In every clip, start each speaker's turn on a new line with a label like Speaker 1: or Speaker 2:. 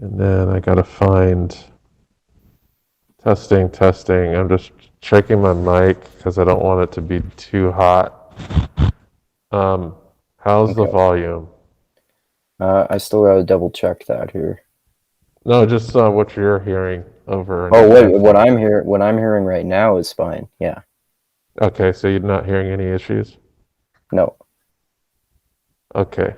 Speaker 1: And then I gotta find testing. I'm just checking my mic because I don't want it to be too hot. How's the
Speaker 2: Okay.
Speaker 1: volume?
Speaker 2: I still gotta double check that here.
Speaker 1: No, just what you're hearing over in
Speaker 2: Oh
Speaker 1: your
Speaker 2: wait,
Speaker 1: headphones.
Speaker 2: what I'm hearing right now is fine. Yeah.
Speaker 1: Okay, so you're not hearing any issues?
Speaker 2: No.
Speaker 1: Okay.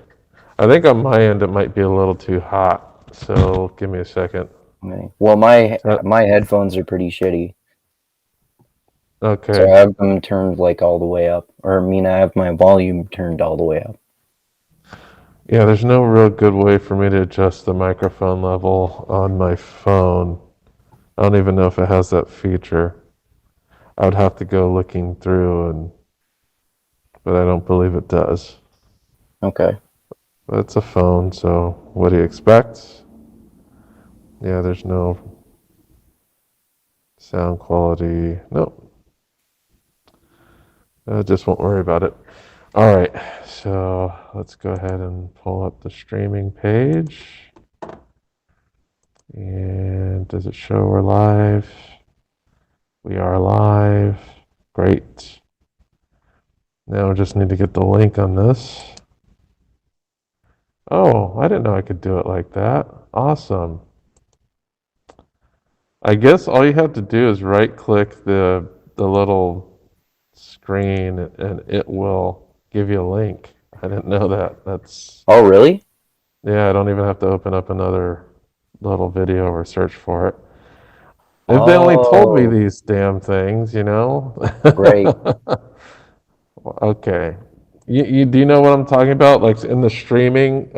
Speaker 1: I think on my end it might be a little too hot, so give me a second.
Speaker 2: Okay. Well, my
Speaker 1: So-
Speaker 2: my headphones are pretty shitty, so
Speaker 1: Okay.
Speaker 2: I have them turned like all the way up. Or I mean, I have my volume turned all the way up.
Speaker 1: Yeah, there's no real good way for me to adjust the microphone level on my phone. I don't even know if it has that feature. I would have to go looking through but I don't believe it does.
Speaker 2: Okay.
Speaker 1: But it's a phone, so what do you expect? Yeah, there's no sound quality. Nope. Just won't worry about it. All right, so let's go ahead and pull up the streaming page. And does it show we're live? We are live. Great. Now I just need to get the link on this. Oh, I didn't know I could do it like that. Awesome. I guess all you have to do is right click the little screen and it will give you a link. I didn't know that.
Speaker 2: Oh really?
Speaker 1: Yeah, I don't even have to open up another little video or search for it. If they only told me
Speaker 2: Oh,
Speaker 1: these damn things, you know?
Speaker 2: great.
Speaker 1: Okay. Do you know what I'm talking about? Like in the streaming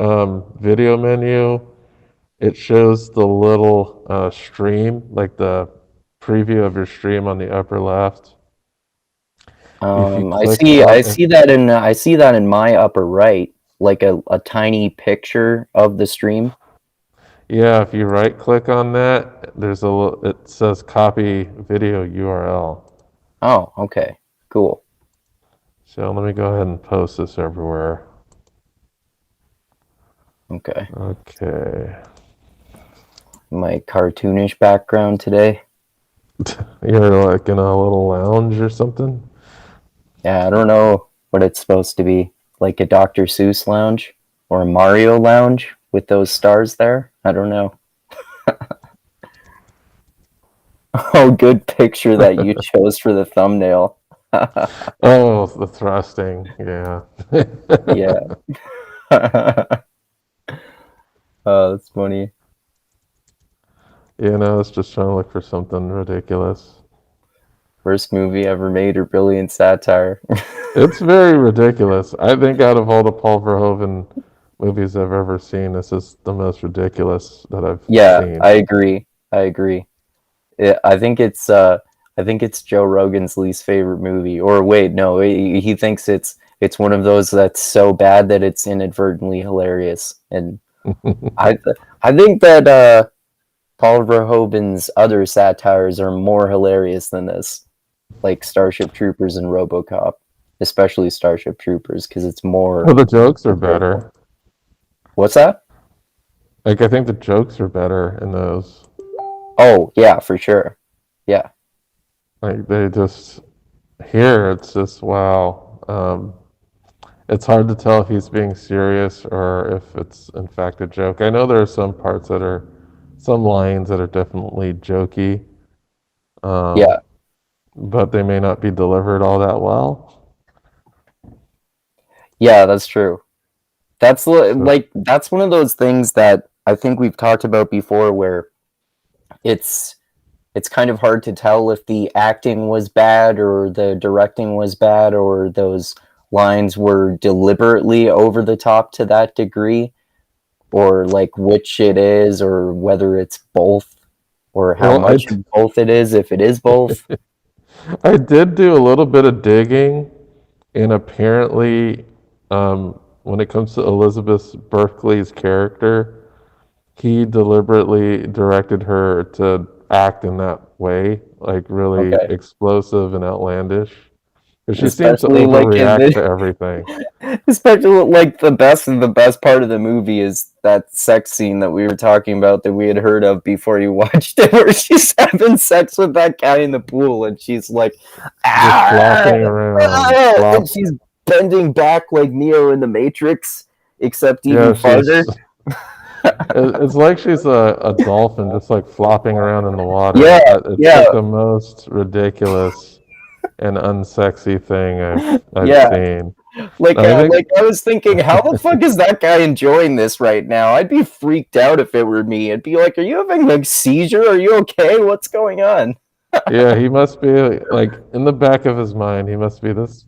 Speaker 1: video menu, it shows the little stream, like the preview of your stream on the upper left. If you click on it,
Speaker 2: I see that in my upper right, like a tiny picture of the stream.
Speaker 1: yeah, if you right click on that, it says copy video URL.
Speaker 2: Oh, okay. Cool.
Speaker 1: So let me go ahead and post this everywhere.
Speaker 2: Okay.
Speaker 1: Okay.
Speaker 2: My cartoonish background today.
Speaker 1: You're like in a little lounge or something?
Speaker 2: Yeah, I don't know what it's supposed to be. Like a Dr. Seuss lounge or a Mario lounge with those stars there. I don't know. Oh, good picture that you chose for the thumbnail.
Speaker 1: Oh, the thrusting. Yeah.
Speaker 2: Yeah. That's funny.
Speaker 1: You know, it's just trying to look for something ridiculous.
Speaker 2: First movie ever made or brilliant satire.
Speaker 1: It's very ridiculous. I think out of all the Paul Verhoeven movies I've ever seen, this is the most ridiculous that I've
Speaker 2: Yeah,
Speaker 1: seen.
Speaker 2: I agree. I agree. I think it's Joe Rogan's least favorite movie. Or wait, no, he thinks it's one of those that's so bad that it's inadvertently hilarious. And I I think that Paul Verhoeven's other satires are more hilarious than this, like Starship Troopers and RoboCop, especially Starship Troopers because it's more
Speaker 1: Well, the jokes are
Speaker 2: satirical.
Speaker 1: better.
Speaker 2: What's that?
Speaker 1: Like, I think the jokes are better in those.
Speaker 2: Oh, yeah, for sure. Yeah.
Speaker 1: Like, they just, here, it's just, wow. It's hard to tell if he's being serious or if it's, in fact, a joke. I know there are some lines that are definitely jokey, um,
Speaker 2: Yeah.
Speaker 1: but they may not be delivered all that well.
Speaker 2: Yeah, that's true.
Speaker 1: So,
Speaker 2: That's one of those things that I think we've talked about before where it's it's kind of hard to tell if the acting was bad or the directing was bad or those lines were deliberately over the top to that degree or like which it is or whether it's both or how
Speaker 1: well,
Speaker 2: much of both it is if it is both.
Speaker 1: I did do a little bit of digging, and apparently, when it comes to Elizabeth Berkley's character, he deliberately directed her to act in that way, like really
Speaker 2: Okay.
Speaker 1: explosive and outlandish. 'Cause she seems to
Speaker 2: Especially like in
Speaker 1: overreact to
Speaker 2: the,
Speaker 1: everything.
Speaker 2: especially like the best part of the movie is that sex scene that we were talking about that we had heard of before you watched it, where she's having sex with that guy in the pool, and she's like,
Speaker 1: Just
Speaker 2: ah,
Speaker 1: flopping around.
Speaker 2: ah, and
Speaker 1: Flop.
Speaker 2: she's bending back like Neo in the Matrix, except even
Speaker 1: Yeah,
Speaker 2: farther.
Speaker 1: it's like she's a dolphin just like flopping around in the
Speaker 2: Yeah,
Speaker 1: water. It's
Speaker 2: yeah,
Speaker 1: like the most ridiculous and unsexy thing I've
Speaker 2: yeah.
Speaker 1: seen. I think,
Speaker 2: Like I was thinking, how the fuck is that guy enjoying this right now? I'd be freaked out if it were me. I'd be like, "Are you having like seizure? Are you okay? What's going on?"
Speaker 1: yeah, he must be like in the back of his mind, he must be this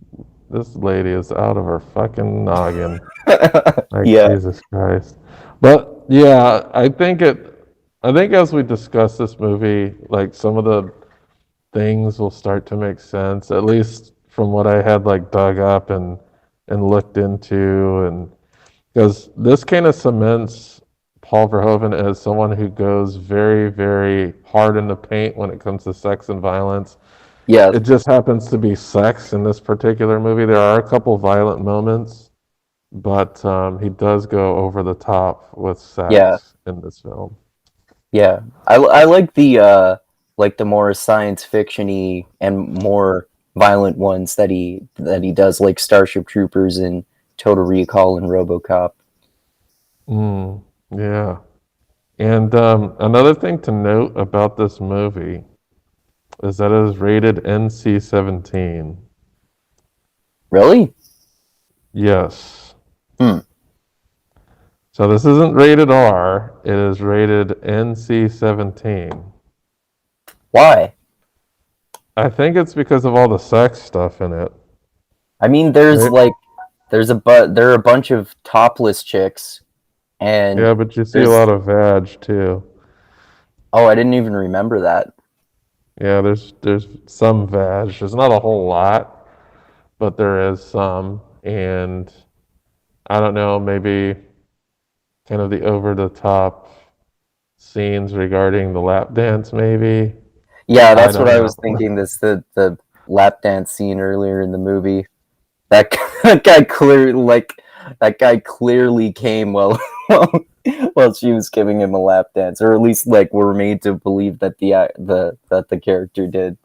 Speaker 1: lady is out of her fucking noggin. Like
Speaker 2: Yeah,
Speaker 1: Jesus Christ. But yeah, I think as we discuss this movie, like some of the things will start to make sense, at least from what I had like dug up and looked into, and because this kind of cements Paul Verhoeven as someone who goes very, very hard in the paint when it comes to sex and violence.
Speaker 2: yeah,
Speaker 1: It just happens to be sex in this particular movie. There are a couple violent moments, but he does go over the top with
Speaker 2: yeah,
Speaker 1: sex in this film.
Speaker 2: yeah. I like the more science fictiony and more violent ones that he does, like Starship Troopers and Total Recall and RoboCop.
Speaker 1: Mm, yeah. And another thing to note about this movie is that it is rated NC-17.
Speaker 2: Really?
Speaker 1: Yes.
Speaker 2: Hmm.
Speaker 1: So this isn't rated R, it is rated NC-17.
Speaker 2: Why?
Speaker 1: I think it's because of all the sex stuff in it.
Speaker 2: I mean,
Speaker 1: Right?
Speaker 2: there are a bunch of topless chicks, and
Speaker 1: Yeah, but you see a
Speaker 2: there's
Speaker 1: lot of vag too.
Speaker 2: oh, I didn't even remember that.
Speaker 1: Yeah, there's some vag. There's not a whole lot, but there is some. And I don't know, maybe kind of the over the top scenes regarding the lap dance, maybe.
Speaker 2: Yeah,
Speaker 1: I
Speaker 2: that's what
Speaker 1: don't
Speaker 2: I was
Speaker 1: know.
Speaker 2: thinking. The lap dance scene earlier in the movie. That that guy clearly that guy clearly came while while she was giving him a lap dance, or at least like we're made to believe that the character did.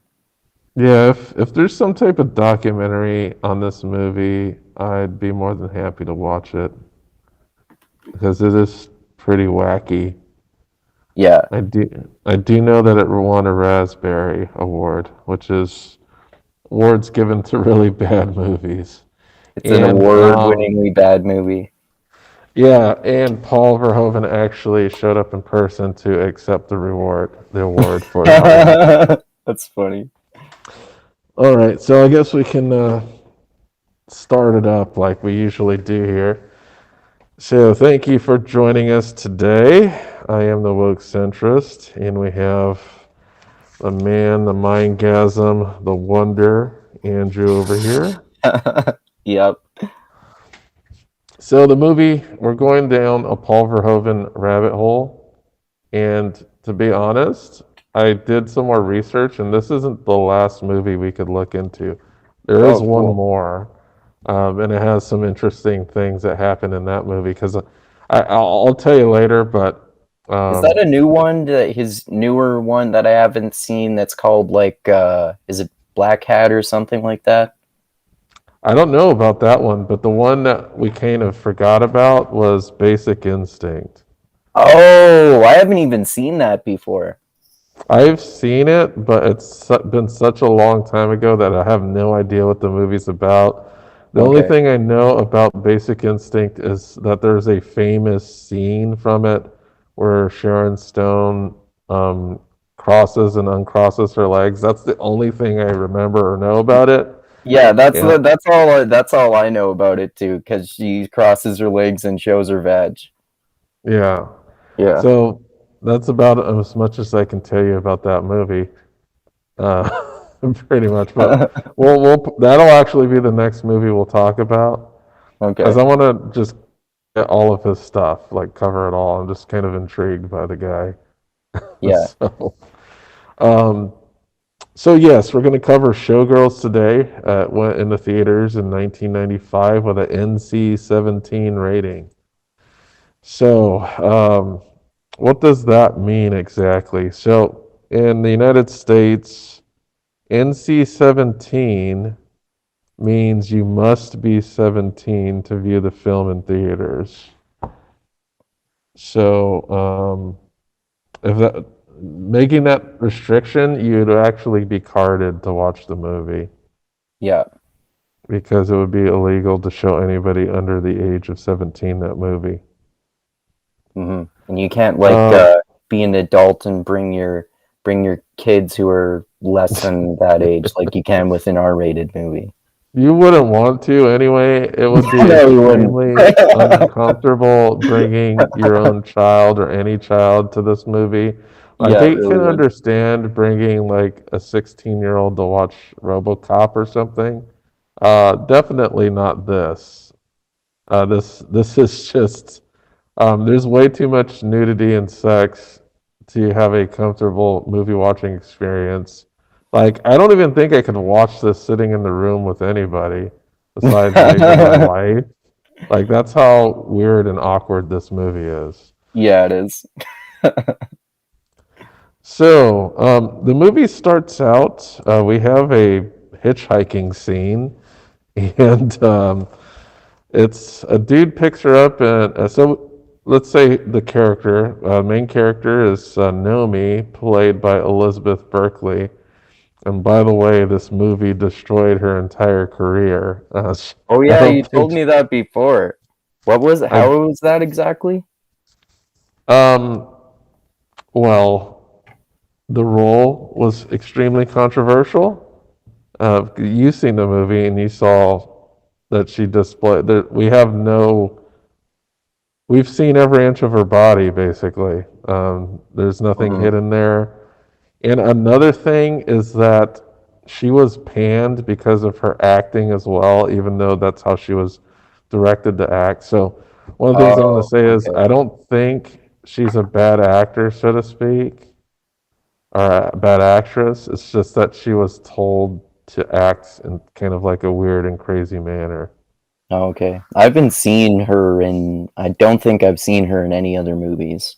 Speaker 1: Yeah, if there's some type of documentary on this movie, I'd be more than happy to watch it because it is pretty wacky.
Speaker 2: Yeah,
Speaker 1: I do know that it won a Raspberry Award, which is awards given to really bad movies.
Speaker 2: it's an
Speaker 1: And
Speaker 2: award-winningly bad movie.
Speaker 1: yeah, and Paul Verhoeven actually showed up in person to accept the award for that one.
Speaker 2: That's funny.
Speaker 1: All right, so I guess we can start it up like we usually do here. So thank you for joining us today. I am the woke centrist, and we have the man, the mindgasm, the wonder, Andrew over here.
Speaker 2: Yep.
Speaker 1: So the movie, we're going down a Paul Verhoeven rabbit hole, and to be honest, I did some more research, and this isn't the last movie we could look into. There is
Speaker 2: Oh,
Speaker 1: one
Speaker 2: cool.
Speaker 1: more, and it has some interesting things that happen in that movie. Because I'll tell you later, but
Speaker 2: Is that
Speaker 1: um,
Speaker 2: a new one? His newer one that I haven't seen that's called like is it Black Hat or something like that?
Speaker 1: I don't know about that one. But the one that we kind of forgot about was Basic Instinct.
Speaker 2: Oh, I haven't even seen that before.
Speaker 1: I've seen it, but been such a long time ago that I have no idea what the movie's about. The only
Speaker 2: Okay.
Speaker 1: thing I know about Basic Instinct is that there's a famous scene from it where Sharon Stone um, crosses and uncrosses her legs. That's the only thing I remember or know about it.
Speaker 2: Yeah,
Speaker 1: Yeah,
Speaker 2: that's all I know about it too, because she crosses her legs and shows her vag.
Speaker 1: yeah.
Speaker 2: Yeah.
Speaker 1: So that's about as much as I can tell you about that movie. Pretty much. But that'll actually be the next movie we'll talk about, as
Speaker 2: Okay.
Speaker 1: I want to just get all of his stuff, like cover it all. I'm just kind of intrigued by the guy.
Speaker 2: Yeah.
Speaker 1: So, um, So yes, we're going to cover Showgirls today. It went in the theaters in 1995 with an NC-17 rating. So, what does that mean exactly? So, in the United States, NC-17 means you must be 17 to view the film in theaters. So, if that making that restriction, you'd actually be carded to watch the movie
Speaker 2: Yeah.
Speaker 1: because it would be illegal to show anybody under the age of 17 that movie.
Speaker 2: And you can't like
Speaker 1: Um,
Speaker 2: be an adult and bring your kids who are less than that age like you can with an R-rated movie.
Speaker 1: You wouldn't want to anyway. It would be
Speaker 2: No, you wouldn't.
Speaker 1: extremely uncomfortable bringing your own child or any child to this movie. Like,
Speaker 2: Yeah, it
Speaker 1: I can
Speaker 2: really would.
Speaker 1: understand bringing like a 16-year-old to watch RoboCop or something. Definitely not this. This is just there's way too much nudity and sex to have a comfortable movie watching experience. Like, I don't even think I could watch this sitting in the room with anybody besides maybe my wife. Like, that's how weird and awkward this movie is.
Speaker 2: Yeah, it is.
Speaker 1: So, the movie starts out, we have a hitchhiking scene, and it's a dude picks her up, and so let's say the character, main character is Naomi, played by Elizabeth Berkley. And by the way, this movie destroyed her entire career.
Speaker 2: Oh
Speaker 1: I
Speaker 2: yeah, you
Speaker 1: don't
Speaker 2: told
Speaker 1: think
Speaker 2: me that before. What was it?
Speaker 1: I.
Speaker 2: How was that exactly?
Speaker 1: Um. Well, the role was extremely controversial. You've seen the movie and you saw that she displayed that we have no. We've seen every inch of her body, basically. There's nothing
Speaker 2: Hmm.
Speaker 1: hidden there. And another thing is that she was panned because of her acting as well, even though that's how she was directed to act. So, one of the things I'm going to
Speaker 2: Oh,
Speaker 1: say is
Speaker 2: okay.
Speaker 1: I don't think she's a bad actor, so to speak, or a bad actress. It's just that she was told to act in kind of like a weird and crazy manner.
Speaker 2: Oh, okay. I haven't seen her in. I don't think I've seen her in any other movies.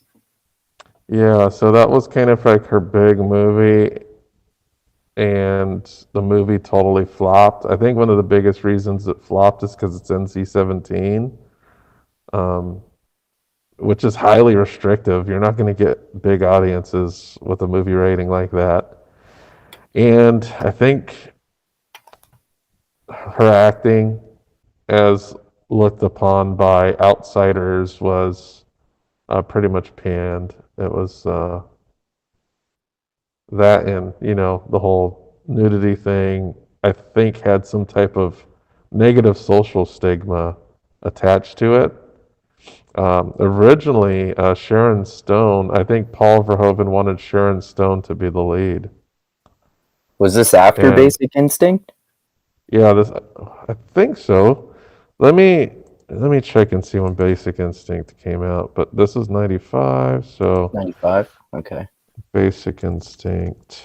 Speaker 1: Yeah, so that was kind of like her big movie, and the movie totally flopped. I think one of the biggest reasons it flopped is because it's NC-17, um, which is highly restrictive. You're not going to get big audiences with a movie rating like that. And I think her acting, as looked upon by outsiders, was pretty much panned. It was that, and the whole nudity thing, I think, had some type of negative social stigma attached to it. Originally, Sharon Stone, I think Paul Verhoeven wanted Sharon Stone to be the lead.
Speaker 2: Was this after
Speaker 1: And
Speaker 2: Basic Instinct?
Speaker 1: yeah, I think so. Let me check and see when Basic Instinct came out, but this is 95, so
Speaker 2: 95. Okay.
Speaker 1: Basic Instinct.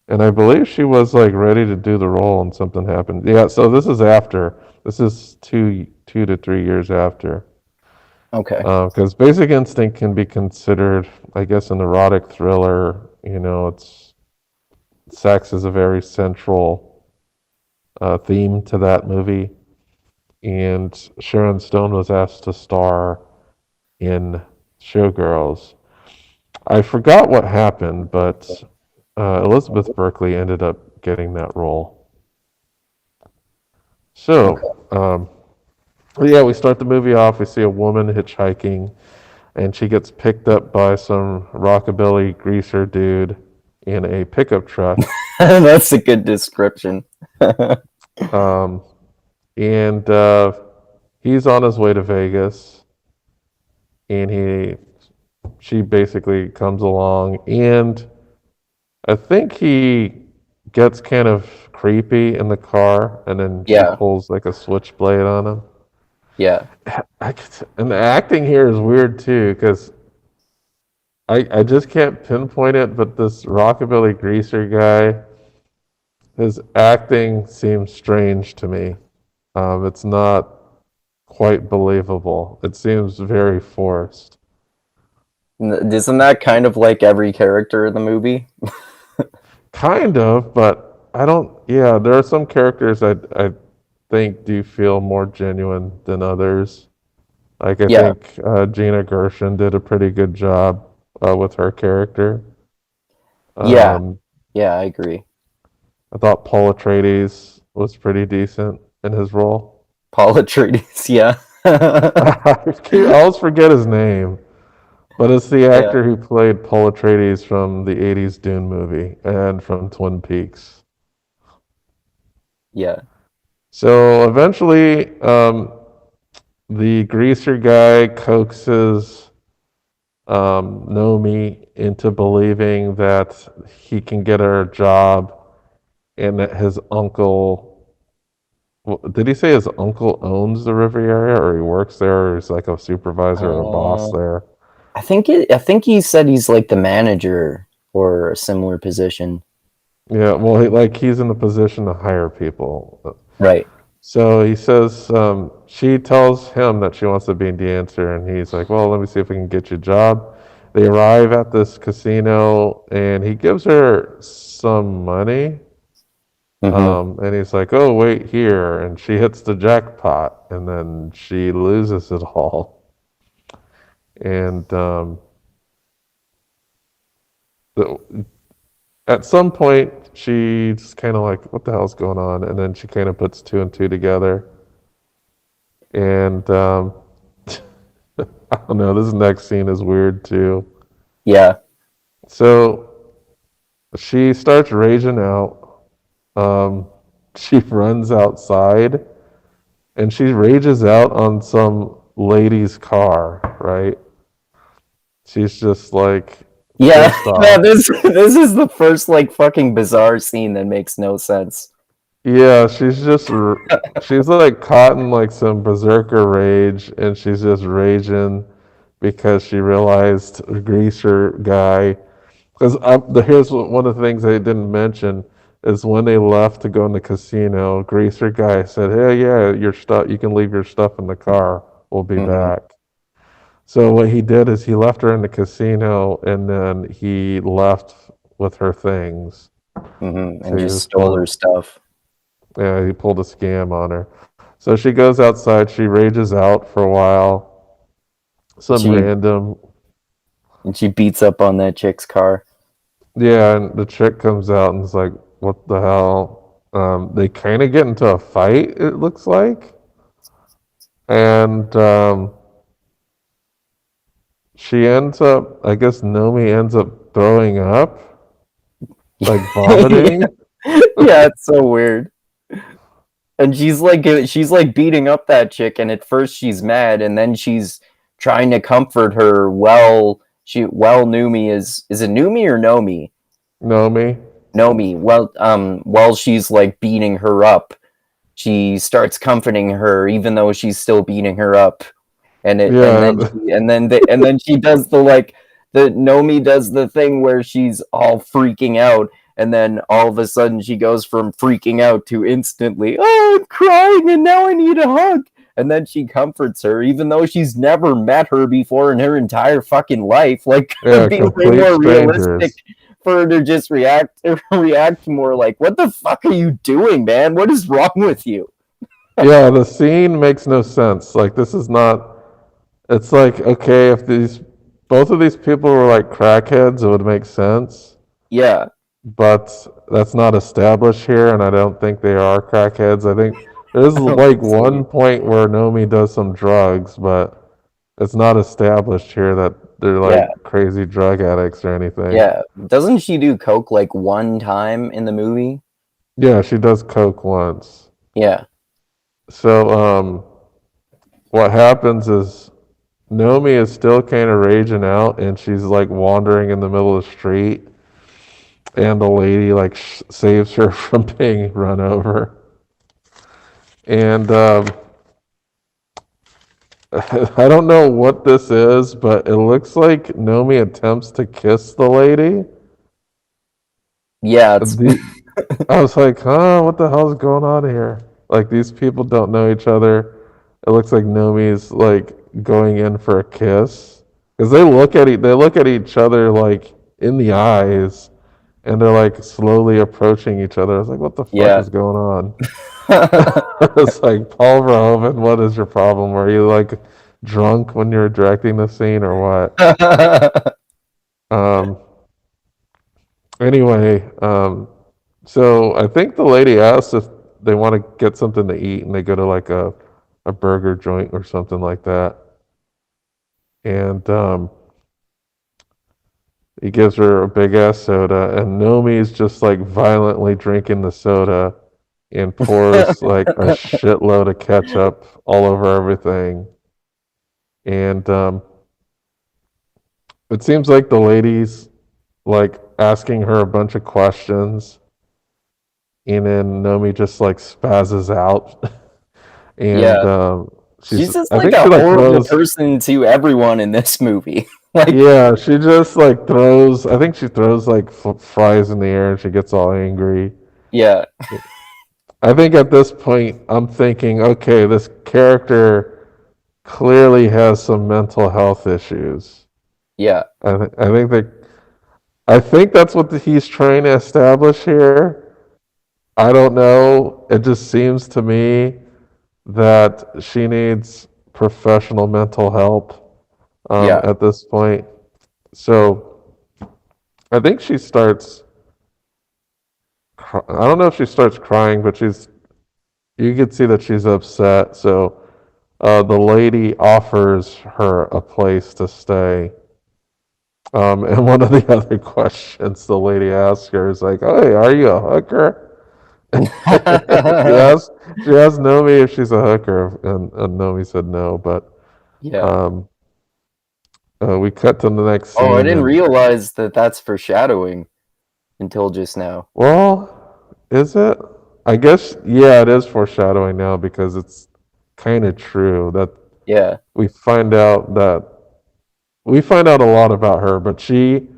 Speaker 1: And I believe she was like ready to do the role and something happened. Yeah, so this is after. This is 2 to 3 years after.
Speaker 2: Okay.
Speaker 1: Because Basic Instinct can be considered, I guess, an erotic thriller. It's sex is a very central theme to that movie, and Sharon Stone was asked to star in Showgirls. I forgot what happened, but Elizabeth Berkley ended up getting that role.
Speaker 2: Okay.
Speaker 1: So, yeah, we start the movie off. We see a woman hitchhiking, and she gets picked up by some rockabilly greaser dude in a pickup truck.
Speaker 2: That's a good description.
Speaker 1: Um, and he's on his way to Vegas, and she basically comes along, and I think he gets kind of creepy in the car, and then she
Speaker 2: Yeah.
Speaker 1: pulls like a switchblade on him.
Speaker 2: Yeah.
Speaker 1: And the acting here is weird too, because I just can't pinpoint it, but this rockabilly greaser guy, his acting seems strange to me. It's not quite believable. It seems very forced.
Speaker 2: Isn't that kind of like every character in the movie?
Speaker 1: Kind of, but I don't. Yeah, there are some characters I think do feel more genuine than others. Like I
Speaker 2: Yeah,
Speaker 1: think Gina Gershon did a pretty good job with her character.
Speaker 2: yeah,
Speaker 1: Um,
Speaker 2: yeah. I agree.
Speaker 1: I thought Paul Atreides was pretty decent in his role.
Speaker 2: Paul Atreides, yeah,
Speaker 1: I always forget his name, but it's the
Speaker 2: yeah,
Speaker 1: actor who played Paul Atreides from the '80s Dune movie and from Twin Peaks.
Speaker 2: yeah,
Speaker 1: So eventually, the greaser guy coaxes Nomi into believing that he can get her a job and that his uncle, well, did he say his uncle owns the river area or he works there or he's like a supervisor or a boss
Speaker 2: uh,
Speaker 1: there?
Speaker 2: I think he said he's like the manager or a similar position.
Speaker 1: Yeah, well, he's in the position to hire people.
Speaker 2: Right.
Speaker 1: So he says, she tells him that she wants to be a dancer, and he's like, well, let me see if we can get you a job. They arrive at this casino, and he gives her some money.
Speaker 2: Mm-hmm.
Speaker 1: And he's like, oh, wait here. And she hits the jackpot, and then she loses it all. And the, at some point, she's kind of like, what the hell's going on? And then she kind of puts two and two together. And I don't know, this next scene is weird too.
Speaker 2: Yeah.
Speaker 1: So she starts raging out. Um, she runs outside and she rages out on some lady's car, right? She's just like
Speaker 2: Yeah.
Speaker 1: pissed
Speaker 2: No,
Speaker 1: off.
Speaker 2: this is the first like fucking bizarre scene that makes no sense.
Speaker 1: Yeah, she's like caught in like some berserker rage and she's just raging because she realized a greaser guy. Because here's one of the things they didn't mention is when they left to go in the casino, greaser guy said, "Hey, yeah, your stuff. You can leave your stuff in the car. We'll be
Speaker 2: Mm-hmm.
Speaker 1: back." So what he did is he left her in the casino, and then he left with her things.
Speaker 2: Mm-hmm.
Speaker 1: So
Speaker 2: And
Speaker 1: he
Speaker 2: just
Speaker 1: was
Speaker 2: stole
Speaker 1: pulling,
Speaker 2: her stuff.
Speaker 1: yeah, he pulled a scam on her. So she goes outside. She rages out for a while. Some
Speaker 2: She
Speaker 1: random,
Speaker 2: and she beats up on that chick's car.
Speaker 1: yeah, and the chick comes out and is like, "What the hell?" They kind of get into a fight. It looks like, and she ends up. I guess Nomi ends up throwing up, like
Speaker 2: Yeah,
Speaker 1: vomiting.
Speaker 2: yeah, it's so weird. And she's like beating up that chick, and at first she's mad, and then she's trying to comfort her. Numi is it Numi or Nomi?
Speaker 1: Nomi.
Speaker 2: Nomi. While she's like beating her up, she starts comforting her, even though she's still beating her up.
Speaker 1: Yeah,
Speaker 2: And then she does the like the Nomi does the thing where she's all freaking out, and then all of a sudden she goes from freaking out to instantly, oh, I'm crying and now I need a hug. And then she comforts her, even though she's never met her before in her entire fucking life. Like, it
Speaker 1: yeah,
Speaker 2: would be way
Speaker 1: complete
Speaker 2: more realistic
Speaker 1: strangers.
Speaker 2: for her to just react more like, "What the fuck are you doing, man? What is wrong with you?"
Speaker 1: Yeah, the scene makes no sense. Like this is not. It's like okay, if these both of these people were like crackheads, it would make sense.
Speaker 2: Yeah,
Speaker 1: But that's not established here, and I don't think they are crackheads. I think there's
Speaker 2: I don't
Speaker 1: like
Speaker 2: think so
Speaker 1: one
Speaker 2: either.
Speaker 1: point where Nomi does some drugs, but it's not established here that they're
Speaker 2: Yeah,
Speaker 1: like crazy drug addicts or anything.
Speaker 2: yeah. Doesn't she do coke like one time in the movie?
Speaker 1: Yeah, she does coke once.
Speaker 2: Yeah.
Speaker 1: So what happens is Nomi is still kind of raging out, and she's like wandering in the middle of the street, and the lady like saves her from being run over. And I don't know what this is, but it looks like Nomi attempts to kiss the lady.
Speaker 2: Yeah, it's
Speaker 1: The I was like, huh, what the hell's going on here? Like these people don't know each other. It looks like Nomi's like going in for a kiss because they look at each other like in the eyes, and they're like slowly approaching each other. I was like, what the fuck
Speaker 2: yeah.
Speaker 1: is going on? It's like Paul Verhoeven, what is your problem? Were you like drunk when you were directing the scene or what? Um, anyway, so I think the lady asked if they want to get something to eat, and they go to like a burger joint or something like that. And he gives her a big ass soda, and Nomi's just like violently drinking the soda and pours like a shitload of ketchup all over everything. And it seems like the lady's like asking her a bunch of questions, and then Nomi just like spazzes out, and
Speaker 2: Yeah.
Speaker 1: she's
Speaker 2: She's just
Speaker 1: I
Speaker 2: like
Speaker 1: think
Speaker 2: a
Speaker 1: she like
Speaker 2: horrible
Speaker 1: throws
Speaker 2: person to everyone in this movie. Like,
Speaker 1: yeah she just like throws I think she throws like fries in the air and she gets all angry.
Speaker 2: yeah,
Speaker 1: I think at this point I'm thinking, okay, this character clearly has some mental health issues.
Speaker 2: yeah,
Speaker 1: I think that's what he's trying to establish here. I don't know. It just seems to me that she needs professional mental help
Speaker 2: yeah.
Speaker 1: at this point. So I think she starts. I don't know if she starts crying, but she's. You can see that she's upset. So the lady offers her a place to stay. And one of the other questions the lady asks her is like, "Hey, are you a hooker?" she asked she asked Nomi if she's a hooker, and Nomi said no. But
Speaker 2: Yeah.
Speaker 1: um, we cut to the next
Speaker 2: Oh, I
Speaker 1: scene,
Speaker 2: didn't
Speaker 1: and
Speaker 2: realize that that's foreshadowing until just now.
Speaker 1: well, is it? I guess yeah, it is foreshadowing now because it's kind of true that
Speaker 2: Yeah.
Speaker 1: we find out that we find out a lot about her, but she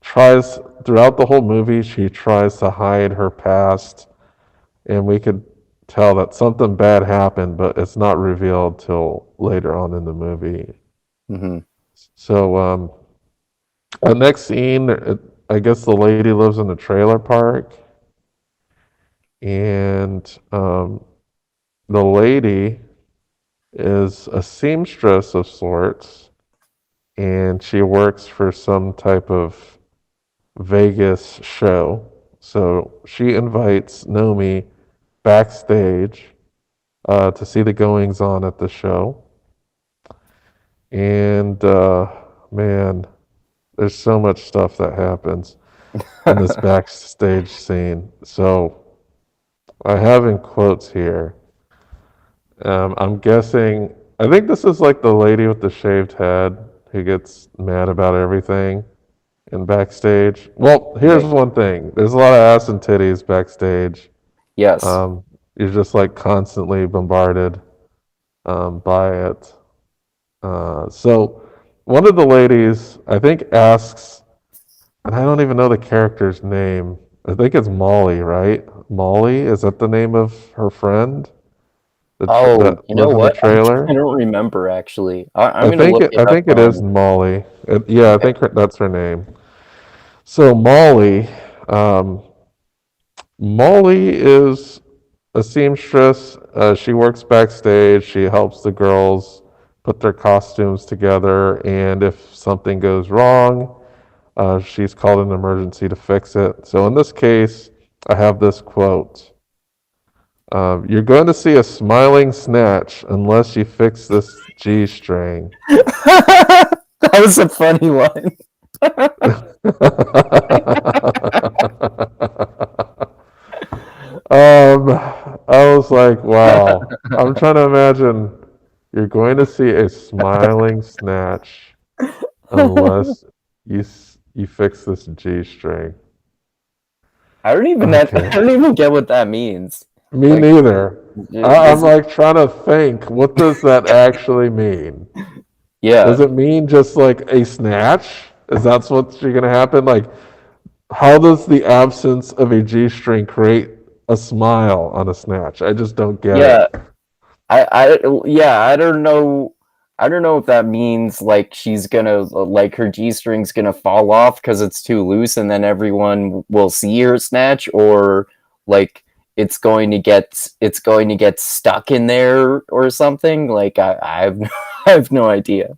Speaker 1: tries throughout the whole movie. She tries to hide her past, and we could tell that something bad happened, but it's not revealed till later on in the movie.
Speaker 2: Hmm.
Speaker 1: So, the next scene, I guess the lady lives in a trailer park, and the lady is a seamstress of sorts, and she works for some type of Vegas show. So she invites Nomi backstage to see the goings on at the show. And man, there's so much stuff that happens in this backstage scene. So I have in quotes here. I'm guessing. I think this is like the lady with the shaved head who gets mad about everything in backstage. Well, here's
Speaker 2: Okay.
Speaker 1: one thing. There's a lot of ass and titties backstage.
Speaker 2: Yes.
Speaker 1: Um, you're just like constantly bombarded by it. So one of the ladies, I think, asks, and I don't even know the character's name. I think it's Molly, right? Molly, is that the name of her friend
Speaker 2: Oh,
Speaker 1: that
Speaker 2: you know
Speaker 1: lives in the
Speaker 2: what? I
Speaker 1: trailer?
Speaker 2: don't remember actually. I'm gonna look it
Speaker 1: I
Speaker 2: up
Speaker 1: think it is
Speaker 2: on.
Speaker 1: Molly. Yeah, I
Speaker 2: Okay.
Speaker 1: think that's her name. So um, Molly is a seamstress. She works backstage. She helps the girls put their costumes together, and if something goes wrong, she's called an emergency to fix it. So in this case, I have this quote. You're going to see a smiling snatch unless you fix this G string.
Speaker 2: That was a funny one.
Speaker 1: I was like, wow. I'm trying to imagine you're going to see a smiling snatch unless you fix this G string.
Speaker 2: I don't even
Speaker 1: Okay.
Speaker 2: I don't even get what that means.
Speaker 1: Me
Speaker 2: Like,
Speaker 1: neither. I'm
Speaker 2: is
Speaker 1: like trying to think, what does that actually mean?
Speaker 2: yeah,
Speaker 1: Does it mean just like a snatch? Is that what's going to happen? Like, how does the absence of a G string create a smile on a snatch? I just don't get
Speaker 2: yeah.
Speaker 1: it.
Speaker 2: Yeah, I don't know if that means like she's gonna like her G-string's gonna fall off because it's too loose and then everyone will see her snatch, or like it's going to get stuck in there or something. Like I have I have no idea.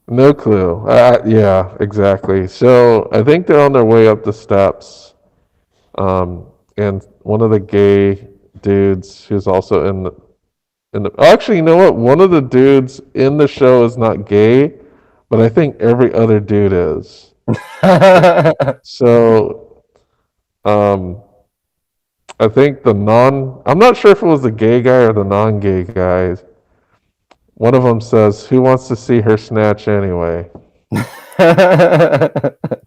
Speaker 1: No clue. Yeah, exactly. So I think they're on their way up the steps, and one of the gay dudes who's also actually, you know what? One of the dudes in the show is not gay, but I think every other dude is. So, um, I think I'm not sure if it was the gay guy or the non-gay guy. One of them says, "Who wants to see her snatch anyway?"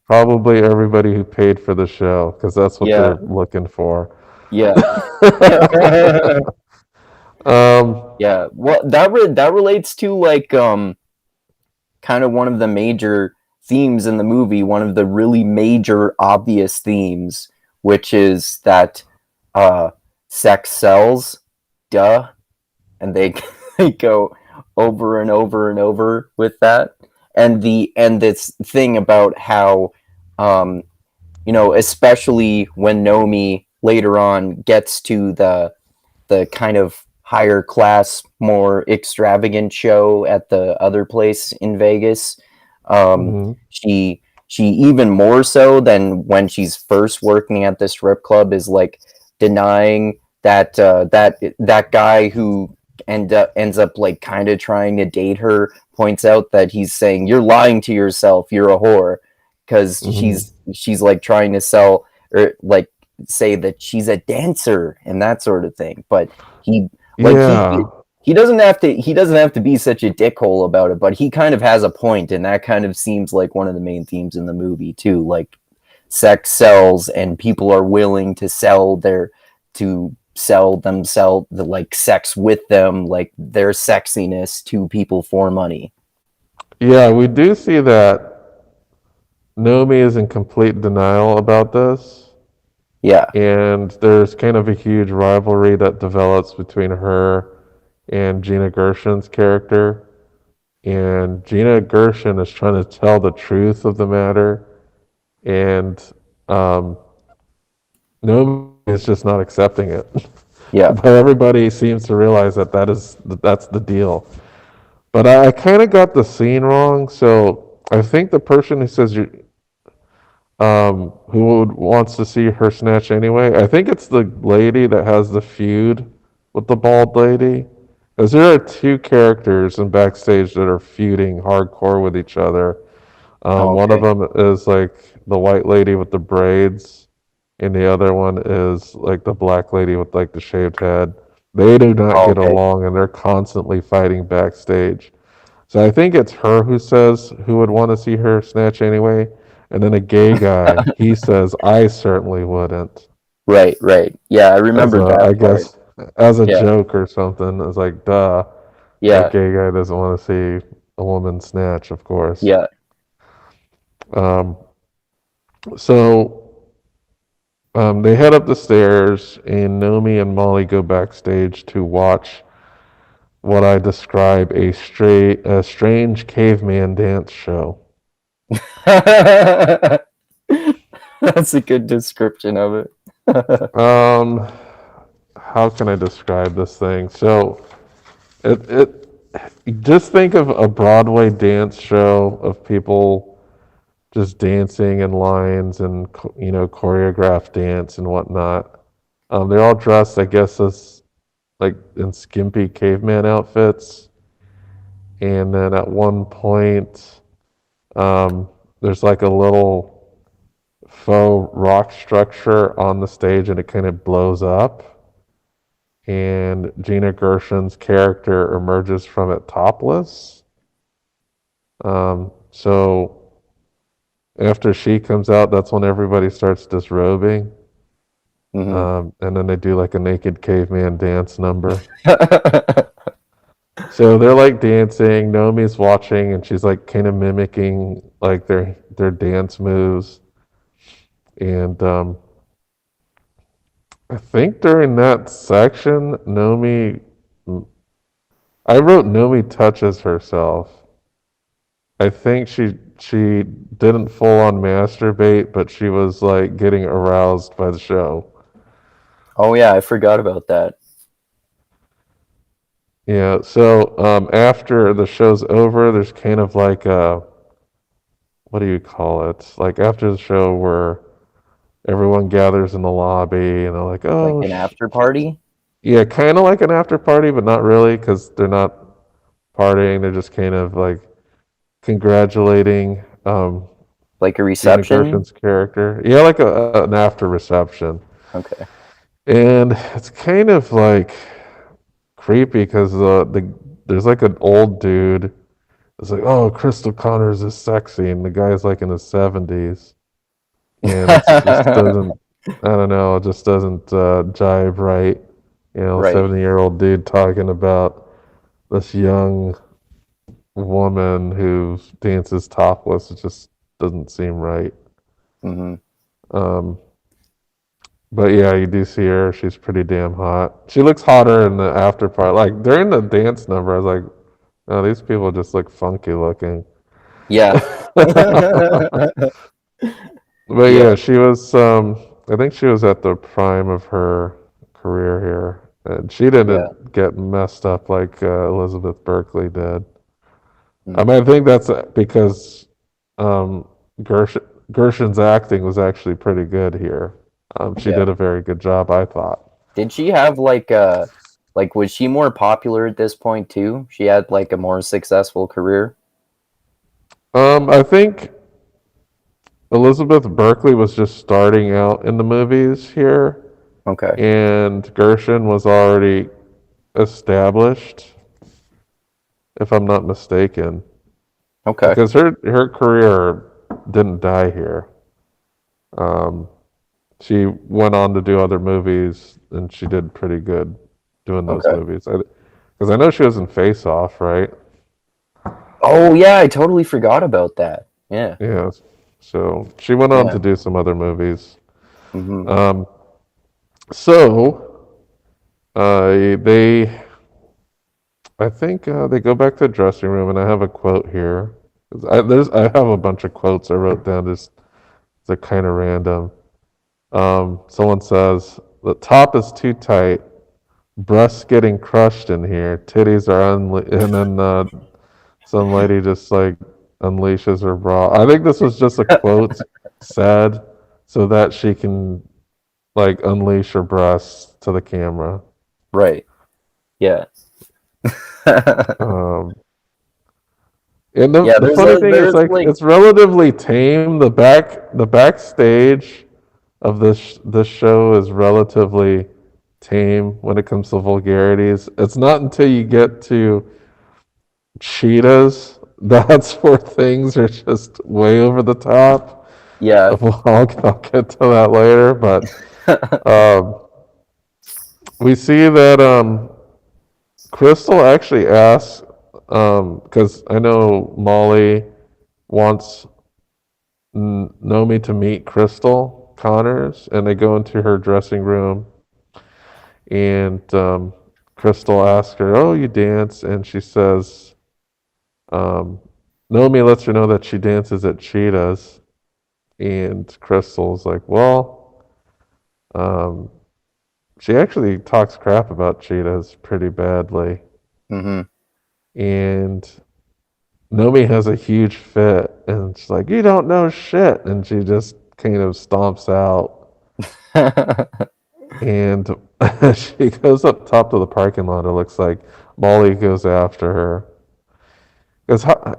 Speaker 1: Probably everybody who paid for the show, because that's what
Speaker 2: Yeah,
Speaker 1: they're looking for.
Speaker 2: yeah.
Speaker 1: um,
Speaker 2: Yeah. Well, that relates to like kind of one of the major themes in the movie, one of the really major obvious themes, which is that uh, sex sells, duh, and they they go over and over and over with that, and this thing about how um, especially when Nomi later on gets to the kind of higher class, more extravagant show at the other place in Vegas.
Speaker 1: mhm.
Speaker 2: She even more so than when she's first working at the strip club is like denying that that guy who ends up like kind of trying to date her points out that he's saying you're lying to yourself, you're a whore, because
Speaker 1: Mhm.
Speaker 2: she's like trying to sell or like say that she's a dancer and that sort of thing. But he like
Speaker 1: Yeah.
Speaker 2: he doesn't have to be such a dickhole about it, but he kind of has a point, and that kind of seems like one of the main themes in the movie too. Like sex sells, and people are willing to sell themselves the like sex with them, like their sexiness to people for money.
Speaker 1: Yeah, we do see that Nomi is in complete denial about this.
Speaker 2: Yeah.
Speaker 1: And there's kind of a huge rivalry that develops between her and Gina Gershon's character. And Gina Gershon is trying to tell the truth of the matter. And um, Nomi is just not accepting it.
Speaker 2: Yeah.
Speaker 1: But everybody seems to realize that that's the deal. But I kind of got the scene wrong. So I think the person who says who wants to see her snatch anyway. I think it's the lady that has the feud with the bald lady. Because there are two characters in backstage that are feuding hardcore with each other. One of
Speaker 2: Okay.
Speaker 1: them is like the white lady with the braids, and the other one is like the black lady with like the shaved head. They do not get
Speaker 2: Okay.
Speaker 1: along, and they're constantly fighting backstage. So I think it's her who says who would want to see her snatch anyway. And then a gay guy, he says, I certainly wouldn't.
Speaker 2: Right, right. Yeah, I
Speaker 1: As
Speaker 2: remembered
Speaker 1: a,
Speaker 2: that
Speaker 1: I
Speaker 2: part.
Speaker 1: guess, as a
Speaker 2: Yeah,
Speaker 1: joke or something. It's like, duh, that
Speaker 2: yeah,
Speaker 1: gay guy doesn't want to see a woman snatch, of course.
Speaker 2: yeah.
Speaker 1: Um, so they head up the stairs, and Nomi and Molly go backstage to watch what I describe a strange caveman dance show.
Speaker 2: That's a good description of it.
Speaker 1: Um, how can I describe this thing? So it just think of a Broadway dance show of people just dancing in lines and choreographed dance and whatnot. They're all dressed, I guess, as like in skimpy caveman outfits. And then at one point, there's like a little faux rock structure on the stage, and it kind of blows up. And Gina Gershon's character emerges from it topless. So after she comes out, that's when everybody starts disrobing.
Speaker 2: Hmm.
Speaker 1: and then they do like a naked caveman dance number. So they're like dancing. Nomi's watching, and she's like kind of mimicking like their dance moves. And I think during that section, I wrote Nomi touches herself. I think she didn't full on masturbate, but she was like getting aroused by the show.
Speaker 2: Oh yeah, I forgot about that.
Speaker 1: Yeah. So after the show's over, there's kind of like a what do you call it? Like after the show where everyone gathers in the lobby and they're like,
Speaker 2: Like
Speaker 1: oh,
Speaker 2: an after party,
Speaker 1: yeah, kind of like an after party, but not really because they're not partying. They're just kind of like congratulating
Speaker 2: like a
Speaker 1: Dina
Speaker 2: reception.
Speaker 1: Gerson's character. Yeah, like an after reception.
Speaker 2: Okay.
Speaker 1: And it's kind of like creepy because there's like an old dude. It's like, oh, Crystal Connors is sexy, and the guy's like in his 70s, and it's just doesn't. I don't know. It just doesn't jive right. You know,
Speaker 2: Right.
Speaker 1: 70-year-old dude talking about this young woman who dances topless. It just doesn't seem right.
Speaker 2: Hmm.
Speaker 1: Um, but yeah, you do see her. She's pretty damn hot. She looks hotter in the after part. Like during the dance number, I was like, oh, these people just look funky looking.
Speaker 2: Yeah.
Speaker 1: But
Speaker 2: Yeah.
Speaker 1: yeah, she was. I think she was at the prime of her career here, and she
Speaker 2: Yeah.
Speaker 1: didn't get messed up like Elizabeth Berkley did. I
Speaker 2: Mm.
Speaker 1: mean, I think that's because um, Gershon's acting was actually pretty good here. She
Speaker 2: Yeah.
Speaker 1: did a very good job, I thought.
Speaker 2: Did she have like was she more popular at this point too? She had like a more successful career.
Speaker 1: I think Elizabeth Berkley was just starting out in the movies here,
Speaker 2: Okay.
Speaker 1: and Gershon was already established, if I'm not mistaken,
Speaker 2: Okay.
Speaker 1: because her career didn't die here. Um, she went on to do other movies, and she did pretty good doing those
Speaker 2: Okay.
Speaker 1: movies. Because I know she was in Face Off, right?
Speaker 2: Oh yeah, I totally forgot about that. Yeah.
Speaker 1: Yeah. So she went on
Speaker 2: Yeah.
Speaker 1: to do some other movies.
Speaker 2: Hmm.
Speaker 1: Um, so they I think they go back to the dressing room, and I have a quote here. I have a bunch of quotes I wrote down. Just they're kind of random. Someone says the top is too tight, breasts getting crushed in here, titties are and then some lady just like unleashes her bra. I think this was just a quote said so that she can like unleash her breasts to the camera.
Speaker 2: Right. Yeah.
Speaker 1: Um, And
Speaker 2: Yeah,
Speaker 1: the funny thing is
Speaker 2: there's
Speaker 1: like
Speaker 2: like
Speaker 1: it's relatively tame. The backstage of this show is relatively tame when it comes to vulgarities. It's not until you get to cheetahs that's where things are just way over the top.
Speaker 2: yeah.
Speaker 1: I'll get to that later, but um, we see that Crystal actually asks because I know Molly wants Nomi to meet Crystal Connors, and they go into her dressing room, and Crystal asks her, "Oh, you dance?" And she says, um, Nomi lets her know that she dances at Cheetahs, and Crystal's like, "Well, um, she actually talks crap about Cheetahs pretty badly,"
Speaker 2: Hmm.
Speaker 1: and Nomi has a huge fit, and she's like, "You don't know shit," and she just kind of stomps out. And she goes up top of the parking lot. It looks like Molly goes after her because I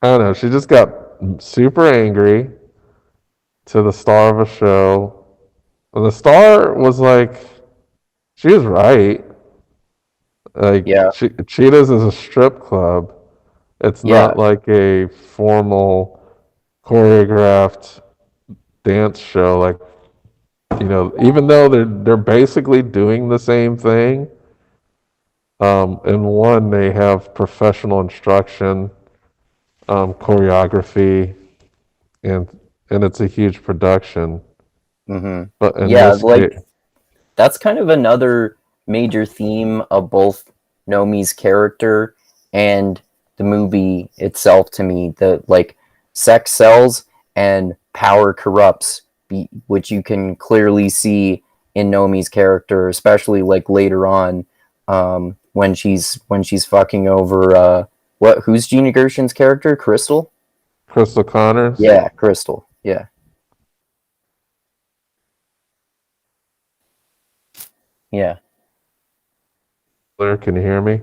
Speaker 1: don't know. She just got super angry to the star of a show, and the star was like, she was right. Like
Speaker 2: Yeah.
Speaker 1: Cheetahs is a strip club. It's
Speaker 2: Yeah.
Speaker 1: not like a formal choreographed dance show like Even though they're basically doing the same thing, in one they have professional instruction, choreography, and it's a huge production.
Speaker 2: Hmm.
Speaker 1: But in
Speaker 2: Yeah,
Speaker 1: this
Speaker 2: like
Speaker 1: case,
Speaker 2: that's kind of another major theme of both Nomi's character and the movie itself to me. That like sex sells and power corrupts, which you can clearly see in Nomi's character, especially like later on, when she's fucking over who's Gina Gershon's character? Crystal?
Speaker 1: Crystal Connors,
Speaker 2: Yeah, Crystal. Yeah. Yeah.
Speaker 1: Blair, can you hear me?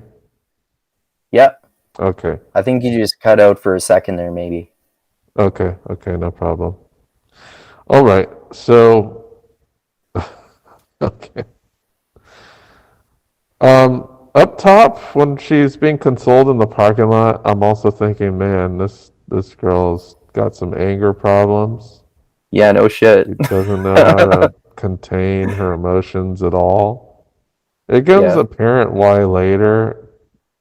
Speaker 2: Yeah.
Speaker 1: Okay,
Speaker 2: I think you just cut out for a second there, maybe.
Speaker 1: okay, no problem. All right, so okay. Up top, when she's being consoled in the parking lot, I'm also thinking, man, this girl's got some anger problems.
Speaker 2: Yeah, no shit.
Speaker 1: She doesn't know how to contain her emotions at all. It becomes
Speaker 2: Yeah.
Speaker 1: apparent why later.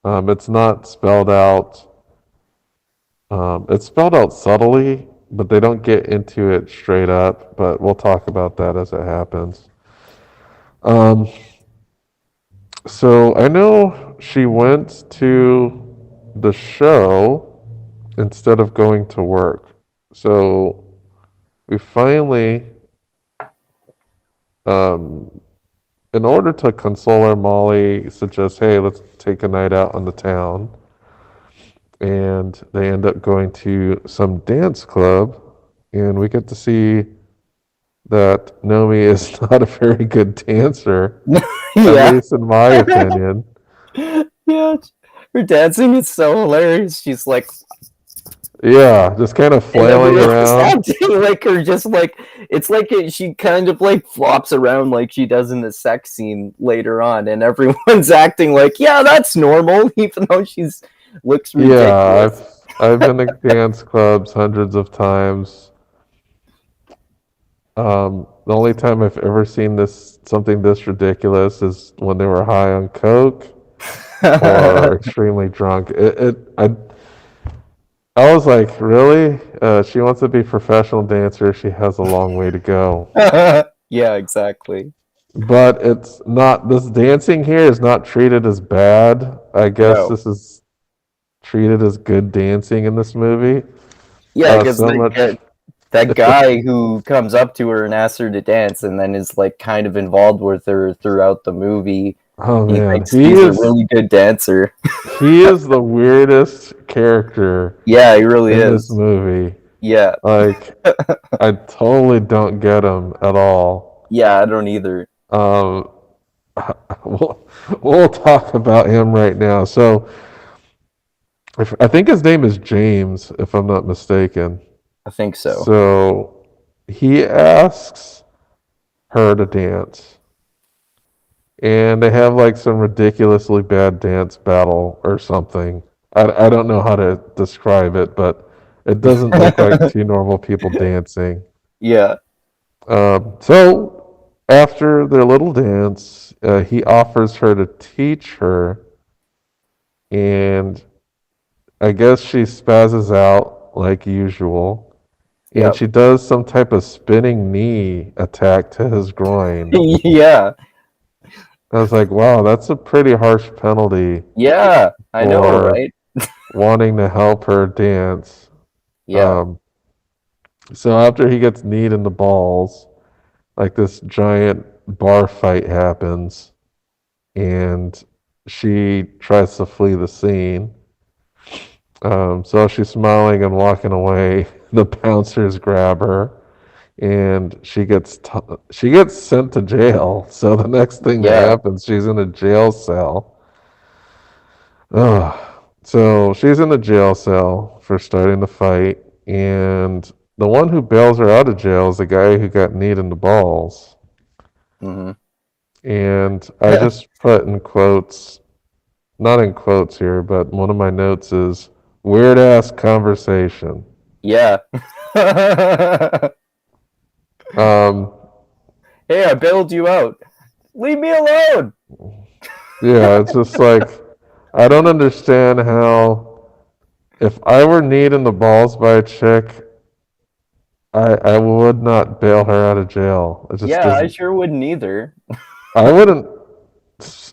Speaker 1: It's not spelled out. It's spelled out subtly, but they don't get into it straight up. But we'll talk about that as it happens. Um, so I know she went to the show instead of going to work. So we finally, um, in order to console her, Molly suggests, hey, let's take a night out on the town. And they end up going to some dance club. And we get to see that Nomi is not a very good dancer, at
Speaker 2: Yeah.
Speaker 1: least in my opinion.
Speaker 2: Yeah. Her dancing is so hilarious. She's like,
Speaker 1: Yeah, just kind of
Speaker 2: and
Speaker 1: flailing
Speaker 2: everyone's
Speaker 1: around.
Speaker 2: acting like her, just like it's like she kind of like flops around like she does in the sex scene later on, and everyone's acting like, yeah, that's normal, even though she's looks
Speaker 1: Yeah,
Speaker 2: ridiculous.
Speaker 1: I've been to dance clubs hundreds of times. The only time I've ever seen this something this ridiculous is when they were high on coke or extremely drunk. I was like, really? She wants to be a professional dancer. She has a long way to go.
Speaker 2: Yeah, exactly.
Speaker 1: But it's not, this dancing here is not treated as bad. I guess
Speaker 2: No.
Speaker 1: this is treated as good dancing in this movie.
Speaker 2: Yeah, because
Speaker 1: So much.
Speaker 2: that guy who comes up to her and asks her to dance and then is like kind of involved with her throughout the movie.
Speaker 1: Oh
Speaker 2: He
Speaker 1: man,
Speaker 2: thinks she's a really good dancer.
Speaker 1: he is the weirdest character
Speaker 2: Yeah, he really
Speaker 1: in this
Speaker 2: is.
Speaker 1: movie.
Speaker 2: Yeah.
Speaker 1: Like, I totally don't get him at all.
Speaker 2: Yeah, I don't either.
Speaker 1: Um, we'll talk about him right now. So, I think his name is James, if I'm not mistaken.
Speaker 2: I think so.
Speaker 1: So, he asks her to dance, and they have like some ridiculously bad dance battle or something. I don't know how to describe it, but it doesn't look like two normal people dancing.
Speaker 2: Yeah.
Speaker 1: So after their little dance, he offers her to teach her, and I guess she spazzes out like usual, and
Speaker 2: Yep.
Speaker 1: she does some type of spinning knee attack to his groin.
Speaker 2: Yeah.
Speaker 1: I was like, wow, that's a pretty harsh penalty
Speaker 2: Yeah. I know,
Speaker 1: for
Speaker 2: right?
Speaker 1: wanting to help her dance.
Speaker 2: Yeah.
Speaker 1: Um, so after he gets kneed in the balls, like this giant bar fight happens, and she tries to flee the scene. So she's smiling and walking away. The bouncers grab her, and she gets sent to jail. So the next thing that
Speaker 2: Yeah.
Speaker 1: happens, she's in a jail cell. Ugh. So she's in the jail cell for starting the fight, and the one who bails her out of jail is the guy who got kneed in the balls.
Speaker 2: Hmm.
Speaker 1: And I just put in quotes, not in quotes here, but one of my notes is weird ass conversation.
Speaker 2: Yeah.
Speaker 1: Um,
Speaker 2: Hey, I bailed you out. Leave me alone.
Speaker 1: Yeah, it's just like I don't understand how if I were kneed in the balls by a chick, I would not bail her out of jail. It just
Speaker 2: Yeah, I
Speaker 1: doesn't.
Speaker 2: sure wouldn't either.
Speaker 1: I wouldn't.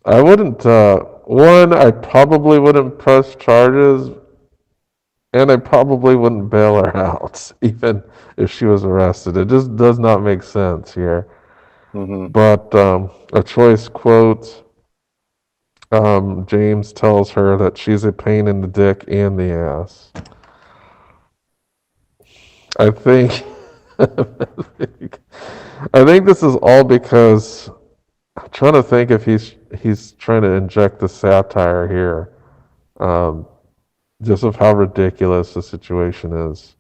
Speaker 1: I wouldn't. One, I probably wouldn't press charges, and I probably wouldn't bail her out, even if she was arrested. It just does not make sense here.
Speaker 2: Hmm.
Speaker 1: But a choice quote. James tells her that she's a pain in the dick and the ass. I think I think this is all because I'm trying to think if he's trying to inject the satire here, um, just of how ridiculous the situation is.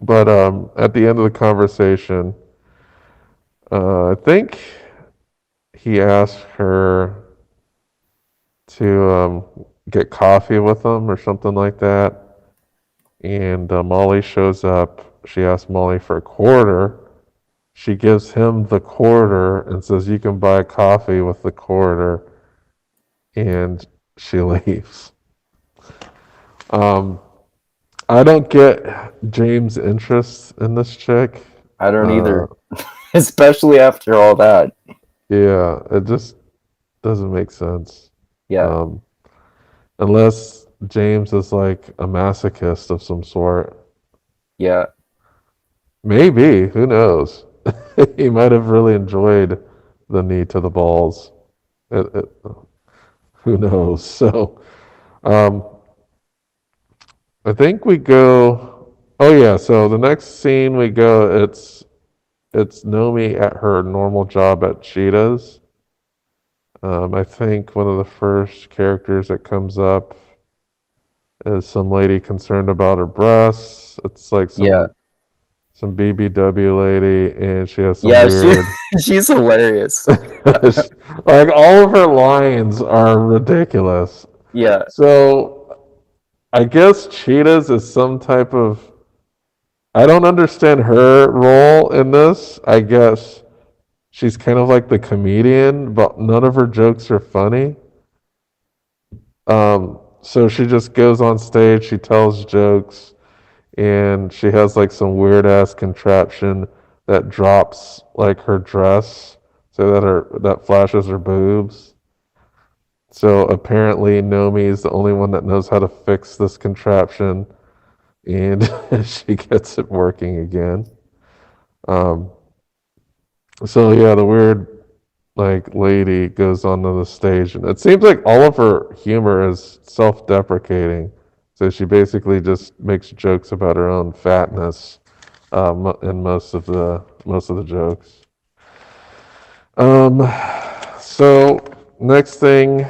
Speaker 1: But at the end of the conversation, I think he asked her to get coffee with him or something like that. And Molly shows up. She asks Molly for a quarter. She gives him the quarter and says, "You can buy coffee with the quarter." And she leaves. Um, I don't get James' interest in this chick.
Speaker 2: I don't
Speaker 1: Uh,
Speaker 2: either, especially after all that.
Speaker 1: yeah, it just doesn't make sense.
Speaker 2: Yeah,
Speaker 1: Um, unless James is like a masochist of some sort.
Speaker 2: yeah.
Speaker 1: Maybe, who knows? He might have really enjoyed the knee to the balls. It, who knows? So, um, I think we go. Oh yeah, so the next scene we go. It's Nomi at her normal job at Cheetah's. I think one of the first characters that comes up is some lady concerned about her breasts. It's like
Speaker 2: Yeah.
Speaker 1: some BBW lady, and she has some
Speaker 2: Yeah, she
Speaker 1: weird.
Speaker 2: she's hilarious.
Speaker 1: Like all of her lines are ridiculous.
Speaker 2: Yeah.
Speaker 1: So I guess Cheetahs is some type of. I don't understand her role in this. I guess she's kind of like the comedian, but none of her jokes are funny. So she just goes on stage, she tells jokes, and she has like some weird ass contraption that drops like her dress so that that flashes her boobs. So apparently Nomi is the only one that knows how to fix this contraption, and she gets it working again. Um, so yeah, the weird like lady goes onto the stage, and it seems like all of her humor is self-deprecating. So she basically just makes jokes about her own fatness in most of the jokes. Um, so next thing,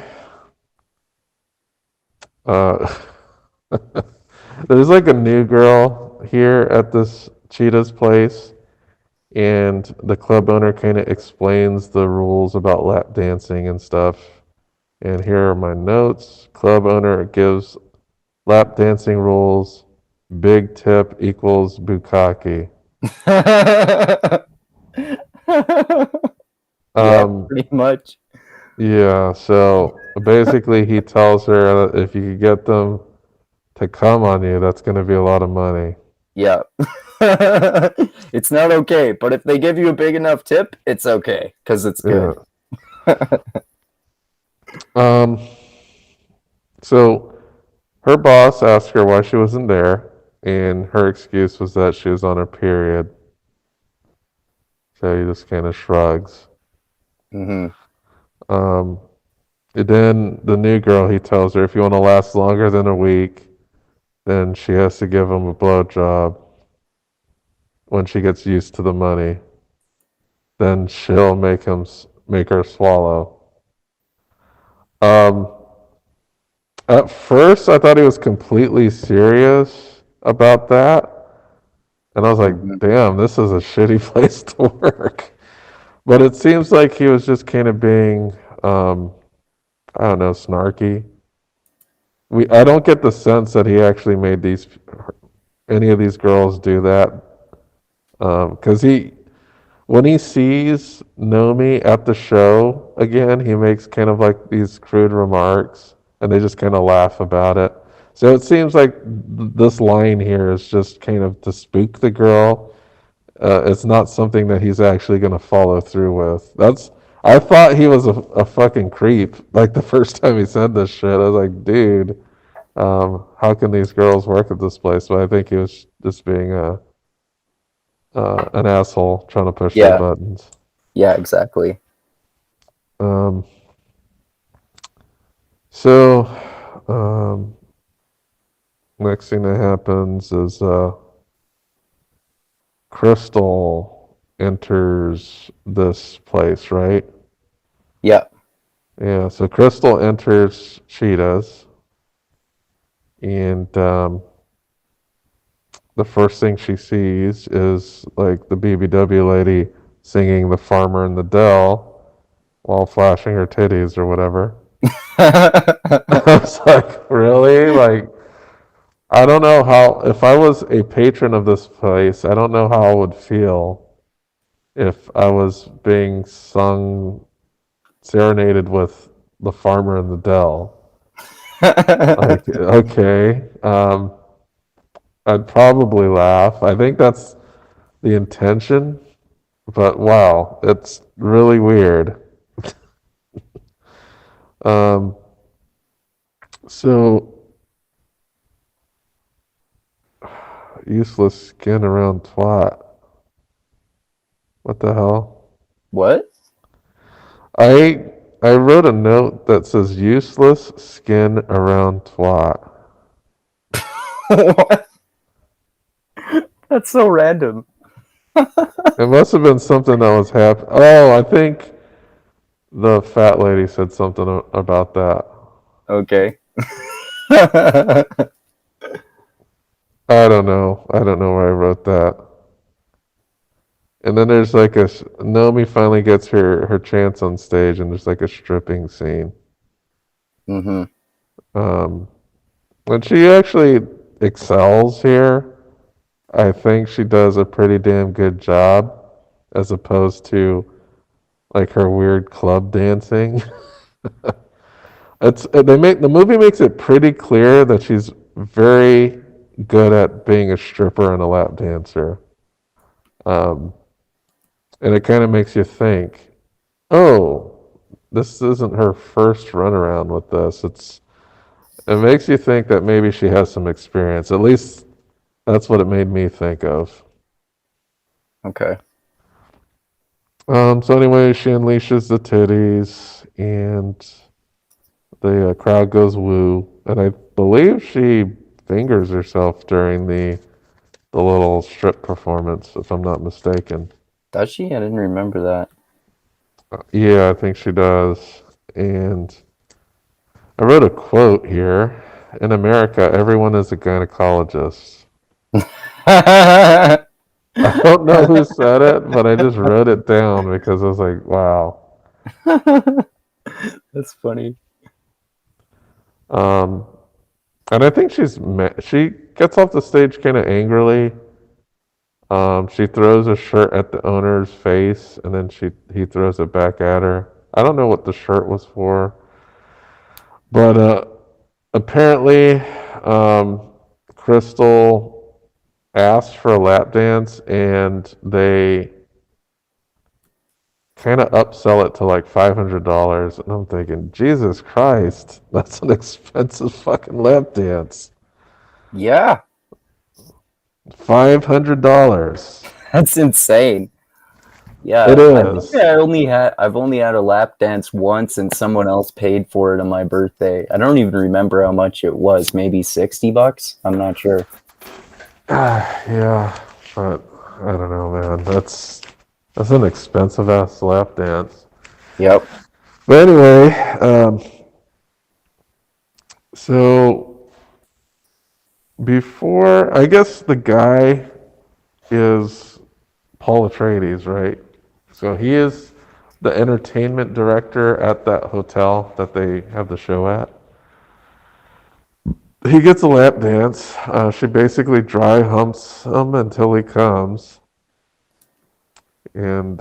Speaker 1: uh, there's like a new girl here at this Cheetah's place, and the club owner kind of explains the rules about lap dancing and stuff. And here are my notes. Club owner gives lap dancing rules. Big tip equals bukkake.
Speaker 2: Yeah,
Speaker 1: Um,
Speaker 2: pretty much.
Speaker 1: yeah, so basically he tells her that if you could get them to come on you, that's going to be a lot of money.
Speaker 2: Yeah. It's not okay, but if they give you a big enough tip, it's okay because it's
Speaker 1: Yeah.
Speaker 2: good.
Speaker 1: Um, so her boss asked her why she wasn't there, and her excuse was that she was on her period. So he just kind of shrugs.
Speaker 2: Hmm.
Speaker 1: Um, and then the new girl, he tells her if you want to last longer than a week, then she has to give him a blowjob when she gets used to the money. Then she'll make her swallow. Um, at first, I thought he was completely serious about that, and I was like,
Speaker 2: Hmm.
Speaker 1: "Damn, this is a shitty place to work." But it seems like he was just kind of being, I don't know, snarky. I don't get the sense that he actually made any of these girls do that, because when he sees Nomi at the show again, he makes kind of like these crude remarks, and they just kind of laugh about it. So it seems like this line here is just kind of to spook the girl. It's not something that he's actually going to follow through with. That's I thought he was a fucking creep. Like the first time he said this shit, I was like, dude, how can these girls work at this place? But I think he was just being an asshole trying to push their
Speaker 2: Yeah,
Speaker 1: buttons.
Speaker 2: yeah, exactly.
Speaker 1: Um, so, um, next thing that happens is Crystal enters this place, right?
Speaker 2: Yeah.
Speaker 1: Yeah, so Crystal enters Cheetah's, and the first thing she sees is like the BBW lady singing "The Farmer in the Dell" while flashing her titties or whatever. I was like, really? Like, I don't know how, if I was a patron of this place, I don't know how I would feel if I was being sung, serenaded with The Farmer in the Dell. Like, okay. I'd probably laugh. I think that's the intention, but wow, it's really weird. Um, so, useless skin around twat. What the hell?
Speaker 2: What?
Speaker 1: I I wrote a note that says useless skin around twat.
Speaker 2: What? That's so random.
Speaker 1: It must have been something that was happening. Oh, I think the fat lady said something about that.
Speaker 2: Okay.
Speaker 1: I don't know. I don't know where I wrote that. And then there's like Naomi finally gets her chance on stage, and there's like a stripping scene.
Speaker 2: Mm-hmm.
Speaker 1: Um, and she actually excels here. I think she does a pretty damn good job, as opposed to like her weird club dancing. The movie makes it pretty clear that she's very good at being a stripper and a lap dancer, um, and it kind of makes you think, oh, this isn't her first run around with this. It makes you think that maybe she has some experience. At least that's what it made me think of.
Speaker 2: Okay.
Speaker 1: So anyway, she unleashes the titties, and the crowd goes woo, and I believe she fingers herself during the little strip performance, if I'm not mistaken.
Speaker 2: Does she? I didn't remember that.
Speaker 1: Yeah, I think she does. And I wrote a quote here. In America, everyone is a gynecologist. I don't know who said it, but I just wrote it down because I was like, wow.
Speaker 2: That's funny.
Speaker 1: Um, and I think she gets off the stage kind of angrily. She throws a shirt at the owner's face, and then he throws it back at her. I don't know what the shirt was for, but apparently, Crystal asked for a lap dance, and they kind of upsell it to like $500. And I'm thinking, Jesus Christ, that's an expensive fucking lap dance.
Speaker 2: Yeah,
Speaker 1: $500.
Speaker 2: that's insane.
Speaker 1: It
Speaker 2: Yeah, I think
Speaker 1: is.
Speaker 2: I've only had a lap dance once and someone else paid for it on my birthday. I don't even remember how much it was, maybe $60? I'm not sure.
Speaker 1: Yeah, but I don't know, man. That's an expensive ass lap dance.
Speaker 2: Yep.
Speaker 1: But anyway, so before I guess the guy is Paul Atreides, right? So he is the entertainment director at that hotel that they have the show at. He gets a lap dance. She basically dry humps him until he comes. And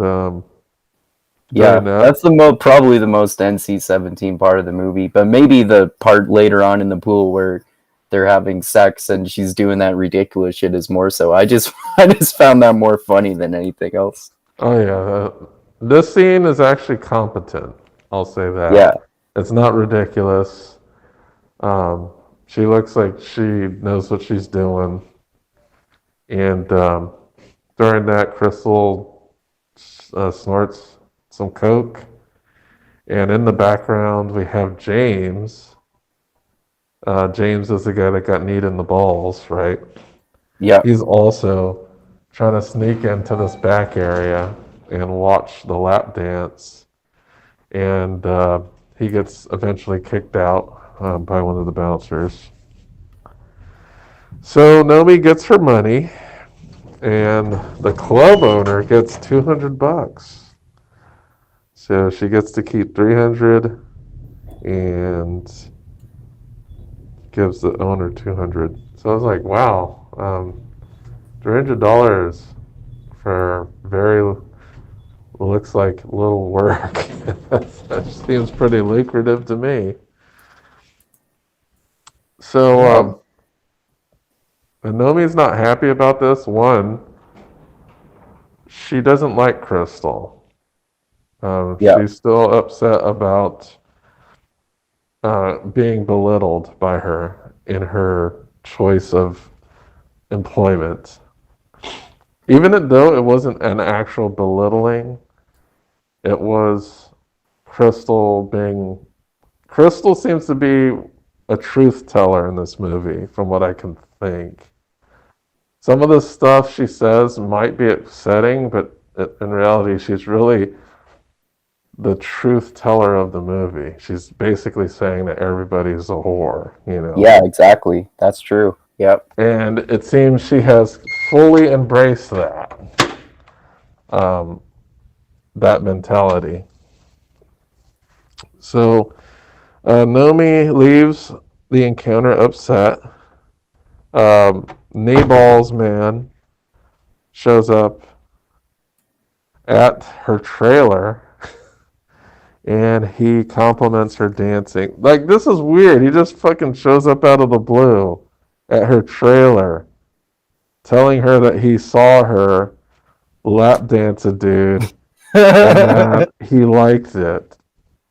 Speaker 2: Yeah,
Speaker 1: during that,
Speaker 2: that's probably the most NC-17 part of the movie, but maybe the part later on in the pool where they're having sex and she's doing that ridiculous shit is more so. I just found that more funny than anything else.
Speaker 1: oh yeah, this scene is actually competent. I'll say
Speaker 2: Yeah,
Speaker 1: that. It's not ridiculous. Um, she looks like she knows what she's doing. And during that, Crystal snorts some coke. And in the background, we have James. James is the guy that got kneed in the balls, right?
Speaker 2: yeah,
Speaker 1: He's also trying to sneak into this back area and watch the lap dance. And he gets eventually kicked out by one of the bouncers. So Nomi gets her money, and the club owner gets 200 bucks. So she gets to keep 300 and gives the owner 200. So I was like, wow, $300 for very looks like little work. That seems pretty lucrative to me. So
Speaker 2: yeah,
Speaker 1: Nomi's not happy about this. One, she doesn't like Crystal.
Speaker 2: yeah,
Speaker 1: She's still upset about being belittled by her in her choice of employment. Even though it wasn't an actual belittling, it was Crystal being. Crystal seems to be a truth teller in this movie, from what I can think. Some of the stuff she says might be upsetting, but in reality, she's really the truth teller of the movie. She's basically saying that everybody's a whore, you know.
Speaker 2: yeah, exactly. That's true. Yep.
Speaker 1: And it seems she has fully embraced um, that mentality. So Nomi leaves the encounter upset. Nabal's man shows up at her trailer and he compliments her dancing. Like, this is weird. He just fucking shows up out of the blue at her trailer, telling her that he saw her lap dance a dude and that he liked it.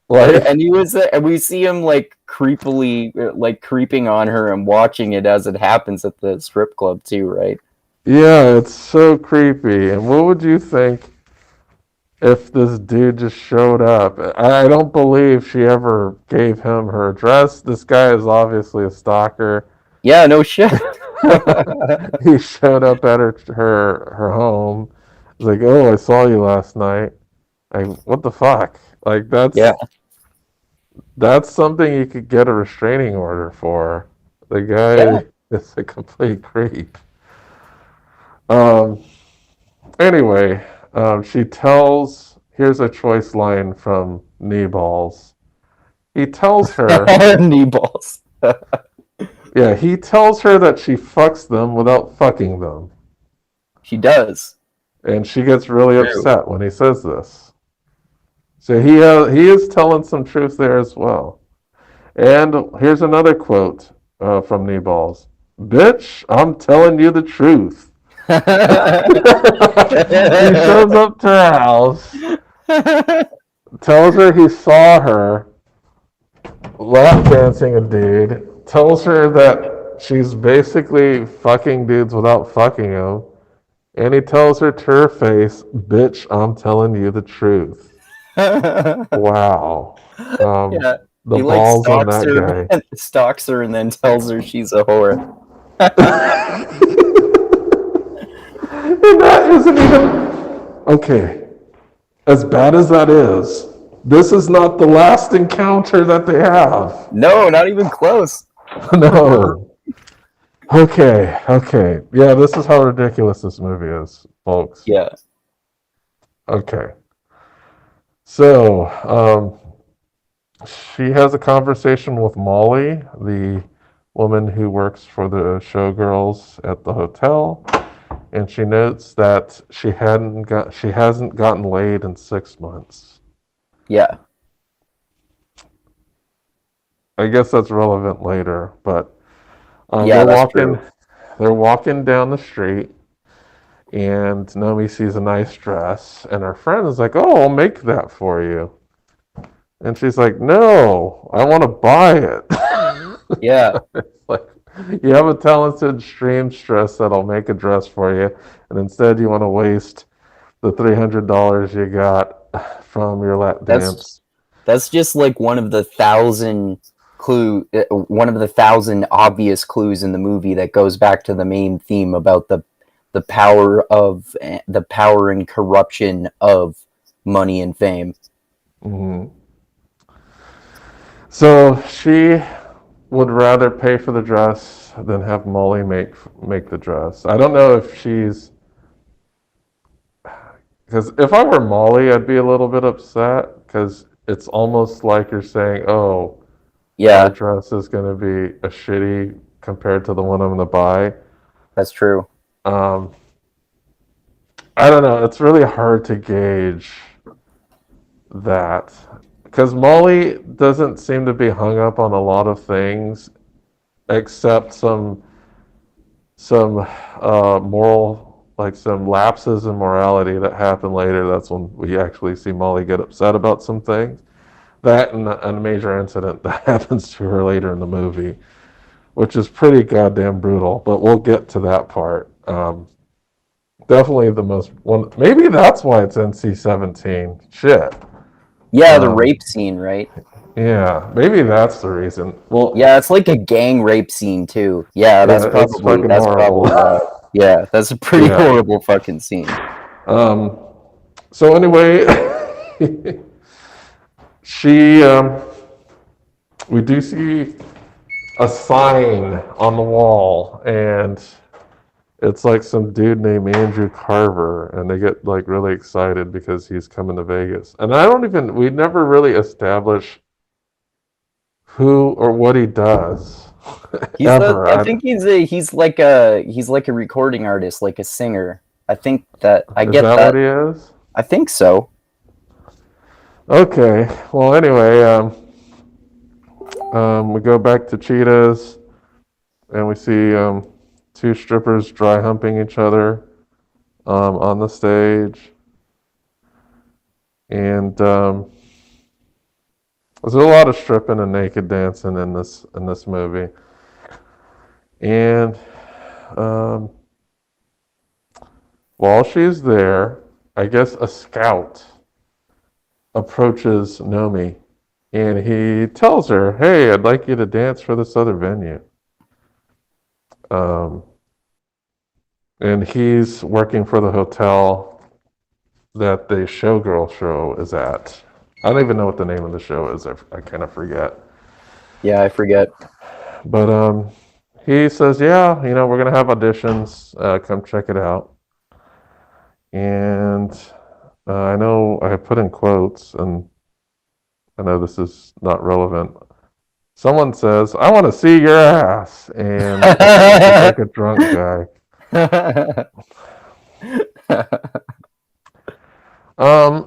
Speaker 1: Like,
Speaker 2: And he was, and we see him like creepily, like creeping on her and watching it as it happens at the strip club too, right?
Speaker 1: yeah, it's so creepy. And what would you think if this dude just showed up? I don't believe she ever gave him her address. This guy is obviously a stalker.
Speaker 2: Yeah, no shit.
Speaker 1: He showed up at her home. He's like, "Oh, I saw you last night." Like, what the fuck? Like,
Speaker 2: Yeah.
Speaker 1: that's something you could get a restraining order for. The
Speaker 2: Yeah.
Speaker 1: guy is a complete creep. Um. Anyway, she tells. Here's a choice line from Kneeballs. He tells her,
Speaker 2: Knee balls.
Speaker 1: yeah, he tells her that she fucks them without fucking them.
Speaker 2: She does.
Speaker 1: And she gets really
Speaker 2: True.
Speaker 1: upset when he says this. So he is telling some truth there as well. And here's another quote from Kneeballs. Bitch, I'm telling you the truth. He shows up to her house, tells her he saw her lap dancing a dude, tells her that she's basically fucking dudes without fucking them, and he tells her to her face, bitch, I'm telling you the truth. Wow.
Speaker 2: Yeah.
Speaker 1: The
Speaker 2: He like
Speaker 1: balls on that guy.
Speaker 2: stalks her and then tells her she's a whore.
Speaker 1: And that isn't even okay. As bad as that is, this is not the last encounter that they have.
Speaker 2: No, not even close.
Speaker 1: No. Okay, okay. Yeah, this is how ridiculous this movie is, folks.
Speaker 2: Yeah.
Speaker 1: Okay. So, she has a conversation with Molly, the woman who works for the Showgirls at the hotel, and she notes that she hasn't gotten laid in 6 months.
Speaker 2: Yeah.
Speaker 1: I guess that's relevant later, but
Speaker 2: Yeah,
Speaker 1: they're
Speaker 2: that's
Speaker 1: walking
Speaker 2: true.
Speaker 1: they're walking down the street, and Nomi sees a nice dress, and her friend is like, "Oh, I'll make that for you." And she's like, "No, I want to buy it."
Speaker 2: Yeah.
Speaker 1: It's like, you have a talented seamstress that'll make a dress for you, and instead you want to waste the $300 you got from your lap
Speaker 2: That's
Speaker 1: dance.
Speaker 2: that's just like one of the thousand obvious clues in the movie that goes back to the main theme about the power and corruption of money and fame.
Speaker 1: Mhm. So she would rather pay for the dress than have Molly make the dress. I don't know if she's because if I were Molly, I'd be a little bit upset because it's almost like you're saying, "Oh, my
Speaker 2: Yeah,
Speaker 1: dress is going to be a shitty compared to the one I'm going to buy."
Speaker 2: that's true.
Speaker 1: Um, I don't know. It's really hard to gauge that because Molly doesn't seem to be hung up on a lot of things except some moral, like some lapses in morality that happen later. That's when we actually see Molly get upset about some things. That and a major incident that happens to her later in the movie, which is pretty goddamn brutal. But we'll get to that part. Definitely the most one. Maybe that's why it's NC-17. Shit.
Speaker 2: Yeah, the
Speaker 1: Um,
Speaker 2: rape scene, right?
Speaker 1: yeah, maybe that's the reason. Well,
Speaker 2: Yeah, it's like a gang rape scene too. Yeah,
Speaker 1: yeah, it's fucking
Speaker 2: that's
Speaker 1: horrible.
Speaker 2: probably why. Yeah, that's a pretty
Speaker 1: Yeah.
Speaker 2: horrible fucking scene.
Speaker 1: Um, so anyway, she we do see a sign on the wall, and it's like some dude named Andrew Carver, and they get like really excited because he's coming to Vegas. And we never really establish who or what he does ever.
Speaker 2: I think he's like a recording artist, like a singer. I think that I
Speaker 1: Is
Speaker 2: get
Speaker 1: that what
Speaker 2: that.
Speaker 1: he is?
Speaker 2: I think so.
Speaker 1: Okay. Well, anyway, we go back to Cheetahs, and we see two strippers dry humping each other on the stage, and there's a lot of stripping and naked dancing in this movie. And um, while she's there, I guess a scout approaches Nomi, and he tells her, "Hey, I'd like you to dance for this other venue." Um, and he's working for the hotel that the Showgirl show is at. I don't even know what the name of the show is. I kind of forget.
Speaker 2: Yeah, I forget.
Speaker 1: But he says, "Yeah, we're gonna have auditions. Come check it out." And I know I put in quotes, and I know this is not relevant. Someone says, "I want to see your ass," and it's like a drunk guy.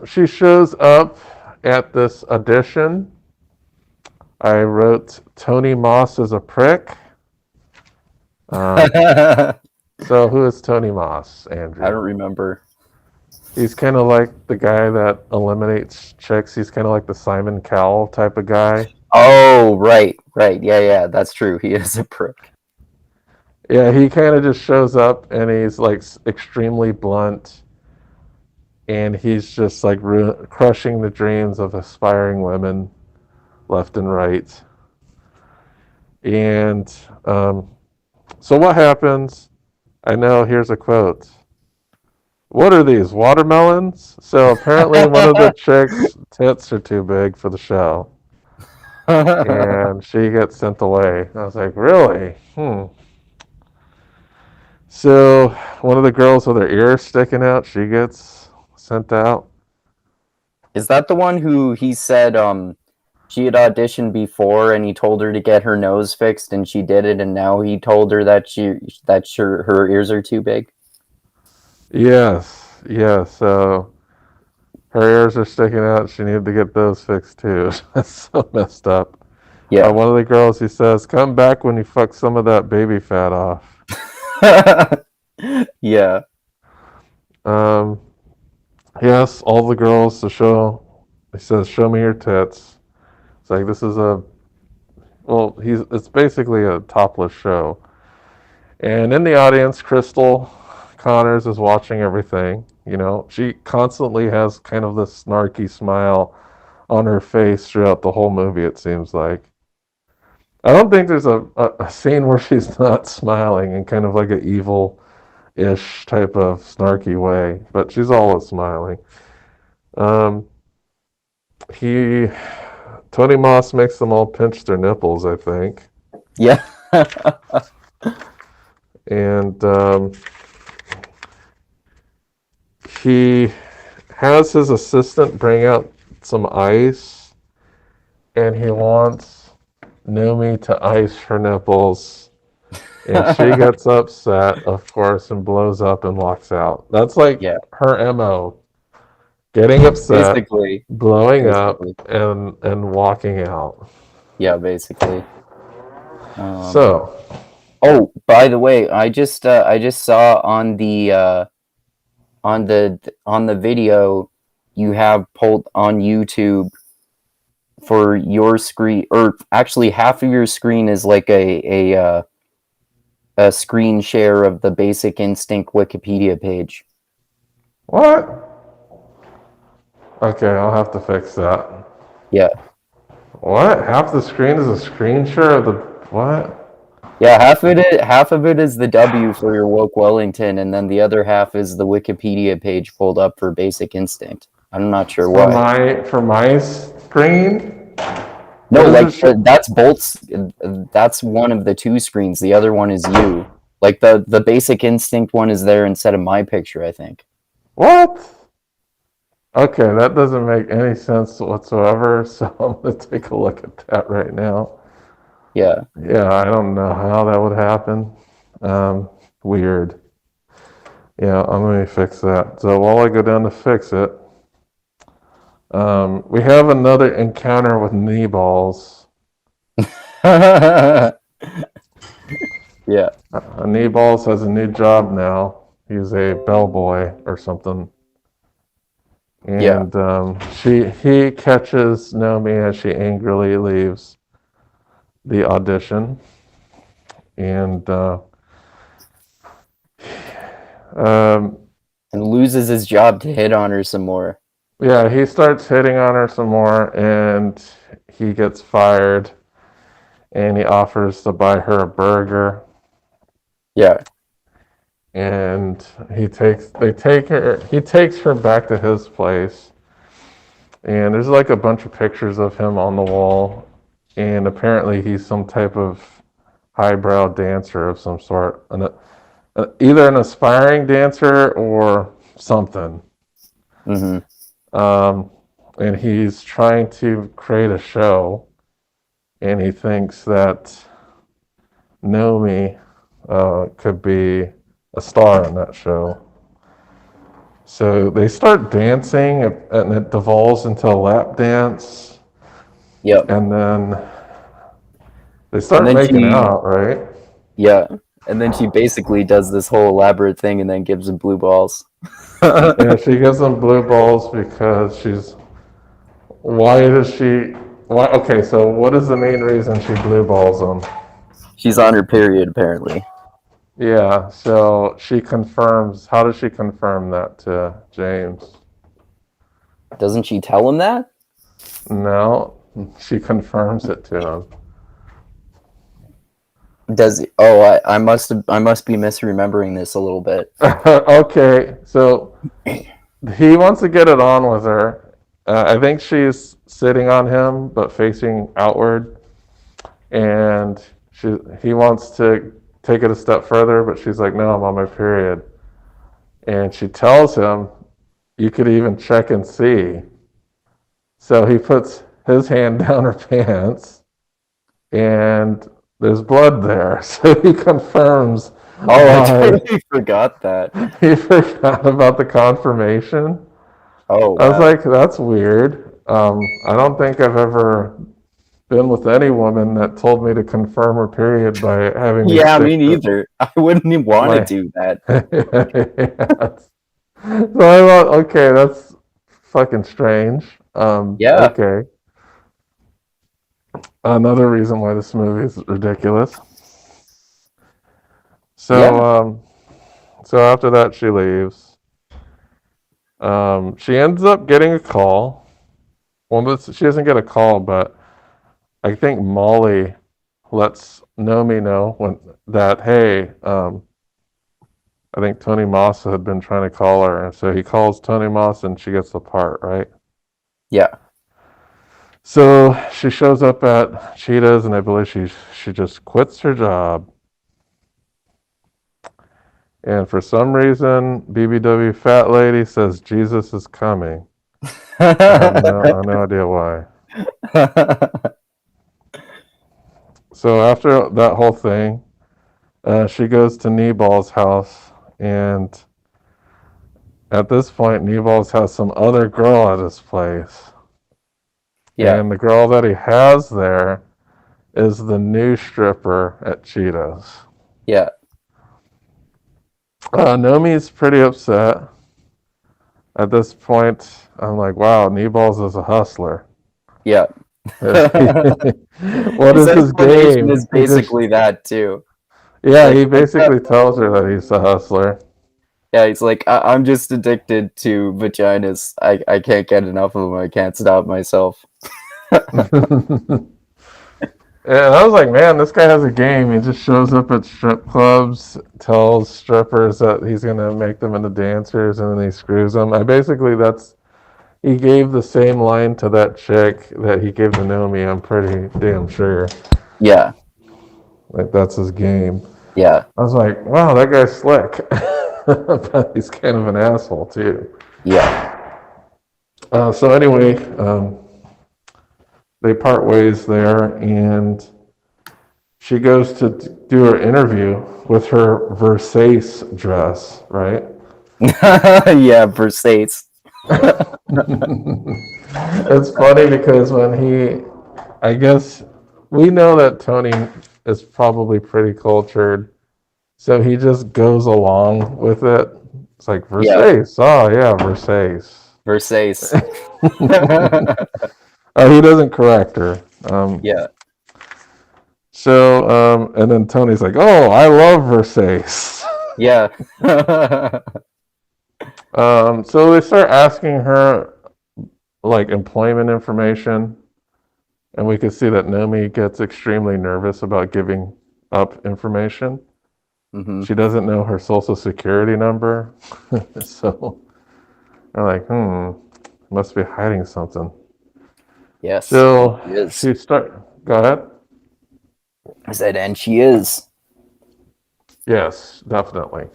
Speaker 1: She shows up at this audition. I wrote Tony Moss is a prick. Um,
Speaker 2: I
Speaker 1: so who is Tony Moss,
Speaker 2: don't
Speaker 1: Andrew?
Speaker 2: remember.
Speaker 1: He's kind of like the guy that eliminates chicks. He's kind of like the Simon Cowell type of guy.
Speaker 2: Oh, right, right. Yeah, yeah, that's true. He is a prick.
Speaker 1: Yeah, he kind of just shows up and he's like extremely blunt, and he's just like crushing the dreams of aspiring women left and right. And so what happens? I know, here's a quote. What are these, watermelons? So apparently one of the chicks' tits are too big for the show, and she gets sent away. I was like, really? So one of the girls with her ears sticking out, she gets sent out.
Speaker 2: Is that the one who he said she had auditioned before and he told her to get her nose fixed and she did it and now he told her that her ears are too big?
Speaker 1: Yes, yes. So her ears are sticking out. She needed to get those fixed too. That's so messed up.
Speaker 2: Yeah.
Speaker 1: One of the girls, he says, "Come back when you fuck some of that baby fat off."
Speaker 2: Yeah.
Speaker 1: Um, yes, all the girls to show. He says, "Show me your tits." It's like this is a well, he's it's basically a topless show. And in the audience, Crystal Connors is watching everything. You know, she constantly has kind of this snarky smile on her face throughout the whole movie, it seems like. I don't think there's a scene where she's not smiling in kind of like an evil ish type of snarky way, but she's always smiling. Um, he, Tony Moss makes them all pinch their nipples, I think.
Speaker 2: Yeah.
Speaker 1: And he has his assistant bring out some ice, and he wants Numi to ice her nipples. And she gets upset, of course, and blows up and walks out. That's like
Speaker 2: Yeah.
Speaker 1: her MO. Getting upset,
Speaker 2: Basically.
Speaker 1: blowing up,
Speaker 2: Basically.
Speaker 1: and walking out.
Speaker 2: Yeah, basically. Um,
Speaker 1: So,
Speaker 2: oh, by the way, I just saw on the video you have pulled on YouTube for your screen, or actually half of your screen is like a screen share of the Basic Instinct Wikipedia page.
Speaker 1: what? Okay, I'll have to fix that.
Speaker 2: Yeah.
Speaker 1: What? Half the screen is a screen share of the what?
Speaker 2: Yeah, half of it is the W for your woke Wellington, and then the other half is the Wikipedia page pulled up for Basic Instinct. I'm not sure why.
Speaker 1: For my screen? What
Speaker 2: No,
Speaker 1: is
Speaker 2: like
Speaker 1: it?
Speaker 2: that's Bolt's. That's one of the two screens. The other one is you. Like the Basic Instinct one is there instead of my picture, I think.
Speaker 1: What? Okay, that doesn't make any sense whatsoever. So I'm gonna take a look at that right now.
Speaker 2: Yeah.
Speaker 1: Yeah, I don't know how that would happen. Weird. Yeah, I'm gonna fix that. So while I go down to fix it, we have another encounter with knee balls.
Speaker 2: Yeah.
Speaker 1: Knee balls has a new job now. He's a bellboy or something.
Speaker 2: Yeah.
Speaker 1: And he catches Naomi as she angrily leaves the audition. And um,
Speaker 2: And loses his job to hit on her some more.
Speaker 1: yeah, he starts hitting on her some more, and he gets fired. And he offers to buy her a burger.
Speaker 2: Yeah.
Speaker 1: And he takes her back to his place. And there's like a bunch of pictures of him on the wall. And apparently he's some type of highbrow dancer of some sort. Either an aspiring dancer or something.
Speaker 2: Mm-hmm.
Speaker 1: And he's trying to create a show. And he thinks that Naomi could be a star in that show. So they start dancing, and it devolves into a lap dance,
Speaker 2: Yep.
Speaker 1: and then they
Speaker 2: And
Speaker 1: start
Speaker 2: then
Speaker 1: making
Speaker 2: she,
Speaker 1: out, right?
Speaker 2: yeah. And then she basically does this whole elaborate thing and then gives him blue balls.
Speaker 1: Yeah, she gives them blue balls because she's. Why does she? Why? Okay, so what is the main reason she blue balls them?
Speaker 2: She's on her period, apparently.
Speaker 1: Yeah, so she confirms. How does she confirm that to James?
Speaker 2: Doesn't she tell him that?
Speaker 1: No, she confirms it to him.
Speaker 2: Does oh I must be misremembering this a little bit.
Speaker 1: Okay, so he wants to get it on with her. I think she's sitting on him, but facing outward, and he wants to take it a step further, but she's like, "No, I'm on my period." And she tells him, "You could even check and see." So he puts his hand down her pants, and there's blood there. So he confirms
Speaker 2: Oh, I
Speaker 1: Why?
Speaker 2: totally forgot that.
Speaker 1: He forgot about the confirmation.
Speaker 2: Oh,
Speaker 1: I was
Speaker 2: wow.
Speaker 1: like, that's weird. I don't think I've ever been with any woman that told me to confirm her period by having me
Speaker 2: Yeah,
Speaker 1: stick
Speaker 2: me neither. I wouldn't even want to
Speaker 1: my.
Speaker 2: do that.
Speaker 1: Yes. So I thought, okay, that's fucking strange.
Speaker 2: Yeah,
Speaker 1: Okay. Another reason why this movie is ridiculous. So,
Speaker 2: yeah,
Speaker 1: so after that, she leaves. She ends up getting a call. Well, she doesn't get a call, but I think Molly lets Nomi know that hey, I think Tony Moss had been trying to call her, and so he calls Tony Moss, and she gets the part right.
Speaker 2: yeah.
Speaker 1: So she shows up at Cheetah's, and I believe she just quits her job. And for some reason, BBW Fat Lady says Jesus is coming. I have no idea why. So after that whole thing, she goes to Kneeball's house, and at this point, Kneeballs has some other girl at his place.
Speaker 2: Yeah,
Speaker 1: And the girl that he has there is the new stripper at Cheetah's.
Speaker 2: yeah,
Speaker 1: Nomi's pretty upset. At this point, I'm like, wow, Kneeballs is a hustler.
Speaker 2: yeah.
Speaker 1: What
Speaker 2: His
Speaker 1: is his
Speaker 2: explanation
Speaker 1: game?
Speaker 2: is basically that too. It's
Speaker 1: Yeah,
Speaker 2: like,
Speaker 1: he basically tells her that he's a hustler.
Speaker 2: yeah, he's like, I'm just addicted to vaginas. I can't get enough of them. I can't stop myself.
Speaker 1: And I was like, man, this guy has a game. He just shows up at strip clubs, tells strippers that he's gonna make them into dancers, and then he screws them. I basically that's he gave the same line to that chick that he gave to Naomi. I'm pretty damn sure.
Speaker 2: Yeah,
Speaker 1: Like that's his game.
Speaker 2: yeah,
Speaker 1: I was like, wow, that guy's slick, but he's kind of an asshole too.
Speaker 2: yeah.
Speaker 1: So anyway, they part ways there, and she goes to do her interview with her Versace dress, right?
Speaker 2: Yeah, Versace.
Speaker 1: It's funny because I guess we know that Tony is probably pretty cultured, so he just goes along with it. It's like
Speaker 2: Yeah,
Speaker 1: Versace, oh yeah, Versace.
Speaker 2: Versace.
Speaker 1: Oh, he doesn't correct her.
Speaker 2: Yeah,
Speaker 1: And then Tony's like, "Oh, I love Versace."
Speaker 2: yeah.
Speaker 1: So they start asking her like employment information, and we can see that Nomi gets extremely nervous about giving up information.
Speaker 2: Hmm.
Speaker 1: She doesn't know her social security number, so they're like, must be hiding something.
Speaker 2: Yes, and
Speaker 1: So
Speaker 2: she is.
Speaker 1: she start. Go ahead.
Speaker 2: I said, and she is.
Speaker 1: Yes, definitely.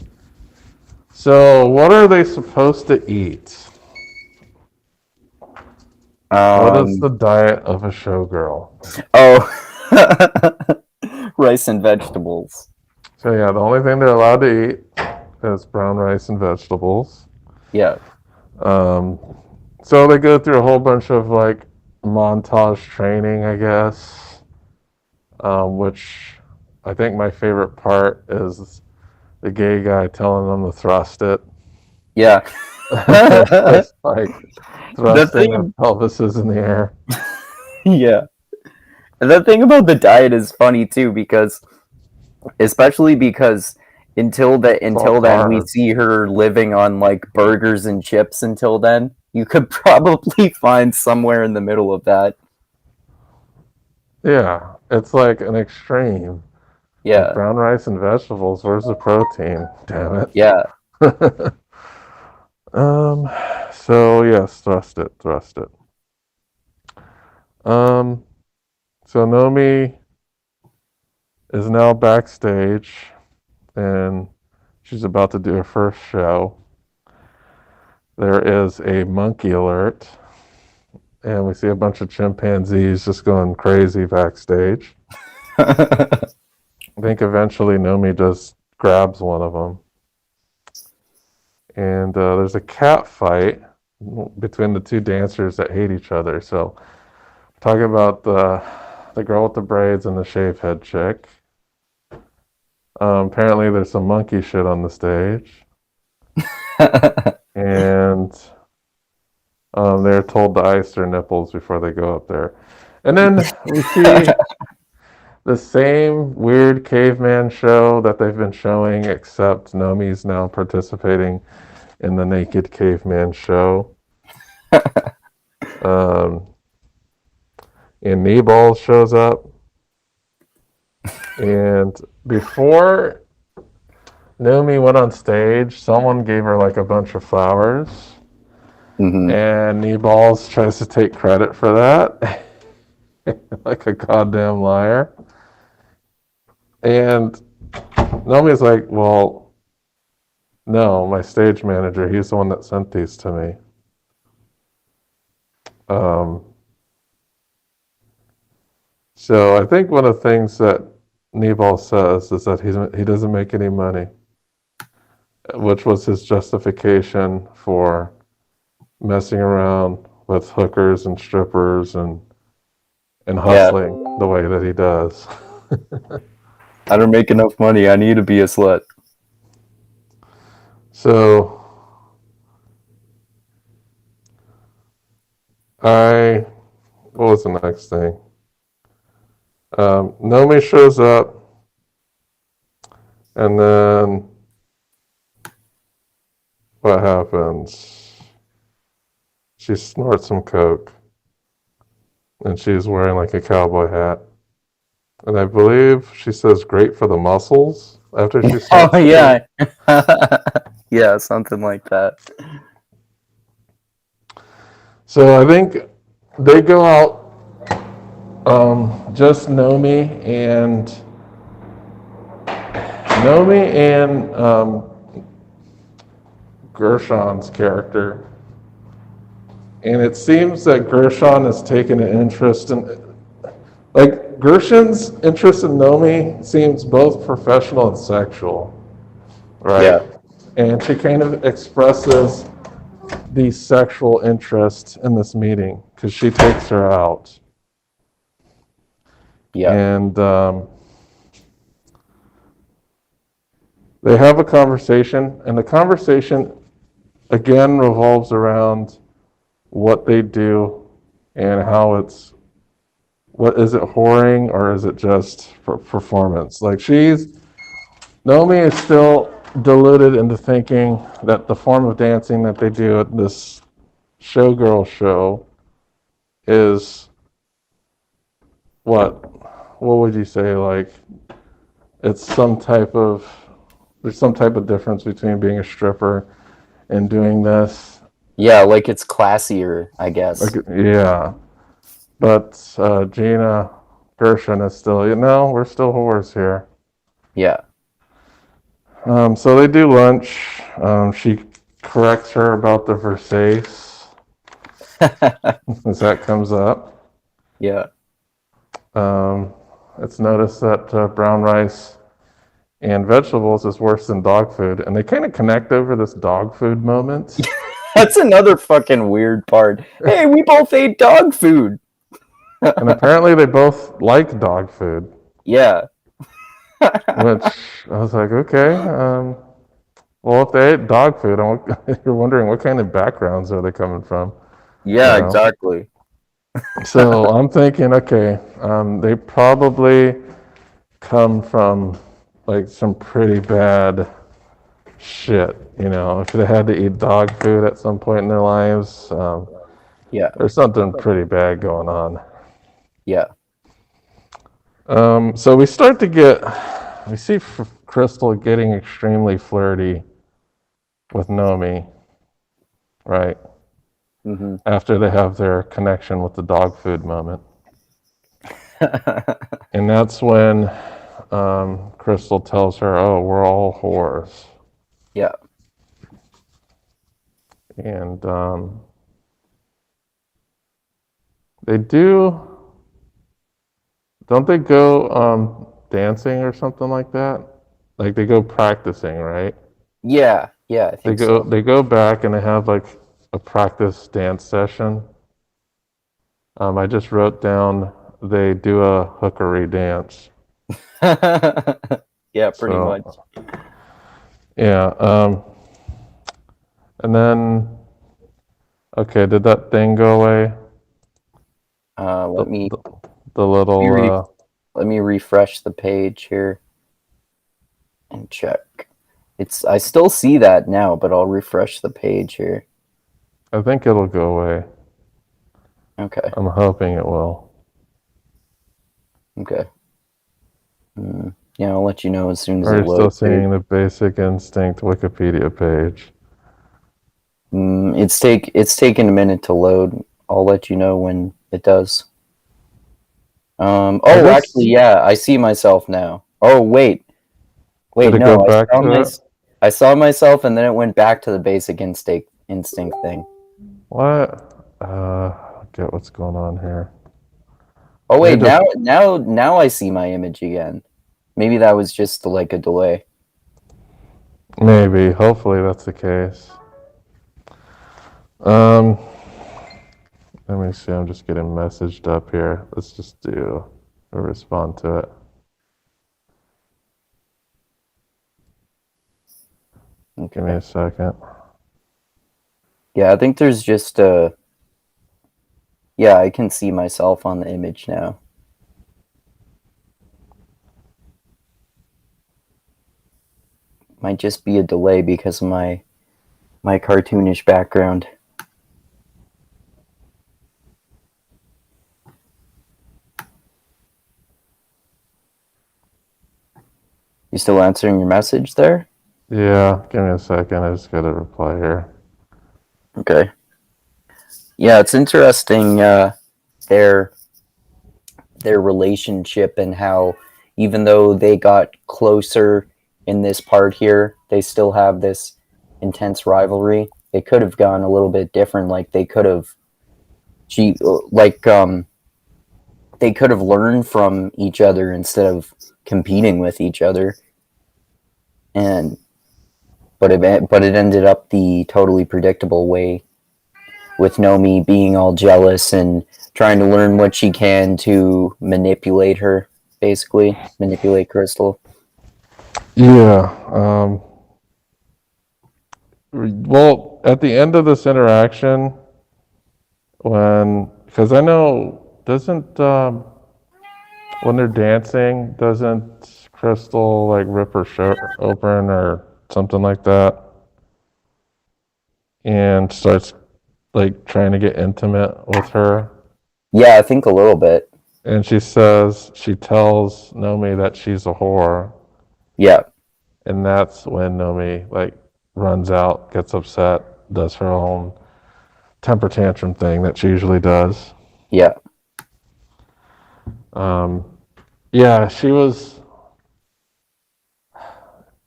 Speaker 1: So what are they supposed to eat? What is
Speaker 2: Um.
Speaker 1: the diet of a showgirl?
Speaker 2: Oh, rice and vegetables.
Speaker 1: So yeah, the only thing they're allowed to eat is brown rice and vegetables.
Speaker 2: Yeah.
Speaker 1: Um, so they go through a whole bunch of like montage training, I guess, which I think my favorite part is the gay guy telling them to thrust it.
Speaker 2: Yeah.
Speaker 1: They're just like
Speaker 2: The
Speaker 1: thrusting their
Speaker 2: thing,
Speaker 1: pelvises in the air.
Speaker 2: yeah. The thing about the diet is funny too, because especially because
Speaker 1: It's all
Speaker 2: until then we
Speaker 1: carbs.
Speaker 2: see her living on like burgers and chips until then. You could probably find somewhere in the middle of that.
Speaker 1: Yeah, it's like an extreme. Like
Speaker 2: Yeah.
Speaker 1: brown rice and vegetables. Where's the protein? Damn
Speaker 2: Yeah.
Speaker 1: it. um. So yes, thrust it, thrust it. Um. So Nomi is now backstage, and she's about to do her first show. There is a monkey alert, and we see a bunch of chimpanzees just going crazy backstage. I think eventually Nomi just grabs one of them. And there's a cat fight between the two dancers that hate each other. So, talking about the girl with the braids and the shaved head chick. Apparently, there's some monkey shit on the stage, and they're told to ice their nipples before they go up there. And then we see the same weird caveman show that they've been showing, except Nomi's now participating in the naked caveman show. Um, and Kneeball shows up. And before Naomi went on stage, someone gave her like a bunch of flowers.
Speaker 2: Hmm.
Speaker 1: And Kneeballs tries to take credit for that. Like a goddamn liar. And Naomi's like, well, no, my stage manager, he's the one that sent these to me. Um, so I think one of the things that Kneeball says is that he doesn't make any money, which was his justification for messing around with hookers and strippers and
Speaker 2: Yeah,
Speaker 1: hustling the way that he does.
Speaker 2: I don't make enough money. I need to be a slut.
Speaker 1: So I what was the next thing? Nomi shows up, and then what happens? She snorts some coke, and she's wearing like a cowboy hat. And I believe she says great for the muscles after she
Speaker 2: Oh
Speaker 1: snorts the
Speaker 2: yeah,
Speaker 1: coke.
Speaker 2: yeah, something like that.
Speaker 1: So I think they go out, just Nomi and Gershon's character. And it seems that Gershon has taken an interest in, like, Gershon's interest in Nomi seems both professional and sexual, right?
Speaker 2: Yeah,
Speaker 1: And she kind of expresses the sexual interest in this meeting because she takes her out.
Speaker 2: yeah,
Speaker 1: And they have a conversation, and the conversation again revolves around what they do and how it's what is it whoring or is it just for performance? Like Naomi is still deluded into thinking that the form of dancing that they do at this showgirl show is what? What would you say? Like it's some type of there's some type of difference between being a stripper and doing this.
Speaker 2: yeah. Like it's classier, I
Speaker 1: Like
Speaker 2: guess.
Speaker 1: yeah, but Gina Gershon is still we're still whores here.
Speaker 2: Yeah,
Speaker 1: So they do lunch. She corrects her about the Versace as that comes up.
Speaker 2: yeah.
Speaker 1: Um, it's noticed that brown rice and vegetables is worse than dog food, and they kind of connect over this dog food moment.
Speaker 2: That's another fucking weird part. Hey, we both ate dog food.
Speaker 1: And apparently they both like dog food,
Speaker 2: Yeah,
Speaker 1: which I was like, okay. Well, if they ate dog food, you're wondering what kind of backgrounds are they coming from, you
Speaker 2: yeah,
Speaker 1: know?
Speaker 2: exactly.
Speaker 1: So I'm thinking, okay, they probably come from like some pretty bad shit, if they had to eat dog food at some point in their lives,
Speaker 2: Yeah,
Speaker 1: there's something pretty bad going on.
Speaker 2: yeah.
Speaker 1: So we see Crystal getting extremely flirty with Nomi, right?
Speaker 2: Hmm.
Speaker 1: After they have their connection with the dog food moment. And that's when Crystal tells her, oh, we're all whores.
Speaker 2: Yeah.
Speaker 1: And they don't they go dancing or something like that? like they go practicing, right?
Speaker 2: Yeah, yeah, I think so.
Speaker 1: They go back and they have like a practice dance session. I just wrote down they do a hookery dance.
Speaker 2: Yeah, pretty much.
Speaker 1: So yeah, and then okay, did that thing go away? The
Speaker 2: Let me
Speaker 1: the, the little
Speaker 2: let me refresh the page here and check. It's I still see that now, but I'll refresh the page here.
Speaker 1: I think it'll go away.
Speaker 2: Okay.
Speaker 1: I'm hoping it will.
Speaker 2: Okay. Yeah, I'll let you know as soon as
Speaker 1: Are
Speaker 2: it
Speaker 1: you still
Speaker 2: loads here.
Speaker 1: seeing the Basic Instinct Wikipedia page?
Speaker 2: It's taken a minute to load. I'll let you know when it does.
Speaker 1: I
Speaker 2: Oh, actually,
Speaker 1: just
Speaker 2: yeah, I see myself now. Oh,
Speaker 1: did
Speaker 2: wait,
Speaker 1: it go
Speaker 2: no,
Speaker 1: back to it?
Speaker 2: I saw myself, and then it went back to the basic instinct thing.
Speaker 1: What? Get what's going on here.
Speaker 2: Oh,
Speaker 1: Let me
Speaker 2: wait,
Speaker 1: just
Speaker 2: now I see my image again. Maybe that was just like a delay.
Speaker 1: maybe, hopefully that's the case. Um, Let me see. I'm just getting messaged up here. Let's just do a respond to it. Give me
Speaker 2: Okay.
Speaker 1: a second.
Speaker 2: Yeah, I think there's just a. Yeah, I can see myself on the image now. Might just be a delay because of my cartoonish background. You still answering your message there?
Speaker 1: Yeah, give me a second. I just got a reply here.
Speaker 2: Okay. Yeah, it's interesting their their relationship and how even though they got closer in this part here, they still have this intense rivalry. They could have gone a little bit different. Like they could have she like they could have learned from each other instead of competing with each other. And but it ended up the totally predictable way with Nomi being all jealous and trying to learn what she can to manipulate her, basically manipulate Crystal.
Speaker 1: Yeah. Well, at the end of this interaction, because I know, doesn't, when they're dancing, doesn't Crystal like rip her shirt open or something like that and starts like trying to get intimate with her?
Speaker 2: Yeah, I think a little bit.
Speaker 1: And she tells Nomi that she's a whore.
Speaker 2: Yeah,
Speaker 1: And that's when Nomi like runs out, gets upset, does her own temper tantrum thing that she usually does.
Speaker 2: yeah,
Speaker 1: Um, yeah, she was.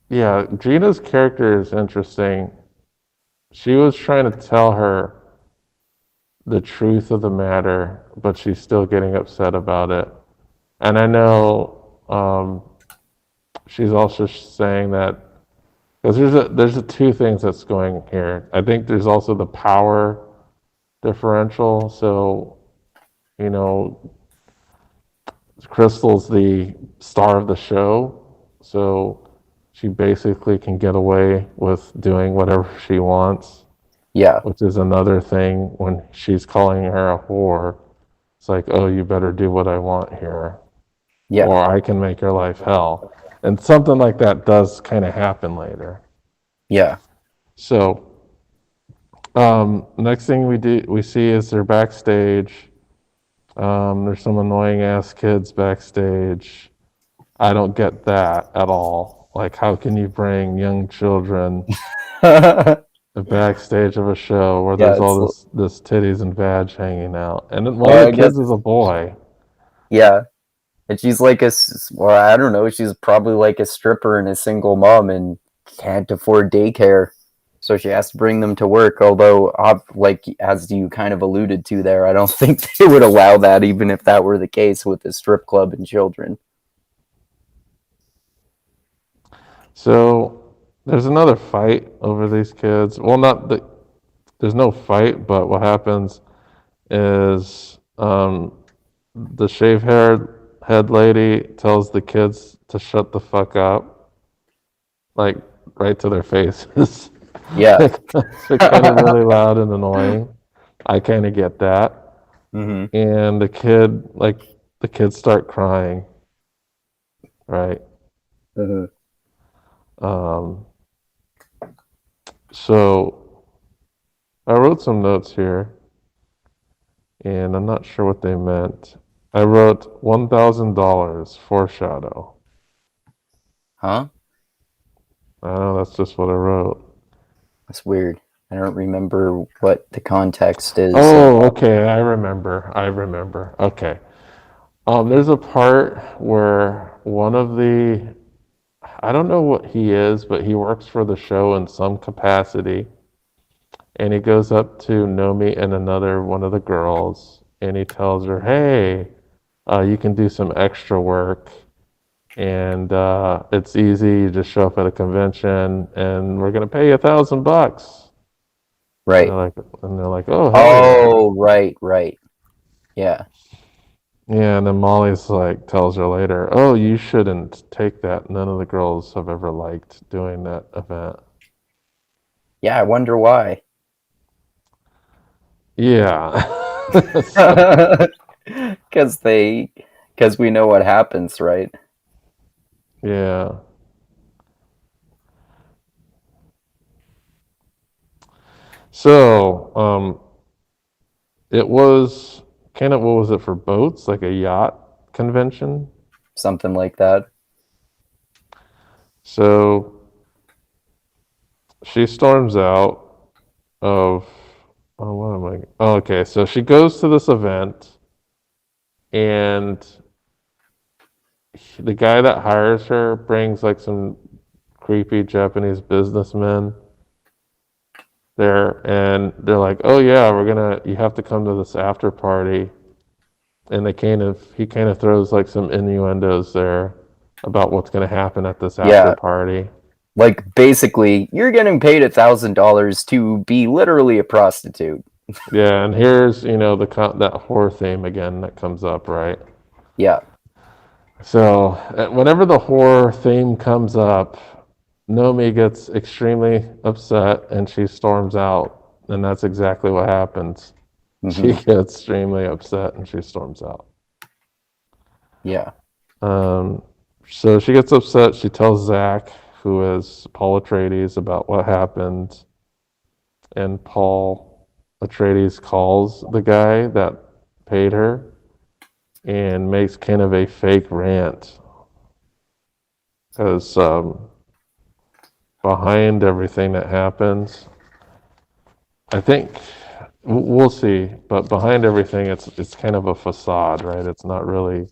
Speaker 1: Yeah, Gina's character is interesting. She was trying to tell her the truth of the matter, but she's still getting upset about it. And I know she's also saying that because there's a two things that's going here. I think there's also the power differential. So you know, Crystal's the star of the show, so she basically can get away with doing whatever she wants,
Speaker 2: yeah,
Speaker 1: which is another thing when she's calling her a whore. It's like, oh, you better do what I want here,
Speaker 2: yeah,
Speaker 1: or I can make your life hell. And something like that does kind of happen later.
Speaker 2: yeah,
Speaker 1: So, next thing we see is they're backstage. There's some annoying ass kids backstage. I don't get that at all. Like, how can you bring young children backstage of a show where
Speaker 2: yeah.
Speaker 1: there's all this titties and vag hanging out, and then one of
Speaker 2: Well,
Speaker 1: the
Speaker 2: I guess
Speaker 1: kids is a boy.
Speaker 2: yeah. And she's like well, I don't know. She's probably like a stripper and a single mom and can't afford daycare, so she has to bring them to work. Although, like as you kind of alluded to there, I don't think they would allow that, even if that were the case with the strip club and children.
Speaker 1: So there's another fight over these kids. Well, not the, there's no fight, but what happens is the shave haired head lady tells the kids to shut the fuck up, like right to their faces.
Speaker 2: Yeah.
Speaker 1: They're kind of really loud and annoying. I kind of get that.
Speaker 2: Hmm.
Speaker 1: And the kids start crying, right?
Speaker 2: Hmm.
Speaker 1: Um, so I wrote some notes here, and I'm not sure what they meant. I wrote $1,000 foreshadow.
Speaker 2: Huh?
Speaker 1: I don't know, that's just what I wrote.
Speaker 2: That's weird. I don't remember what the context is.
Speaker 1: Oh, okay, I remember. I remember. Okay. There's a part where one of the, I don't know what he is, but he works for the show in some capacity. And he goes up to Nomi and another one of the girls, and he tells her, "Hey, you can do some extra work, and it's easy. You just show up at a convention, and we're gonna pay you $1,000." And
Speaker 2: Right.
Speaker 1: they're like, "Oh, hell yeah!"
Speaker 2: Oh, right, right. Yeah.
Speaker 1: Yeah, and then Molly's like tells her later, "Oh, you shouldn't take that. None of the girls have ever liked doing that event."
Speaker 2: Yeah, I wonder why.
Speaker 1: Yeah. So,
Speaker 2: Because they, because we know what happens, right?
Speaker 1: yeah. So, it was kind of, what was it for boats? Like a yacht convention?
Speaker 2: Something like that.
Speaker 1: So she storms out of, oh, what am I? Oh, okay. So she goes to this event, and the guy that hires her brings like some creepy Japanese businessmen there, and they're like, "Oh yeah, you have to come to this after party." And he kind of throws like some innuendos there about what's going to happen at this after
Speaker 2: Yeah.
Speaker 1: party.
Speaker 2: Like, basically, you're getting paid $1,000 to be literally a prostitute.
Speaker 1: Yeah, and here's, that horror theme again that comes up, right?
Speaker 2: Yeah.
Speaker 1: So, whenever the horror theme comes up, Nomi gets extremely upset and she storms out, and that's exactly what happens. She
Speaker 2: Hmm.
Speaker 1: gets extremely upset and she storms out.
Speaker 2: Yeah.
Speaker 1: Um, so she gets upset. She tells Zach, who is Paul Atreides, about what happened, and Paul Atreides calls the guy that paid her and makes kind of a fake rant because behind everything that happens, I think we'll see, but behind everything, it's kind of a facade, right? It's not really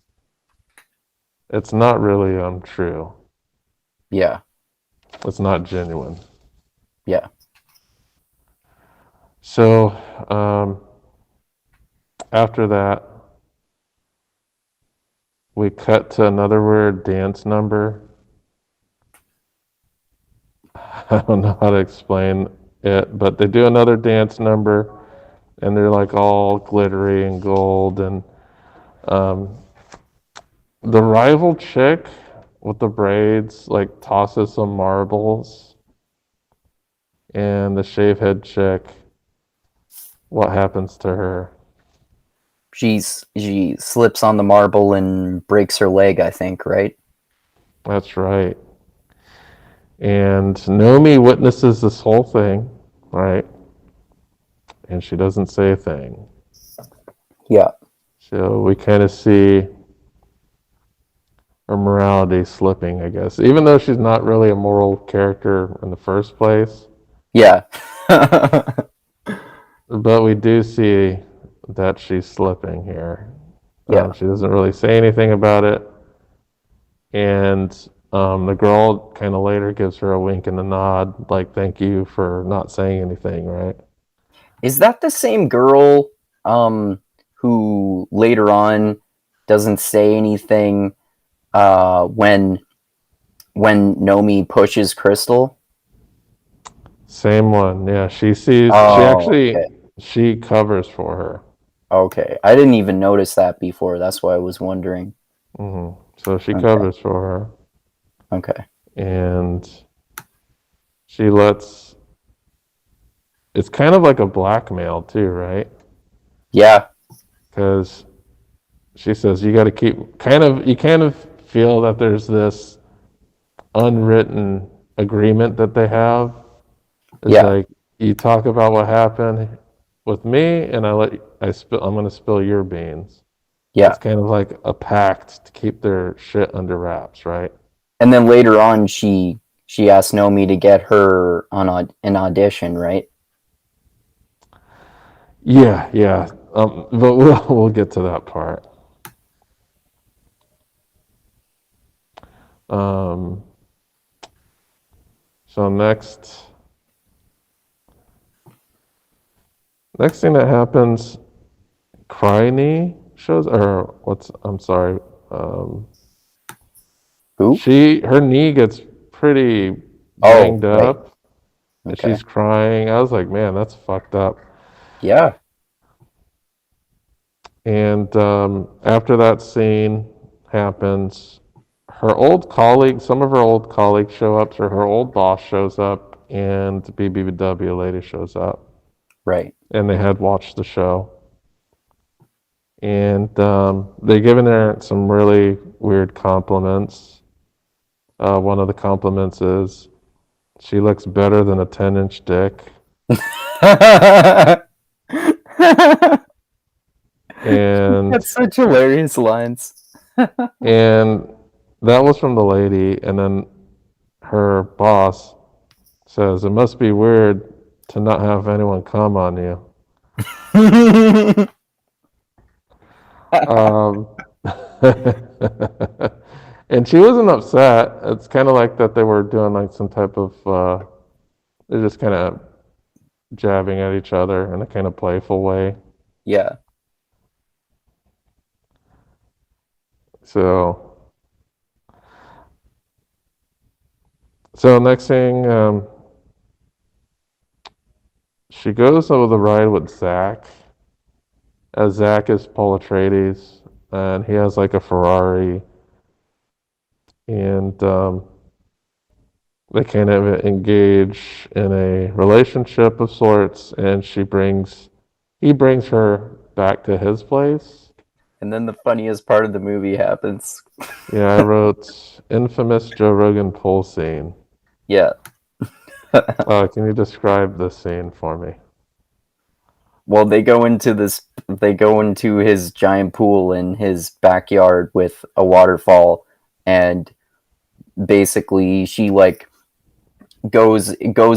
Speaker 1: true.
Speaker 2: Yeah.
Speaker 1: It's not genuine.
Speaker 2: Yeah.
Speaker 1: So after that, we cut to another weird dance number. I don't know how to explain it, but they do another dance number, and they're like all glittery and gold. And um, the rival chick with the braids like tosses some marbles, and the shave head chick, what happens to her?
Speaker 2: She slips on the marble and breaks her leg, I think, right?
Speaker 1: That's right. And Nomi witnesses this whole thing, right? And she doesn't say a thing.
Speaker 2: Yeah.
Speaker 1: So we kind of see her morality slipping, I guess. Even though she's not really a moral character in the first place,
Speaker 2: Yeah.
Speaker 1: but we do see that she's slipping here.
Speaker 2: Yeah.
Speaker 1: She doesn't really say anything about it. And the girl kind of later gives her a wink and a nod, like, thank you for not saying anything, right?
Speaker 2: Is that the same girl who later on doesn't say anything when when Nomi pushes Crystal.
Speaker 1: Same one. Yeah, she sees. She
Speaker 2: Oh,
Speaker 1: actually
Speaker 2: okay.
Speaker 1: she covers for her.
Speaker 2: Okay. I didn't even notice that before. That's why I was wondering.
Speaker 1: So she
Speaker 2: Okay.
Speaker 1: covers for her,
Speaker 2: Okay.
Speaker 1: and she lets. It's kind of like a blackmail too, right?
Speaker 2: Yeah.
Speaker 1: Because she says you got to keep kind of. You kind of feel that there's this unwritten agreement that they have. It's
Speaker 2: Yeah.
Speaker 1: like you talk about what happened with me, and I'm going to spill your beans.
Speaker 2: Yeah.
Speaker 1: It's kind of like a pact to keep their shit under wraps, right?
Speaker 2: And then later on, she asked Nomi to get her on an audition, right?
Speaker 1: Yeah, yeah. But we'll get to that part. Um, so next thing that happens, Cryne shows, or what's? I'm sorry. Um,
Speaker 2: Who?
Speaker 1: her knee gets pretty
Speaker 2: Oh,
Speaker 1: banged
Speaker 2: right.
Speaker 1: up, and
Speaker 2: Okay.
Speaker 1: she's crying. I was like, man, that's fucked up.
Speaker 2: Yeah.
Speaker 1: And after that scene happens, some of her old colleagues show up, or her old boss shows up, and the BBW lady shows up,
Speaker 2: Right.
Speaker 1: and they had watched the show. And they're giving her some really weird compliments. One of the compliments is, she looks better than a 10-inch dick. And
Speaker 2: That's such hilarious lines.
Speaker 1: and that was from the lady, and then her boss says, it must be weird to not have anyone come on you. Um, and she wasn't upset. It's kind of like that they were doing like some type of, they're just kind of jabbing at each other in a kind of playful way.
Speaker 2: Yeah.
Speaker 1: So, so next thing, she goes over the ride with Zach, as Zach is Paul Atreides, and he has like a Ferrari, and they kind of engage in a relationship of sorts, and he brings her back to his place.
Speaker 2: And then the funniest part of the movie happens.
Speaker 1: Yeah, I wrote infamous Joe Rogan pool scene.
Speaker 2: Yeah.
Speaker 1: Can you describe this scene for me?
Speaker 2: Well, they go into his giant pool in his backyard with a waterfall, and basically she like goes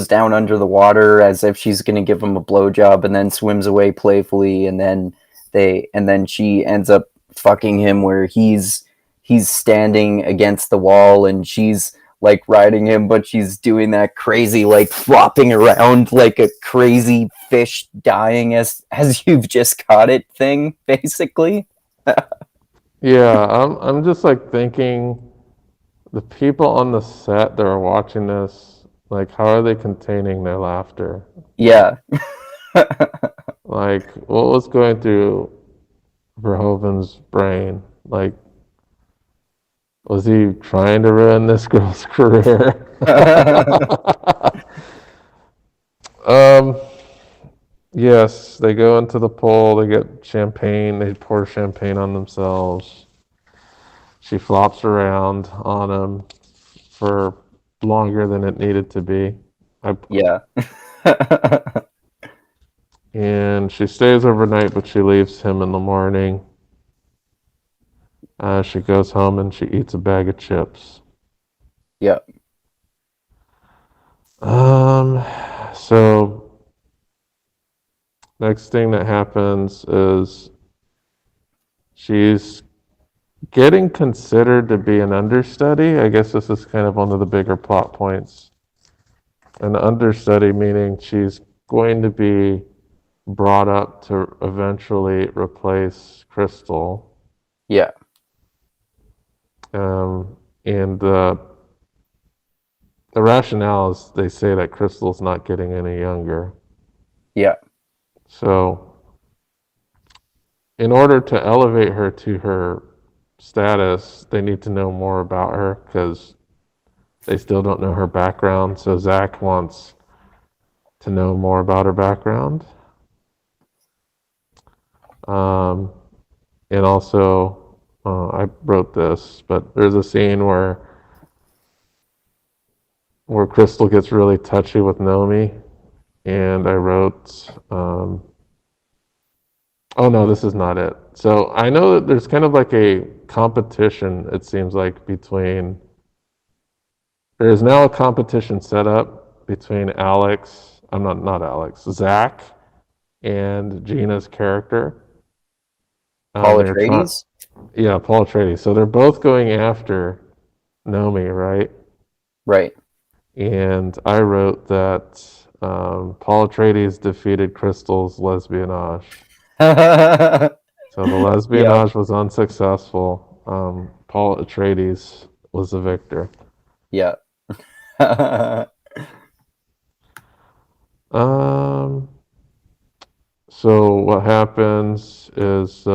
Speaker 2: down under the water as if she's gonna give him a blowjob, and then swims away playfully, and then she ends up fucking him where he's standing against the wall, and she's like riding him, but she's doing that crazy like flopping around like a crazy fish dying as you've just caught it thing, basically.
Speaker 1: Yeah, I'm just like thinking, the people on the set that are watching this, like, how are they containing their laughter?
Speaker 2: Yeah.
Speaker 1: Like, what was going through Verhoeven's brain? Like, was he trying to ruin this girl's career? um, yes, they go into the pool, they get champagne, they pour champagne on themselves. She flops around on him for longer than it needed to be. I put.
Speaker 2: Yeah.
Speaker 1: And she stays overnight, but she leaves him in the morning. She goes home and she eats a bag of chips.
Speaker 2: Yeah.
Speaker 1: Um, so next thing that happens is she's getting considered to be an understudy. I guess this is kind of one of the bigger plot points. An understudy meaning she's going to be brought up to eventually replace Crystal.
Speaker 2: Yeah.
Speaker 1: And the rationale is they say that Crystal's not getting any younger.
Speaker 2: Yeah.
Speaker 1: So, in order to elevate her to her status, they need to know more about her because they still don't know her background. So, Zach wants to know more about her background. Um, and also, I wrote this, but there's a scene where Crystal gets really touchy with Nomi, and I wrote, oh no, this is not it. So I know that there's kind of like a competition, it seems like, between, there is now a competition set up between Alex, I'm not Alex, Zach and Gina's character.
Speaker 2: Paul
Speaker 1: They're trying,
Speaker 2: Atreides?
Speaker 1: yeah, Paul Atreides. So they're both going after Nomi, right?
Speaker 2: Right.
Speaker 1: And I wrote that Paul Atreides defeated Crystal's lesbianage. So the
Speaker 2: Yep.
Speaker 1: lesbianage was unsuccessful. Paul Atreides was the victor.
Speaker 2: Yep.
Speaker 1: Um, so what happens is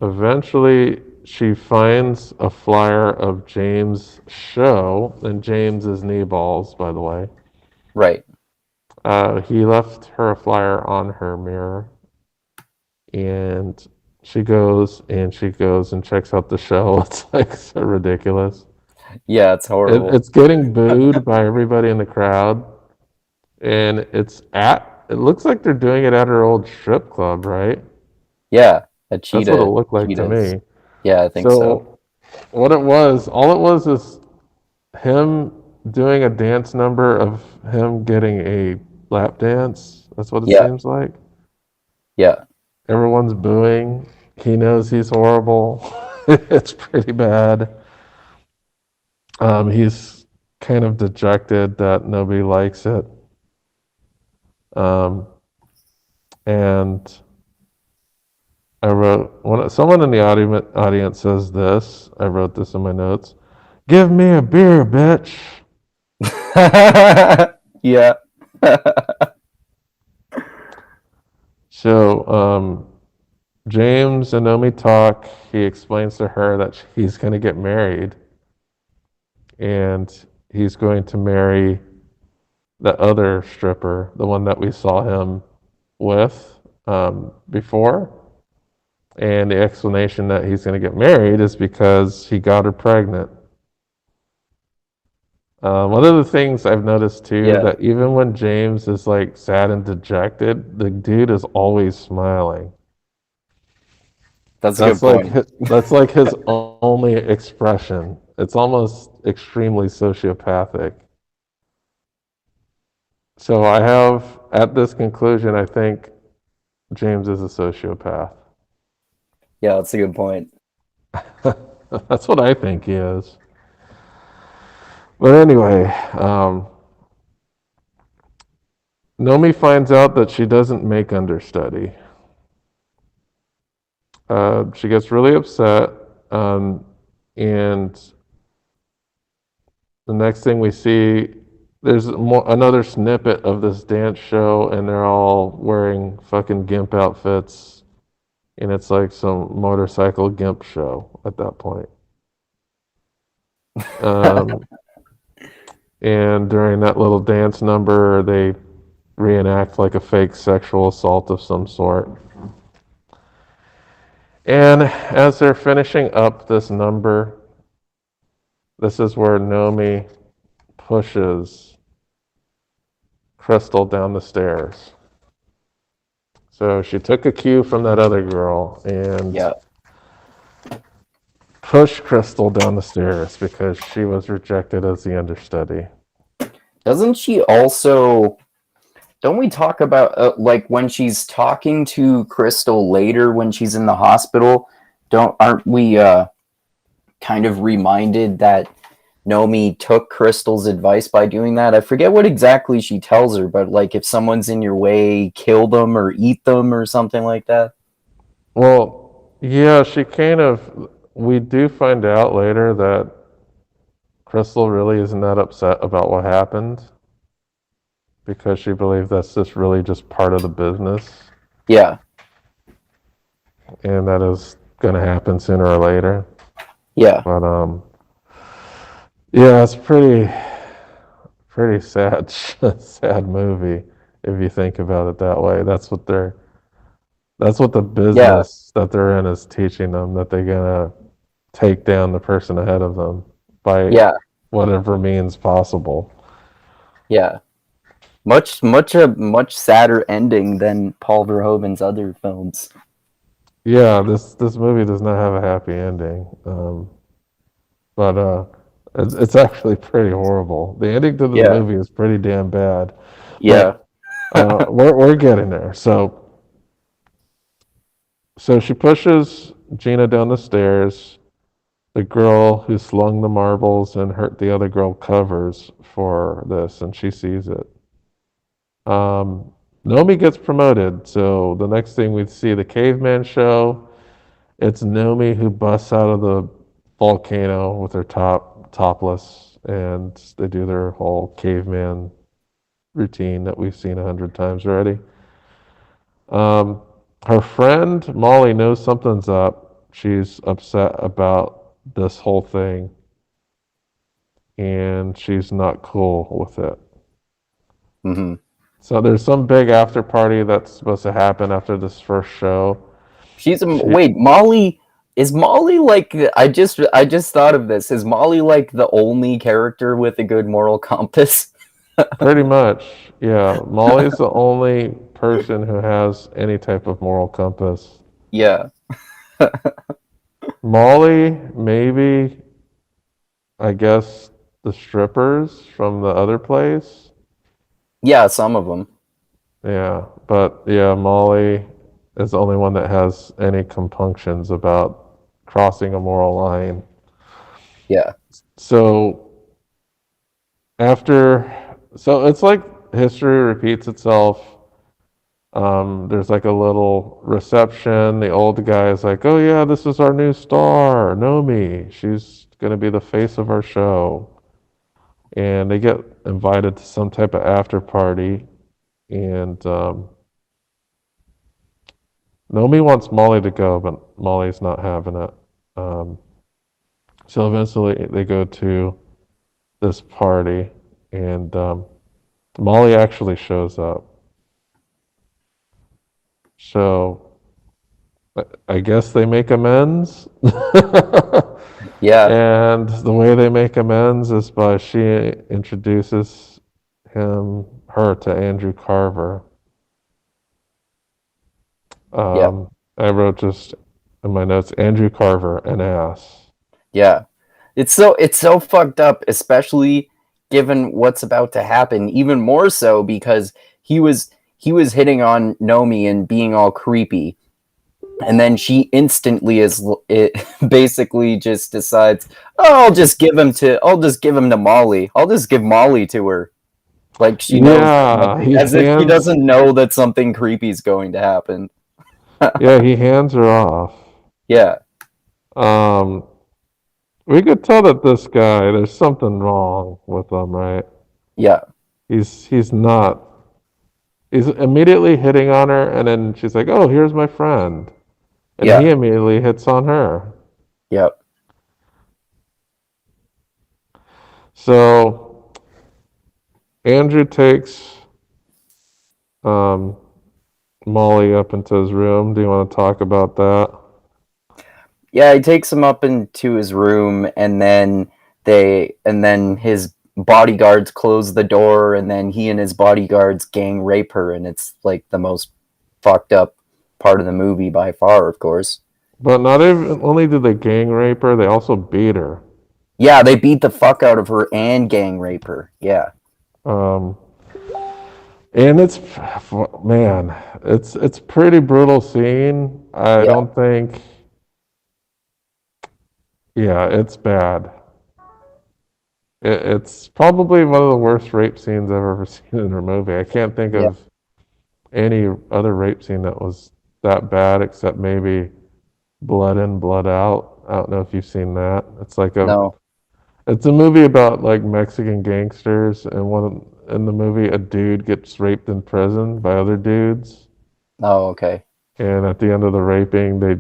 Speaker 1: eventually she finds a flyer of James' show, and James is knee balls, by the way.
Speaker 2: Right.
Speaker 1: He left her a flyer on her mirror, and she goes and checks out the show. It's like so ridiculous.
Speaker 2: Yeah, it's horrible.
Speaker 1: It's getting booed by everybody in the crowd, and it looks like they're doing it at her old strip club, right?
Speaker 2: Yeah, a
Speaker 1: That's what it
Speaker 2: cheetah.
Speaker 1: looked like to
Speaker 2: Cheetahs.
Speaker 1: me.
Speaker 2: Yeah, I think so.
Speaker 1: So all it was is him doing a dance number of him getting a lap dance. That's what it
Speaker 2: Yeah.
Speaker 1: seems like.
Speaker 2: Yeah.
Speaker 1: Everyone's booing. He knows he's horrible. It's pretty bad. He's kind of dejected that nobody likes it. Um, and someone in the audience says this. I wrote this in my notes. Give me a beer, bitch.
Speaker 2: Yeah.
Speaker 1: So James and Naomi talk. He explains to her that he's going to get married, and he's going to marry the other stripper, the one that we saw him with before. And the explanation that he's going to get married is because he got her pregnant. One of the things I've noticed too,
Speaker 2: Yeah.
Speaker 1: that even when James is like sad and dejected, the dude is always smiling.
Speaker 2: That's a
Speaker 1: That's
Speaker 2: good
Speaker 1: like
Speaker 2: point.
Speaker 1: his only expression. It's almost extremely sociopathic. So I have at this conclusion, I think James is a sociopath.
Speaker 2: Yeah, that's a good point.
Speaker 1: That's what I think he is. But anyway, Nomi finds out that she doesn't make understudy. She gets really upset, and the next thing we see, there's another snippet of this dance show, and they're all wearing fucking gimp outfits, and it's like some motorcycle gimp show at that point. Um, and during that little dance number, they reenact like a fake sexual assault of some sort. And as they're finishing up this number, this is where Nomi pushes Crystal down the stairs. So she took a cue from that other girl and
Speaker 2: Yeah.
Speaker 1: pushed Crystal down the stairs because she was rejected as the understudy.
Speaker 2: Doesn't she also? Don't we talk about like when she's talking to Crystal later when she's in the hospital? Aren't we kind of reminded that Nomi took Crystal's advice by doing that? I forget what exactly she tells her, but like if someone's in your way, kill them or eat them or something like that.
Speaker 1: Well, yeah, we do find out later that Crystal really isn't that upset about what happened because she believes that's just really just part of the business
Speaker 2: Yeah.
Speaker 1: and that is going to happen sooner or later.
Speaker 2: Yeah.
Speaker 1: But yeah, it's pretty sad sad movie if you think about it that way. That's what the
Speaker 2: Yeah.
Speaker 1: business that they're in is teaching them, that they're gonna take down the person ahead of them by
Speaker 2: Yeah.
Speaker 1: whatever means possible.
Speaker 2: Yeah. Much sadder ending than Paul Verhoeven's other films.
Speaker 1: Yeah, this movie does not have a happy ending, but it's actually pretty horrible. The ending to this
Speaker 2: Yeah.
Speaker 1: movie is pretty damn bad,
Speaker 2: Yeah.
Speaker 1: but we're getting there. So she pushes Gina down the stairs. The girl who slung the marbles and hurt the other girl covers for this, and she sees it. Um, Nomi gets promoted, so the next thing we see the caveman show. It's Nomi who busts out of the volcano with her topless, and they do their whole caveman routine that we've seen 100 times already. Um, Her friend Molly knows something's up. She's upset about this whole thing, and she's not cool with it.
Speaker 2: Hmm.
Speaker 1: So there's some big after party that's supposed to happen after this first show.
Speaker 2: She's a
Speaker 1: She
Speaker 2: wait, Molly is Molly like I just thought of this. Is Molly like the only character with a good moral compass?
Speaker 1: pretty much, yeah. Molly's the only person who has any type of moral compass.
Speaker 2: Yeah.
Speaker 1: Molly, maybe, I guess, the strippers from the other place.
Speaker 2: Yeah, some of them.
Speaker 1: Yeah, but yeah, Molly is the only one that has any compunctions about crossing a moral line.
Speaker 2: Yeah.
Speaker 1: So after, so it's like history repeats itself. There's like a little reception. The old guy is like, "Oh yeah, this is our new star, Nomi. She's gonna be the face of our show." And they get invited to some type of after party, and Nomi wants Molly to go, but Molly's not having it. Um, so eventually, they go to this party, and Molly actually shows up. So I guess they make amends.
Speaker 2: Yeah.
Speaker 1: And the way they make amends is by she introduces her to Andrew Carver.
Speaker 2: Yeah.
Speaker 1: I wrote just in my notes, Andrew Carver, an ass.
Speaker 2: Yeah. It's so fucked up, especially given what's about to happen, even more so because he was hitting on Nomi and being all creepy. And then she instantly is it basically just decides, "Oh, I'll just give him to Molly. I'll just give Molly to her." Like she knows
Speaker 1: Yeah,
Speaker 2: nothing,
Speaker 1: he
Speaker 2: as if she
Speaker 1: hands.
Speaker 2: doesn't know that something creepy is going to happen.
Speaker 1: Yeah, he hands her off.
Speaker 2: Yeah.
Speaker 1: Um, we could tell that this guy, there's something wrong with him, right?
Speaker 2: Yeah.
Speaker 1: He's not. He's immediately hitting on her, and then she's like, "Oh, here's my friend," and he
Speaker 2: Yeah.
Speaker 1: immediately hits on her.
Speaker 2: Yeah.
Speaker 1: So Andrew takes um, Molly up into his room. Do you want to talk about that?
Speaker 2: Yeah, he takes him up into his room, and then his bodyguards close the door, and then he and his bodyguards gang rape her, and it's like the most fucked up part of the movie by far, of course.
Speaker 1: But not even only did they gang rape her, they also beat her.
Speaker 2: Yeah, they beat the fuck out of her and gang rape her. Yeah.
Speaker 1: Um, and man, it's pretty brutal scene. I
Speaker 2: Yeah.
Speaker 1: don't think, yeah, it's bad. It's probably one of the worst rape scenes I've ever seen in a movie. I can't think
Speaker 2: Yeah.
Speaker 1: of any other rape scene that was that bad except maybe Blood In, Blood Out. I don't know if you've seen that.
Speaker 2: No.
Speaker 1: It's a movie about like Mexican gangsters, and in the movie, a dude gets raped in prison by other dudes,
Speaker 2: Oh, okay.
Speaker 1: and at the end of the raping, they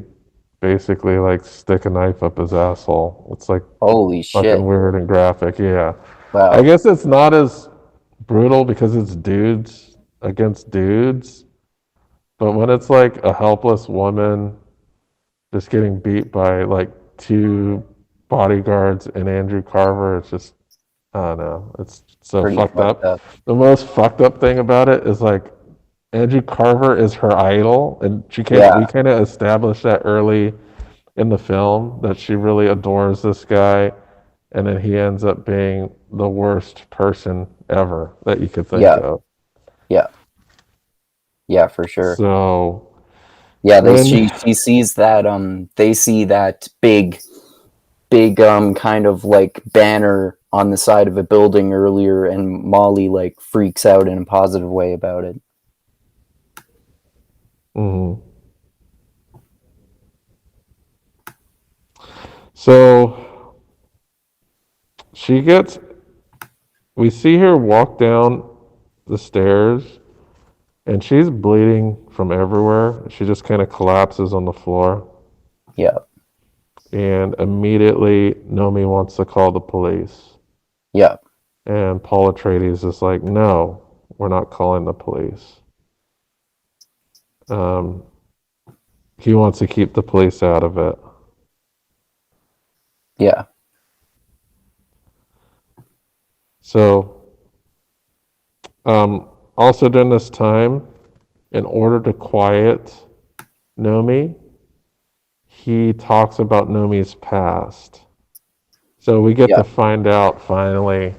Speaker 1: basically like stick a knife up his asshole. It's like
Speaker 2: Holy
Speaker 1: fucking
Speaker 2: shit.
Speaker 1: weird and graphic. Yeah, I
Speaker 2: Wow.
Speaker 1: guess it's not as brutal because it's dudes against dudes, but when it's like a helpless woman just getting beat by like two bodyguards and Andrew Carver, it's just I don't know. It's so
Speaker 2: Pretty
Speaker 1: fucked
Speaker 2: fucked
Speaker 1: up.
Speaker 2: up.
Speaker 1: The most fucked up thing about it is like Andrew Carver is her idol, and we
Speaker 2: Yeah.
Speaker 1: kind of established that early in the film that she really adores this guy, and then he ends up being the worst person ever that you could think
Speaker 2: Yeah.
Speaker 1: of.
Speaker 2: Yeah. Yeah, for sure.
Speaker 1: So
Speaker 2: Yeah,
Speaker 1: when
Speaker 2: she sees that they see that big kind of like banner on the side of a building earlier, and Molly like freaks out in a positive way about it.
Speaker 1: mhm. So she gets we see her walk down the stairs and she's bleeding from everywhere. She just kind of collapses on the floor.
Speaker 2: Yeah.
Speaker 1: And immediately, Nomi wants to call the police.
Speaker 2: Yeah.
Speaker 1: And Paul Atreides is like, no, we're not calling the police. Um, he wants to keep the police out of it.
Speaker 2: Yeah.
Speaker 1: So, also during this time, in order to quiet Nomi, he talks about Nomi's past. So we get
Speaker 2: Yeah.
Speaker 1: to find out finally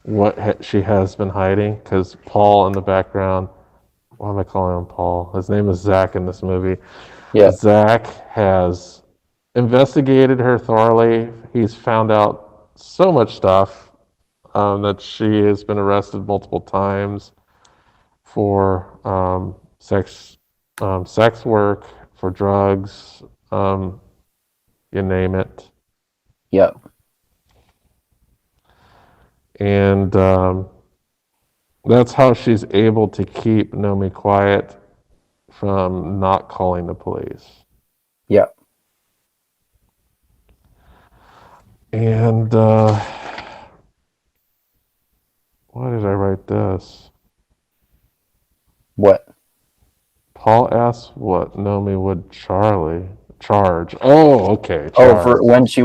Speaker 1: what she has been hiding because Paul in the background, why am I calling him Paul? His name is Zach in this movie.
Speaker 2: Yeah.
Speaker 1: Zach has investigated her thoroughly. He's found out so much stuff that she has been arrested multiple times for sex work, for drugs, you name it.
Speaker 2: Yeah.
Speaker 1: And that's how she's able to keep Nomi quiet from not calling the police.
Speaker 2: Yeah.
Speaker 1: And why did I write this?
Speaker 2: What?
Speaker 1: Paul asks what Nomi would Charlie charge. Oh, okay,
Speaker 2: Oh, for
Speaker 1: charge.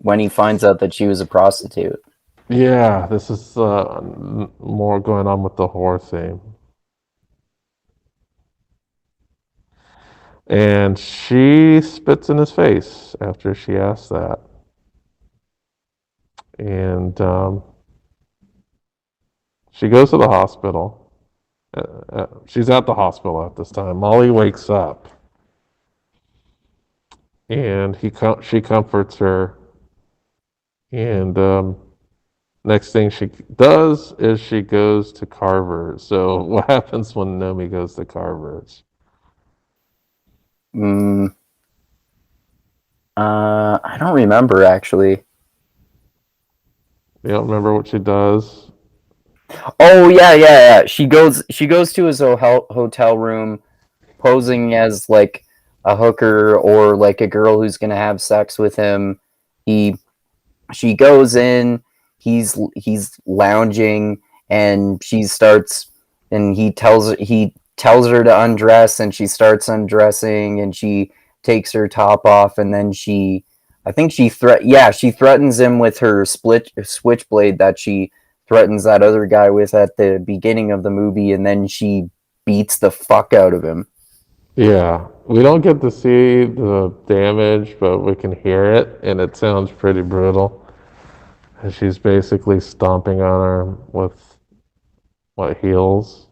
Speaker 2: when he finds out that she was a prostitute.
Speaker 1: Yeah, this is more going on with the horror theme. And she spits in his face after she asks that. And she goes to the hospital. She's at the hospital at this time. Molly wakes up and she comforts her. And next thing she does is she goes to Carver's. So what happens when Nomi goes to Carver's?
Speaker 2: Mm, I don't remember actually.
Speaker 1: You don't remember what she does?
Speaker 2: Oh yeah. She goes to his hotel room, posing as like a hooker or like a girl who's gonna have sex with him. He She goes in, he's lounging, and she starts, and he tells her to undress, and she starts undressing, and she takes her top off, and then I think she threatens him with her split switchblade that she threatens that other guy with at the beginning of the movie, and then she beats the fuck out of him.
Speaker 1: Yeah, we don't get to see the damage, but we can hear it, and it sounds pretty brutal. And she's basically stomping on her with what heels.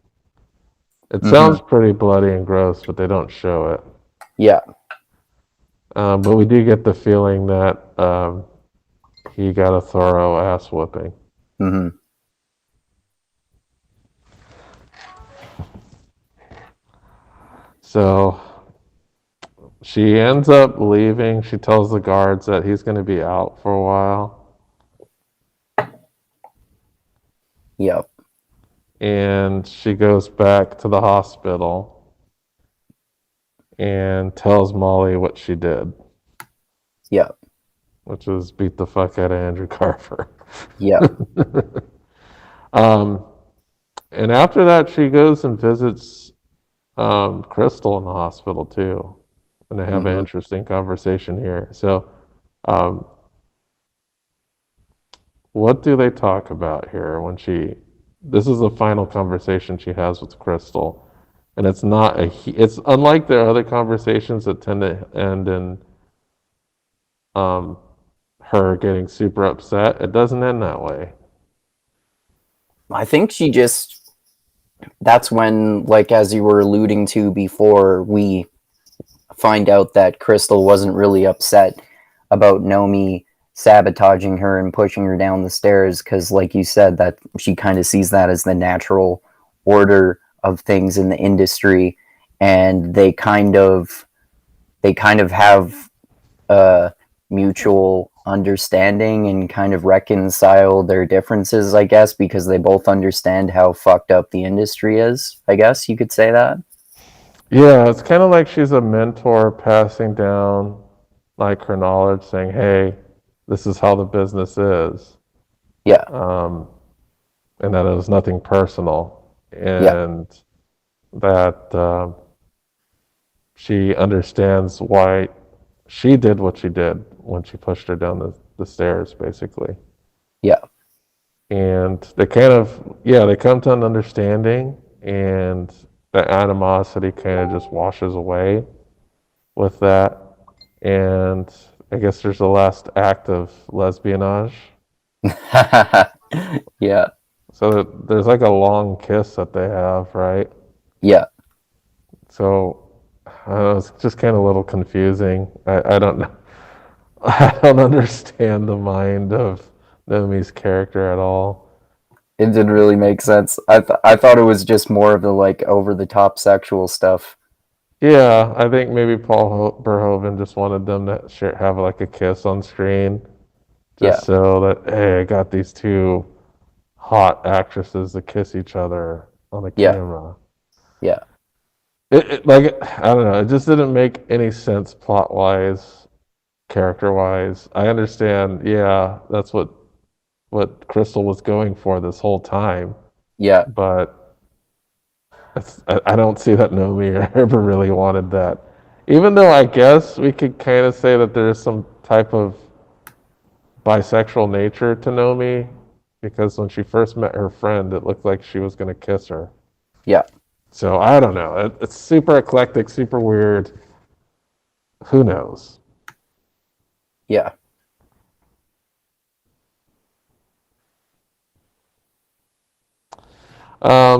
Speaker 1: It
Speaker 2: Mm-hmm.
Speaker 1: sounds pretty bloody and gross, but they don't show it.
Speaker 2: Yeah.
Speaker 1: But we do get the feeling that he got a thorough ass whooping.
Speaker 2: Mm-hmm.
Speaker 1: So she ends up leaving. She tells the guards that he's going to be out for a while.
Speaker 2: Yep.
Speaker 1: and she goes back to the hospital and tells Molly what she did,
Speaker 2: Yep.
Speaker 1: which was beat the fuck out of Andrew Carver.
Speaker 2: Yep.
Speaker 1: um, and after that, she goes and visits Crystal in the hospital too, and they have an
Speaker 2: Hmm.
Speaker 1: interesting conversation here. So, um, what do they talk about here when she? This is the final conversation she has with Crystal, and it's not a. It's unlike the other conversations that tend to end in um, her getting super upset. It doesn't end that way.
Speaker 2: I think she just, that's when, like, as you were alluding to before, we find out that Crystal wasn't really upset about Nomi sabotaging her and pushing her down the stairs because, like you said, that she kind of sees that as the natural order of things in the industry, and they kind of have a mutual understanding and kind of reconcile their differences, I guess, because they both understand how fucked up the industry is. I guess you could say that.
Speaker 1: Yeah, it's kind of like she's a mentor passing down like her knowledge, saying, "Hey, this is how the business is,"
Speaker 2: Yeah,
Speaker 1: um, and that it was nothing personal,
Speaker 2: yeah,
Speaker 1: and that she understands why she did what she did when she pushed her down the stairs, basically.
Speaker 2: yeah,
Speaker 1: And they kind of, yeah, they come to an understanding, and the animosity kind of just washes away with that. And I guess there's the last act of lesbianage.
Speaker 2: yeah,
Speaker 1: So there's like a long kiss that they have, right?
Speaker 2: yeah.
Speaker 1: So it's just kind of a little confusing. I don't know. I don't understand the mind of Nomi's character at all.
Speaker 2: It didn't really make sense. I thought it was just more of the like over the top sexual stuff.
Speaker 1: Yeah, I think maybe Verhoeven just wanted them to have like a kiss on screen,
Speaker 2: Yeah,
Speaker 1: just so that hey, I got these two hot actresses to kiss each other on the
Speaker 2: yeah,
Speaker 1: camera.
Speaker 2: yeah,
Speaker 1: Like I don't know, it just didn't make any sense plot wise, character wise. I understand, yeah, that's what Crystal was going for this whole time,
Speaker 2: yeah,
Speaker 1: but I don't see that Nomi ever really wanted that. Even though I guess we could kind of say that there's some type of bisexual nature to Nomi, because when she first met her friend, it looked like she was going to kiss her.
Speaker 2: yeah,
Speaker 1: So I don't know. It's super eclectic, super weird. Who knows?
Speaker 2: yeah.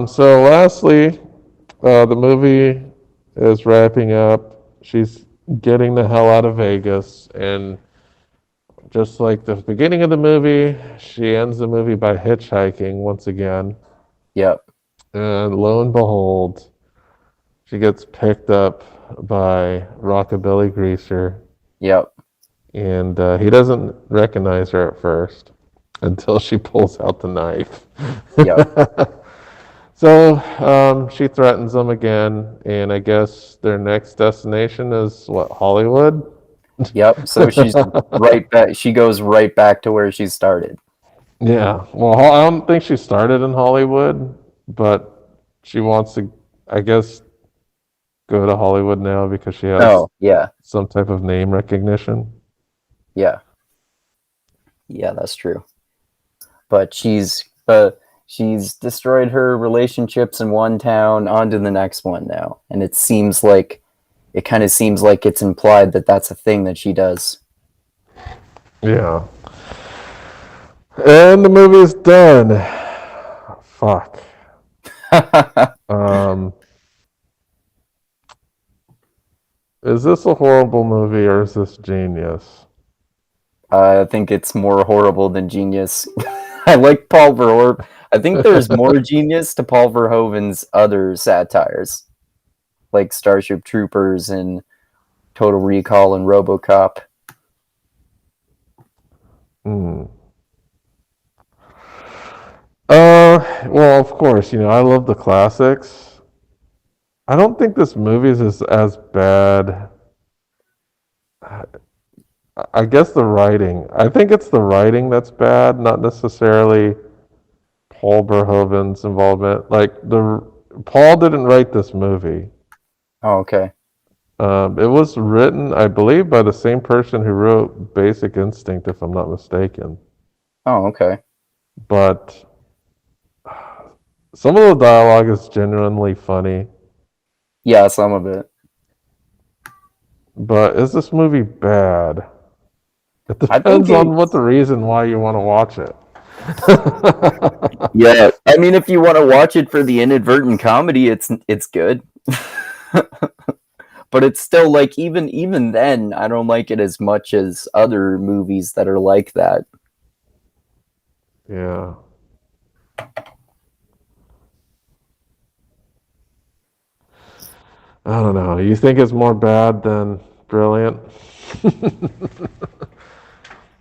Speaker 1: So lastly, the movie is wrapping up. She's getting the hell out of Vegas, and just like the beginning of the movie, she ends the movie by hitchhiking once again.
Speaker 2: Yep,
Speaker 1: And lo and behold, she gets picked up by Rockabilly Greaser,
Speaker 2: yep,
Speaker 1: and he doesn't recognize her at first until she pulls out the knife.
Speaker 2: yep,
Speaker 1: So she threatens them again, and I guess their next destination is what, Hollywood?
Speaker 2: yep. So she's right back. She goes right back to where she started.
Speaker 1: Yeah. Well, I don't think she started in Hollywood, but she wants to, I guess, go to Hollywood now because she has
Speaker 2: Oh, yeah,
Speaker 1: some type of name recognition.
Speaker 2: yeah, yeah. That's true. But she's destroyed her relationships in one town onto the next one now, and it kind of seems like it's implied that that's a thing that she does.
Speaker 1: Yeah. And the movie's done. Fuck. Um, is this a horrible movie or is this genius?
Speaker 2: I think it's more horrible than genius. I like Paul Verhoeven. I think there's more genius to Paul Verhoeven's other satires, like Starship Troopers and Total Recall and RoboCop.
Speaker 1: Hmm. Uh, course, I love the classics. I don't think this movie is as bad. I guess the writing. I think it's the writing that's bad, not necessarily Paul Verhoeven's involvement. Like the Paul didn't write this movie.
Speaker 2: Oh, okay.
Speaker 1: It was written, I believe, by the same person who wrote Basic Instinct, if I'm not mistaken.
Speaker 2: Oh, okay.
Speaker 1: But some of the dialogue is genuinely funny.
Speaker 2: Yeah, some of it.
Speaker 1: But is this movie bad? It
Speaker 2: I think
Speaker 1: depends on what
Speaker 2: it's
Speaker 1: the reason why you want to watch it.
Speaker 2: yeah. I mean, if you want to watch it for the inadvertent comedy, it's good. But it's still like even then, I don't like it as much as other movies that are like that.
Speaker 1: Yeah. I don't know. You think it's more bad than brilliant?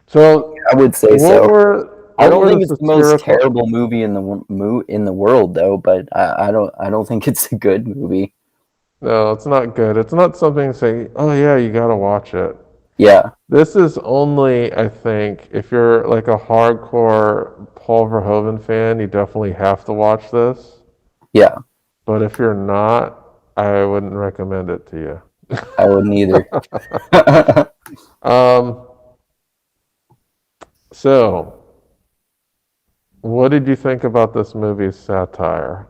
Speaker 1: So,
Speaker 2: I would say
Speaker 1: what
Speaker 2: so.
Speaker 1: were
Speaker 2: I
Speaker 1: what
Speaker 2: don't
Speaker 1: were the
Speaker 2: think it's the most
Speaker 1: satirical?
Speaker 2: terrible movie in in the world though, but I don't think it's a good movie.
Speaker 1: No, it's not good. It's not something to say, oh yeah, you gotta watch it.
Speaker 2: Yeah,
Speaker 1: This is only, I think, if you're like a hardcore Paul Verhoeven fan, you definitely have to watch this.
Speaker 2: yeah,
Speaker 1: But if you're not, I wouldn't recommend it to you.
Speaker 2: I wouldn't either.
Speaker 1: Um, so, what did you think about this movie's satire?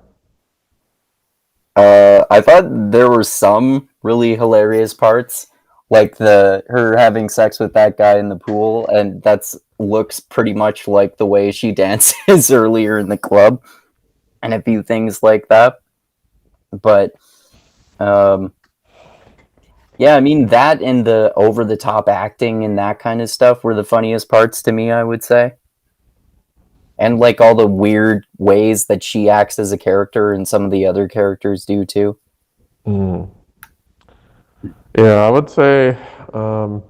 Speaker 2: I thought there were some really hilarious parts, like the her having sex with that guy in the pool, and that's looks pretty much like the way she dances earlier in the club, and a few things like that. But um, yeah, I mean that and the over the top acting and that kind of stuff were the funniest parts to me, I would say. And like all the weird ways that she acts as a character and some of the other characters do too.
Speaker 1: Mm. Yeah, I would say, um,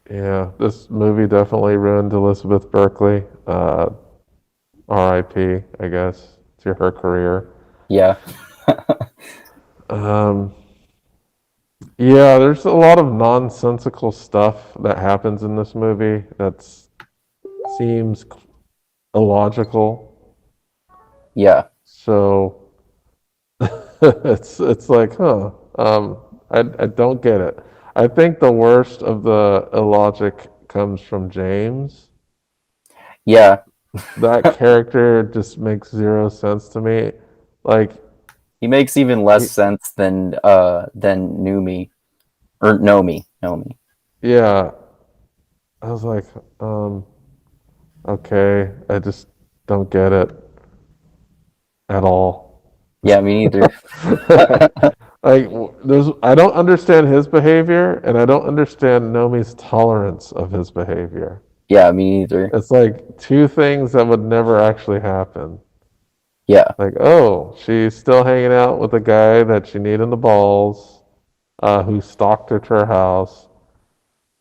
Speaker 1: yeah, this movie definitely ruined Elizabeth Berkley. R.I.P., I guess, to her career.
Speaker 2: Yeah.
Speaker 1: Um, yeah, there's a lot of nonsensical stuff that happens in this movie that seems illogical.
Speaker 2: Yeah.
Speaker 1: So it's like, huh? I don't get it. I think the worst of the illogic comes from James.
Speaker 2: Yeah.
Speaker 1: That character just makes zero sense to me. Like,
Speaker 2: He makes even less
Speaker 1: he,
Speaker 2: sense than Numi or Nomi. Nomi.
Speaker 1: yeah, I was like, um, okay, I just don't get it at all.
Speaker 2: Yeah, me neither.
Speaker 1: Like, there's, I don't understand his behavior, and I don't understand Nomi's tolerance of his behavior.
Speaker 2: Yeah, me neither.
Speaker 1: It's like two things that would never actually happen.
Speaker 2: Yeah.
Speaker 1: Like, oh, she's still hanging out with a guy that she kneed in the balls, who stalked her to her house,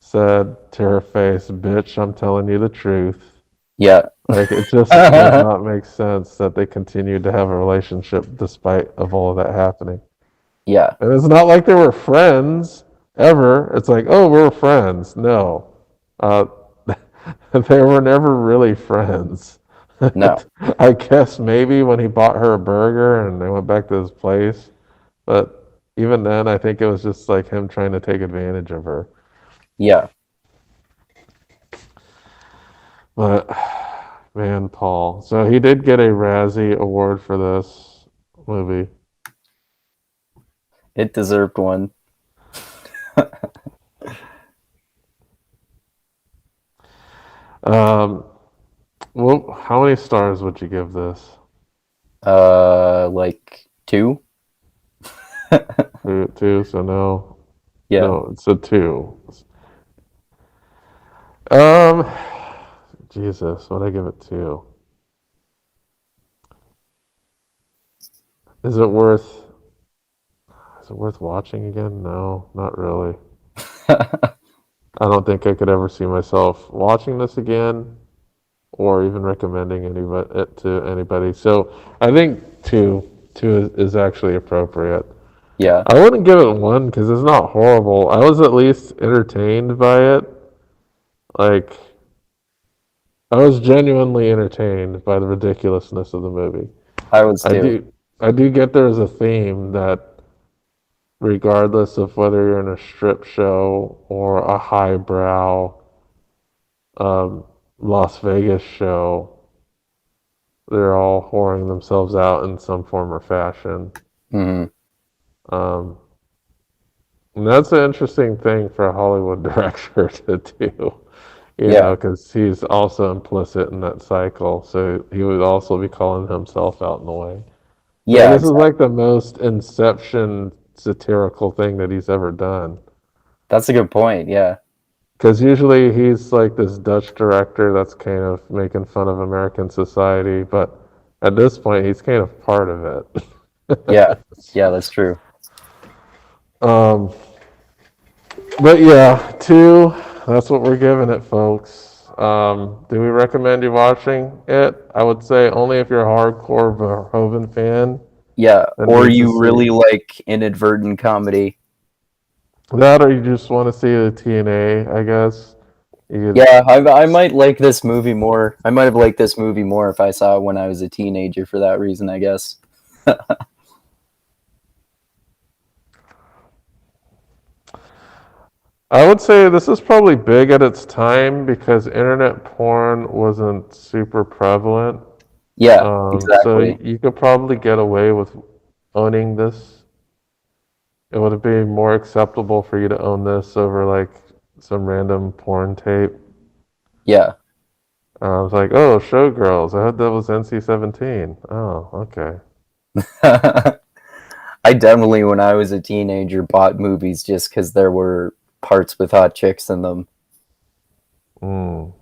Speaker 1: said to her face, "Bitch, I'm telling you the truth."
Speaker 2: Yeah.
Speaker 1: Like, it just does not make sense that they continued to have a relationship despite of all of that happening.
Speaker 2: Yeah.
Speaker 1: And it's not like they were friends ever. It's like, oh, we're friends. No, uh, they were never really friends.
Speaker 2: No.
Speaker 1: I guess maybe when he bought her a burger and they went back to his place, but even then, I think it was just like him trying to take advantage of her.
Speaker 2: Yeah.
Speaker 1: But man, Paul. So he did get a Razzie Award for this movie.
Speaker 2: It deserved one.
Speaker 1: Um, well, how many stars would you give this?
Speaker 2: Like two.
Speaker 1: Two. So no,
Speaker 2: Yeah.
Speaker 1: no, it's a two. Um, Jesus, what I give it two? Is it worth? Is it worth watching again? No, not really. I don't think I could ever see myself watching this again. or even recommending it to anybody. So I think two is actually appropriate.
Speaker 2: Yeah,
Speaker 1: I wouldn't give it one because it's not horrible. I was at least entertained by it. Like I was genuinely entertained by the ridiculousness of the movie.
Speaker 2: I was
Speaker 1: I
Speaker 2: too.
Speaker 1: do I do get there's a theme that regardless of whether you're in a strip show or a highbrow um, Las Vegas show, they're all whoring themselves out in some form or fashion.
Speaker 2: Hmm.
Speaker 1: Um, and that's an interesting thing for a Hollywood director to do,
Speaker 2: Yeah,
Speaker 1: because he's also implicit in that cycle. So he would also be calling himself out in a way. But
Speaker 2: yeah,
Speaker 1: this is
Speaker 2: exactly.
Speaker 1: like the most Inception satirical thing that he's ever done.
Speaker 2: That's a good point. Yeah,
Speaker 1: Because usually he's like this Dutch director that's kind of making fun of American society, but at this point he's kind of part of
Speaker 2: yeah,
Speaker 1: it.
Speaker 2: yeah. That's true.
Speaker 1: um, but yeah, two, that's what we're giving it, folks. Do we recommend you watching it? I would say only if you're a hardcore Verhoven fan
Speaker 2: Yeah,
Speaker 1: that
Speaker 2: or
Speaker 1: needs to
Speaker 2: you
Speaker 1: see
Speaker 2: really like inadvertent comedy.
Speaker 1: that, or you just want to see the TNA, I guess. You
Speaker 2: Yeah, I might like this movie more. I might have liked this movie more if I saw it when I was a teenager for that reason, I guess.
Speaker 1: I would say this is probably big at its time because internet porn wasn't super prevalent.
Speaker 2: Yeah,
Speaker 1: So
Speaker 2: exactly.
Speaker 1: you could probably get away with owning this. It would be more acceptable for you to own this over like some random porn tape.
Speaker 2: Yeah.
Speaker 1: I was like, oh, Showgirls. I heard that was NC-17. Oh, okay.
Speaker 2: I definitely, when I was a teenager, bought movies just because there were parts with hot chicks in them.
Speaker 1: Mm.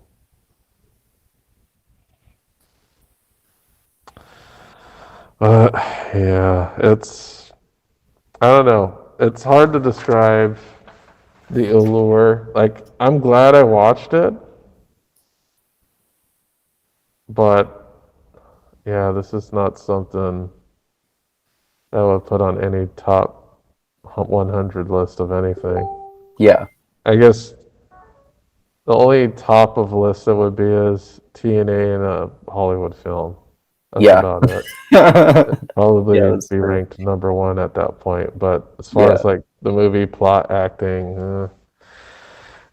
Speaker 1: But yeah, I don't know. It's hard to describe the allure. Like, I'm glad I watched it, but yeah, this is not something I would put on any top 100 list of anything.
Speaker 2: Yeah,
Speaker 1: I guess the only top of list that would be is TNA in a Hollywood film. That's
Speaker 2: yeah.
Speaker 1: about it.
Speaker 2: Yeah,
Speaker 1: It'd probably
Speaker 2: that's
Speaker 1: be
Speaker 2: true.
Speaker 1: ranked number one at that point. But as far
Speaker 2: Yeah,
Speaker 1: as like the movie plot, acting,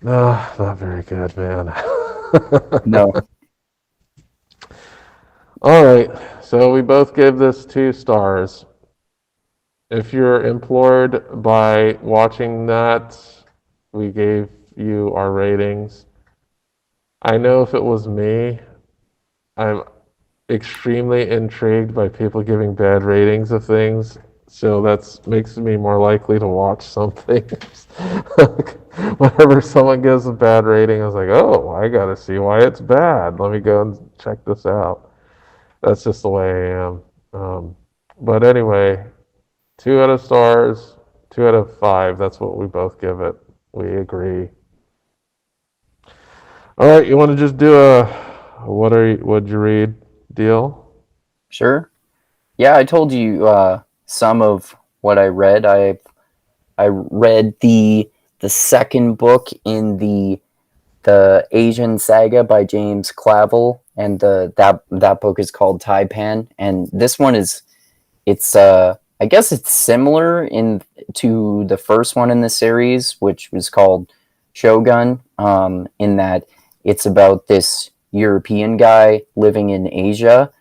Speaker 1: no, not very good, man.
Speaker 2: no,
Speaker 1: All right, so we both gave this 2 stars. If you're implored by watching that, we gave you our ratings. I know if it was me, I'm extremely intrigued by people giving bad ratings of things, so that's makes me more likely to watch something. Whenever someone gives a bad rating, I was like, oh, I gotta see why it's bad. Let me go and check this out. That's just the way I am. But anyway, 2 out of stars, 2 out of 5. That's what we both give it. We agree. All right, you want to just do a what'd you read deal?
Speaker 2: sure. Yeah, I told you some of what I read. I read the second book in the Asian Saga by James Clavell, and that book is called Taipan. And this one is it's I guess it's similar in to the first one in the series, which was called Shogun. In that it's about this European guy living in Asia,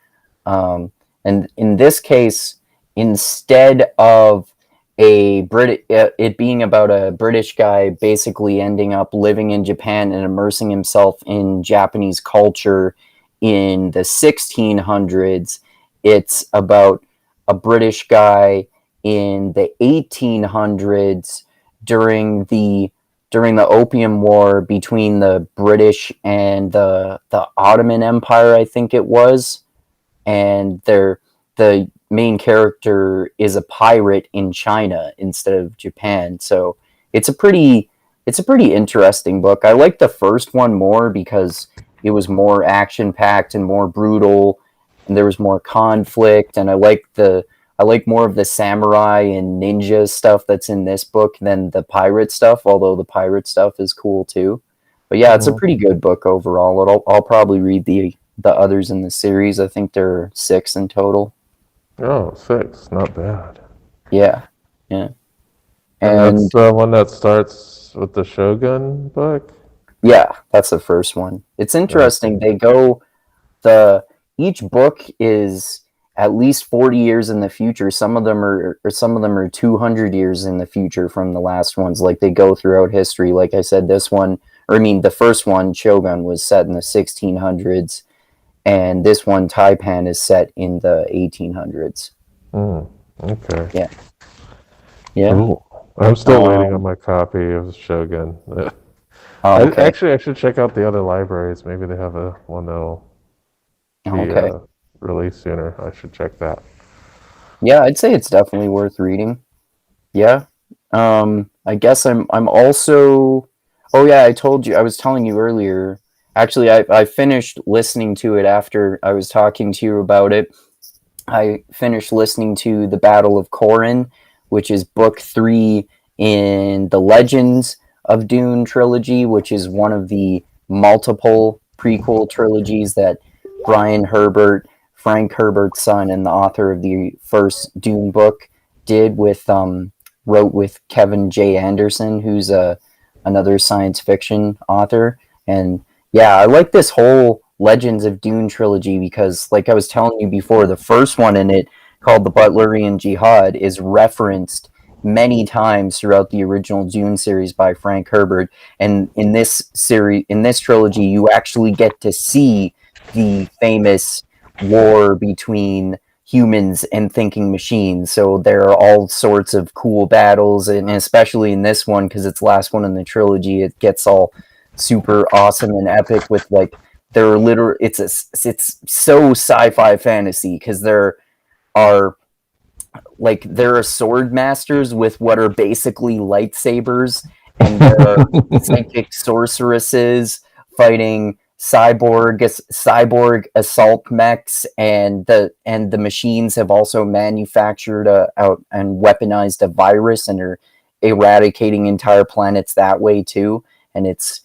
Speaker 2: um, and in this case, instead of it being about a British guy basically ending up living in Japan and immersing himself in Japanese culture in the 1600s, it's about a British guy in the 1800s during the Opium War between the British and the Ottoman Empire, I think it was, and the main character is a pirate in China instead of Japan. So it's a pretty it's a pretty interesting book. I like the first one more because it was more action packed and more brutal, and there was more conflict. And I like more of the samurai and ninja stuff that's in this book than the pirate stuff. Although the pirate stuff is cool too. But yeah, it's a
Speaker 1: Mhm.
Speaker 2: pretty good book overall. I'll probably read the others in the series. I think there are 6 in total.
Speaker 1: Oh, six, not bad.
Speaker 2: Yeah, yeah,
Speaker 1: And that's
Speaker 2: and
Speaker 1: the one that starts with the Shogun book?
Speaker 2: yeah, that's the first one. It's interesting.
Speaker 1: Okay.
Speaker 2: They go the each book is at least 40 years in the future. Some of them are or some of them are 200 years in the future from the last ones. Like they go throughout history. Like I said, this one, or I mean, the first one, Shogun, was set in the 1600s, and this one, Taipan, is set in the 1800s.
Speaker 1: Mm, okay.
Speaker 2: Yeah, yeah.
Speaker 1: Cool. I'm still waiting on
Speaker 2: Um,
Speaker 1: my copy of Shogun.
Speaker 2: oh, okay,
Speaker 1: I should check out the other libraries. Maybe they have a one that'll be
Speaker 2: okay.
Speaker 1: released sooner. I should check that.
Speaker 2: Yeah, I'd say it's definitely worth reading. Yeah. I guess I'm also. Oh yeah, I was telling you earlier. Actually, I finished listening to it after I was talking to you about it. I finished listening to the Battle of Corin, which is book 3 in the Legends of Dune trilogy, which is one of the multiple prequel trilogies that Brian Herbert, Frank Herbert's son, and the author of the first Dune book did with wrote with Kevin J. Anderson, who's another science fiction author. And yeah, I like this whole Legends of Dune trilogy because, like I was telling you before, the first one in it, called the Butlerian Jihad, is referenced many times throughout the original Dune series by Frank Herbert. And in this trilogy, you actually get to see the famous war between humans and thinking machines. So there are all sorts of cool battles, and especially in this one, because it's the last one in the trilogy, it gets all super awesome and epic with like there are literally it's so sci-fi fantasy because are there are sword masters with what are basically lightsabers, and there are psychic sorceresses fighting cyborg assault mechs, and the machines have also manufactured out and weaponized a virus and are eradicating entire planets that way too. And it's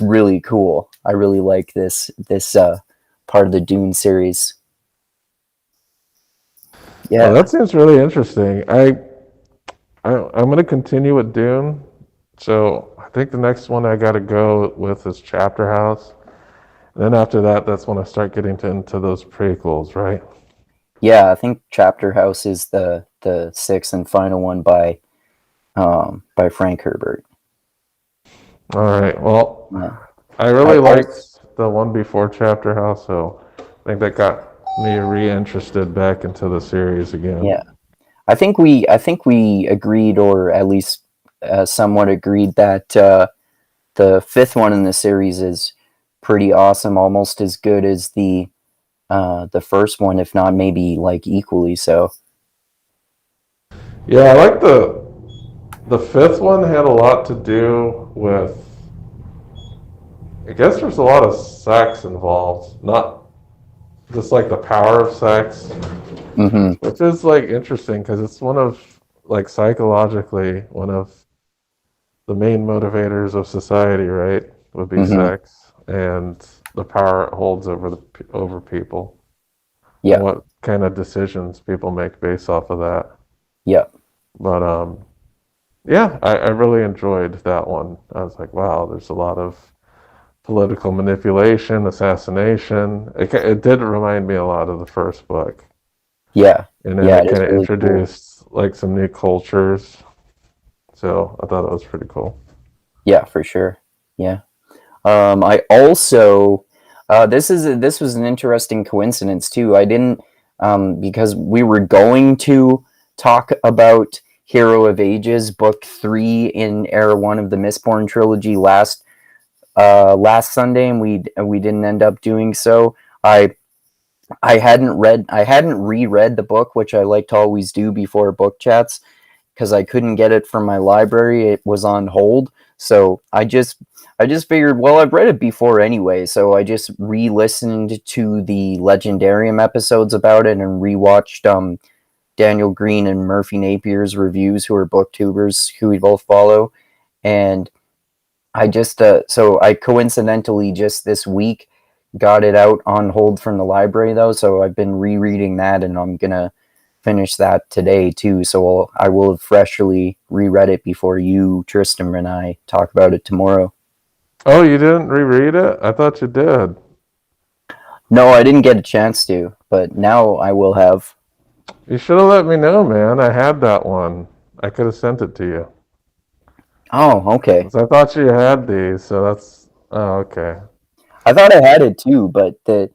Speaker 2: really cool. I really like this part of the Dune series.
Speaker 1: Well,
Speaker 2: Yeah.
Speaker 1: that seems really interesting. I'm going to continue with Dune. So I think the next one I got to go with is Chapter House. And then after that, that's when I start getting into those prequels, right?
Speaker 2: Yeah, I think Chapter House is the sixth and final one by Frank Herbert.
Speaker 1: All right. Well,
Speaker 2: Yeah.
Speaker 1: I
Speaker 2: I
Speaker 1: really
Speaker 2: also
Speaker 1: liked the one before Chapter House, so I think that got me re-interested back into the series again.
Speaker 2: yeah. I think we agreed, or at least somewhat agreed, that the fifth one in the series is pretty awesome, almost as good as the first one, if not maybe like equally so.
Speaker 1: Yeah, I like the fifth one had a lot to do with. I guess there's a lot of sex involved, not just like the power of sex,
Speaker 2: Mm-hmm.
Speaker 1: which is like interesting because it's one of like psychologically one of the main motivators of society, right? Would be
Speaker 2: Mm-hmm.
Speaker 1: sex and the power it holds over over people and
Speaker 2: Yeah.
Speaker 1: what kind of decisions people make based off of that.
Speaker 2: Yeah.
Speaker 1: But yeah, I really enjoyed that one. I was like, wow, there's a lot of political manipulation, assassination. It did remind me a lot of the first book,
Speaker 2: Yeah.
Speaker 1: and then
Speaker 2: Yeah.
Speaker 1: it
Speaker 2: It is
Speaker 1: kind of
Speaker 2: really cool.
Speaker 1: introduced like some new cultures. So I thought it was pretty cool.
Speaker 2: Yeah, for sure. Yeah. I also this was an interesting coincidence too. I didn't because we were going to talk about Hero of Ages book 3 in Era 1 of the Mistborn trilogy last Sunday, and we didn't end up doing so. I hadn't reread the book, which I like to always do before book chats, because I couldn't get it from my library. It was on hold. So I just figured, well, I've read it before anyway, so I just re-listened to the Legendarium episodes about it and rewatched Daniel Green and Murphy Napier's reviews, who are booktubers who we both follow, and I just so I coincidentally just this week got it out on hold from the library though, so I've been rereading that, and I'm gonna finish that today too. So I will have freshly reread it before you, Tristan, and I talk about it tomorrow.
Speaker 1: Oh, you didn't reread it? I thought you did.
Speaker 2: No, I didn't get a chance to, but now I will have.
Speaker 1: You should have let me know, man. I had that one. I could have sent it to you.
Speaker 2: Oh, okay.
Speaker 1: 'Cause I thought you had these, so that's. Oh, okay.
Speaker 2: I thought I had it too, but the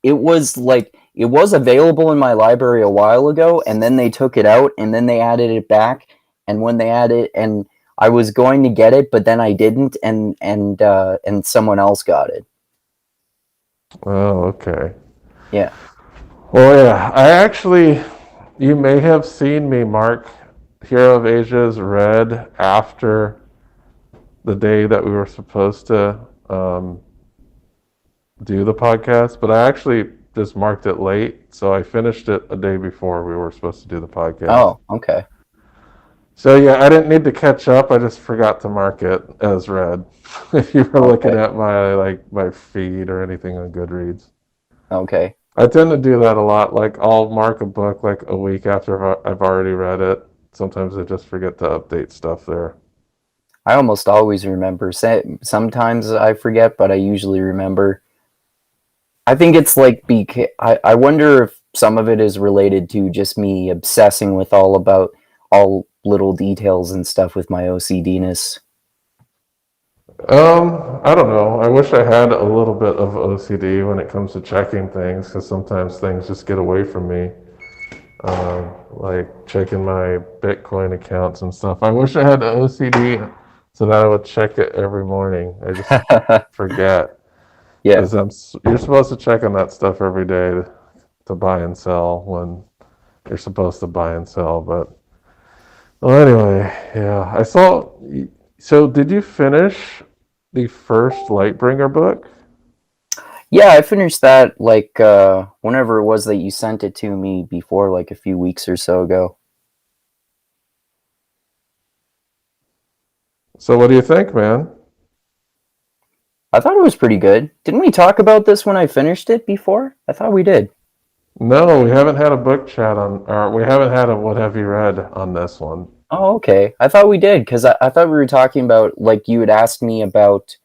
Speaker 2: it was like it was available in my library a while ago, and then they took it out, and then they added it back, and when they added, and I was going to get it, but then I didn't, and someone else got it.
Speaker 1: Oh, okay.
Speaker 2: Yeah.
Speaker 1: Well, yeah. I actually, you may have seen me mark Hero of Asia's read after the day that we were supposed to do the podcast, but I actually just marked it late, so I finished it a day before we were supposed to do the podcast.
Speaker 2: Oh, okay.
Speaker 1: So yeah, I didn't need to catch up. I just forgot to mark it as read. If you were looking
Speaker 2: Okay.
Speaker 1: at my feed or anything on Goodreads,
Speaker 2: Okay.
Speaker 1: I tend to do that a lot. Like I'll mark a book like a week after I've already read it. Sometimes I just forget to update stuff there.
Speaker 2: I almost always remember. Sometimes I forget, but I usually remember. I think it's like I wonder if some of it is related to just me obsessing with all little details and stuff with my OCDness.
Speaker 1: I don't know. I wish I had a little bit of OCD when it comes to checking things, because sometimes things just get away from me. Like checking my Bitcoin accounts and stuff. I wish I had OCD so that I would check it every morning. I just forget
Speaker 2: Yeah.
Speaker 1: because you're supposed to check on that stuff every day to buy and sell when you're supposed to buy and sell. But well, anyway, yeah, I saw. So, did you finish the first Lightbringer book?
Speaker 2: Yeah, I finished that like whenever it was that you sent it to me before, like a few weeks or so ago.
Speaker 1: So, what do you think, man?
Speaker 2: I thought it was pretty good. Didn't we talk about this when I finished it before? I thought we did.
Speaker 1: No, we haven't had a book chat on, or we haven't had a what have you read on this one.
Speaker 2: Oh, okay. I thought we did because I thought we were talking about like you had asked me about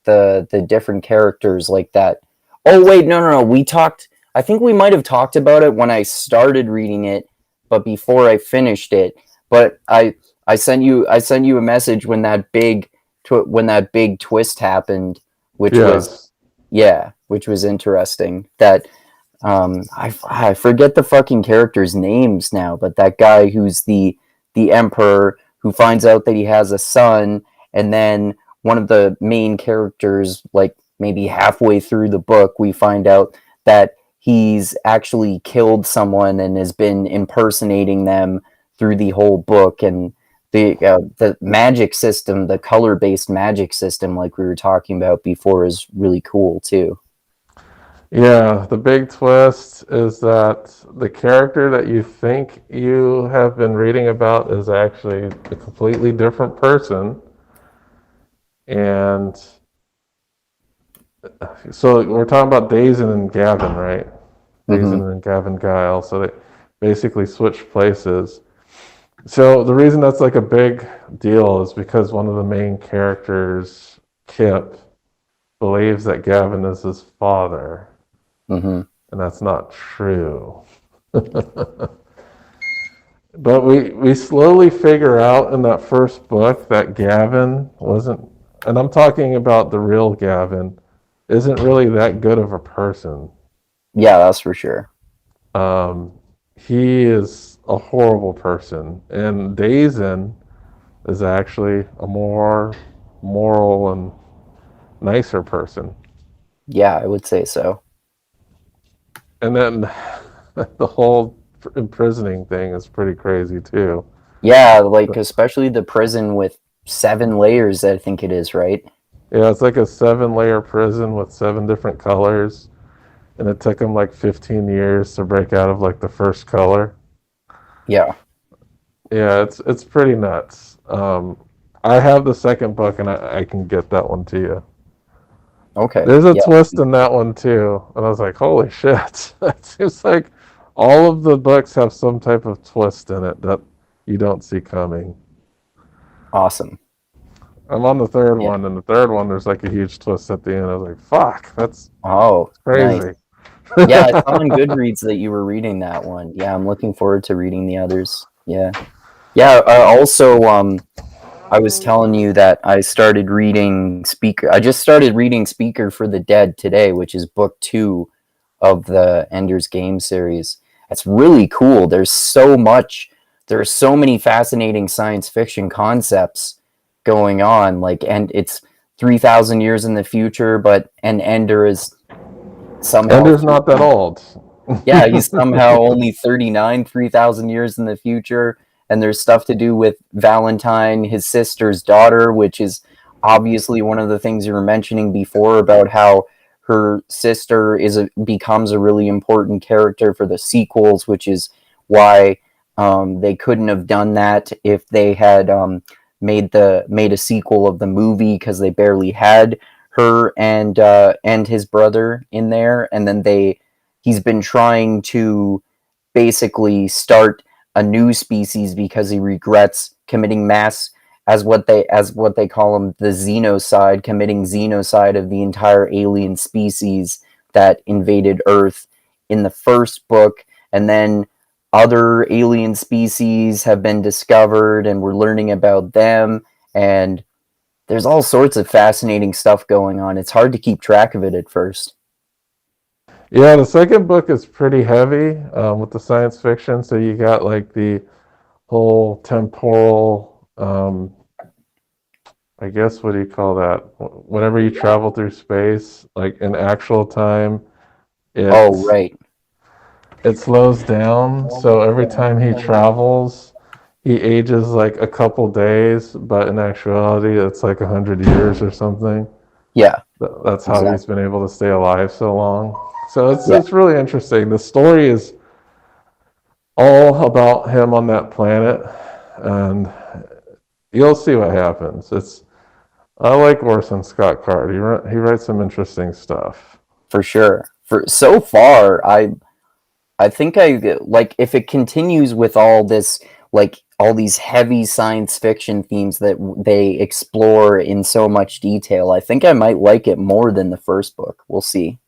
Speaker 2: the different characters like that. Oh wait, no, no, no. We talked. I think we might have talked about it when I started reading it, but before I finished it. But I sent you a message when when that big twist happened, which was
Speaker 1: Yes.
Speaker 2: yeah, which was interesting. That I forget the fucking characters' names now, but that guy who's the emperor who finds out that he has a son, and then one of the main characters, like maybe halfway through the book, we find out that he's actually killed someone and has been impersonating them through the whole book. And the magic system, the color based magic system, like we were talking about before, is really cool too.
Speaker 1: Yeah, the big twist is that the character that you think you have been reading about is actually a completely different person. And so we're talking about Dazen and Gavin, right?
Speaker 2: Mm-hmm.
Speaker 1: Dazen and Gavin Guile. So they basically switch places. So the reason that's like a big deal is because one of the main characters, Kip, believes that Gavin is his father,
Speaker 2: Mm-hmm.
Speaker 1: and that's not true. But we slowly figure out in that first book that Gavin wasn't, and I'm talking about the real Gavin, isn't really that good of a person.
Speaker 2: Yeah, that's for sure.
Speaker 1: Um, he is a horrible person, and Dazen is actually a more moral and nicer person.
Speaker 2: Yeah, I would say so.
Speaker 1: And then the whole imprisoning thing is pretty crazy too.
Speaker 2: Yeah, like especially the prison with 7 layers, I think it is, right?
Speaker 1: Yeah, it's like a 7 layer prison with 7 different colors, and it took him like 15 years to break out of like the first color.
Speaker 2: Yeah.
Speaker 1: Yeah, it's pretty nuts. I have the second book, and I can get that one to you.
Speaker 2: Okay.
Speaker 1: There's a
Speaker 2: Yeah.
Speaker 1: twist in that one too, and I was like, holy shit! It seems like all of the books have some type of twist in it that you don't see coming.
Speaker 2: Awesome.
Speaker 1: I'm on the third
Speaker 2: Yeah.
Speaker 1: one, and the third one there's like a huge twist at the end. I was like, fuck, that's
Speaker 2: Oh, nice.
Speaker 1: crazy.
Speaker 2: Yeah, I saw on Goodreads that you were reading that one. Yeah, I'm looking forward to reading the others. Yeah. Yeah, also I was telling you that I started reading Speaker. I just started reading Speaker for the Dead today, which is book 2 of the Ender's Game series. It's really cool. There's so many fascinating science fiction concepts going on, like, and it's 3,000 years in the future, but an Ender is somehow
Speaker 1: Ender's not that old.
Speaker 2: yeah, he's somehow only 39, 3,000 years in the future. And there's stuff to do with Valentine, his sister's daughter, which is obviously one of the things you were mentioning before about how her sister becomes a really important character for the sequels, which is why they couldn't have done that if they had made a sequel of the movie, because they barely had her and his brother in there, and then he's been trying to basically start a new species because he regrets committing mass, as what they call them, the xenocide, committing xenocide of the entire alien species that invaded Earth in the first book. And then other alien species have been discovered and we're learning about them, and there's all sorts of fascinating stuff going on. It's hard to keep track of it at first.
Speaker 1: Yeah, the second book is pretty heavy with the science fiction. So you got like the whole temporal, I guess, what do you call that? Whenever you travel through space, like in actual time,
Speaker 2: Oh,
Speaker 1: it
Speaker 2: right.
Speaker 1: it slows down. So every time he travels, he ages like a couple days, but in actuality, it's like 100 years or something.
Speaker 2: Yeah,
Speaker 1: That's how he's
Speaker 2: exactly.
Speaker 1: been able to stay alive so long. So it's
Speaker 2: Yeah,
Speaker 1: it's really interesting. The story is all about him on that planet, and you'll see what happens. It's I like Orson Scott Card. He writes some interesting stuff.
Speaker 2: for sure. For so far, I think I like, if it continues with all this, like all these heavy science fiction themes that they explore in so much detail, I think I might like it more than the first book. We'll see.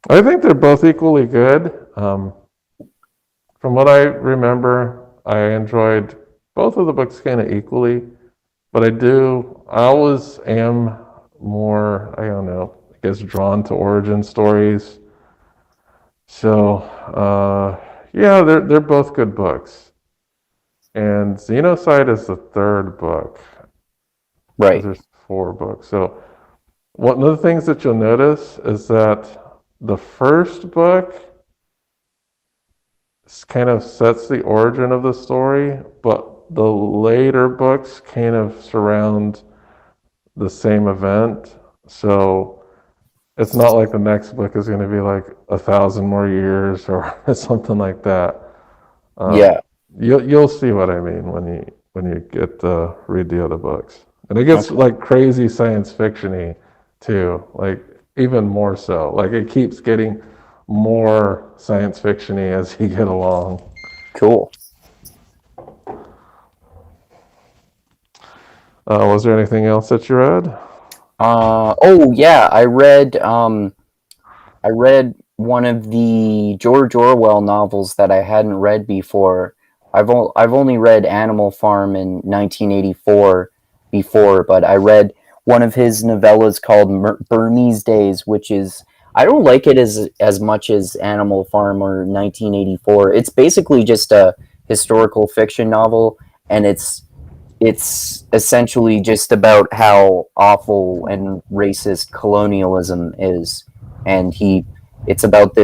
Speaker 1: I think they're both equally good. From what I remember, I enjoyed both of the books kind of equally, but I always am more, I don't know, I guess drawn to origin stories. So, yeah, they're both good books. And Xenocide is the third book because
Speaker 2: Right.
Speaker 1: there's 4 books. So, one of the things that you'll notice is that the first book kind of sets the origin of the story, but the later books kind of surround the same event. So it's not like the next book is going to be like 1,000 more years or something like that. Um,
Speaker 2: Yeah.
Speaker 1: you'll see what I mean when you get to read the other books, and it gets
Speaker 2: Okay.
Speaker 1: like crazy science fictiony too, like even more so. Like it keeps getting more science fictiony as you get along.
Speaker 2: Cool.
Speaker 1: Was there anything else that you read?
Speaker 2: Oh yeah, I read one of the George Orwell novels that I hadn't read before. I've only read Animal Farm in 1984 before, but I read one of his novellas called Burmese Days, which is, I don't like it as much as Animal Farm or 1984. It's basically just a historical fiction novel, and it's essentially just about how awful and racist colonialism is, and it's about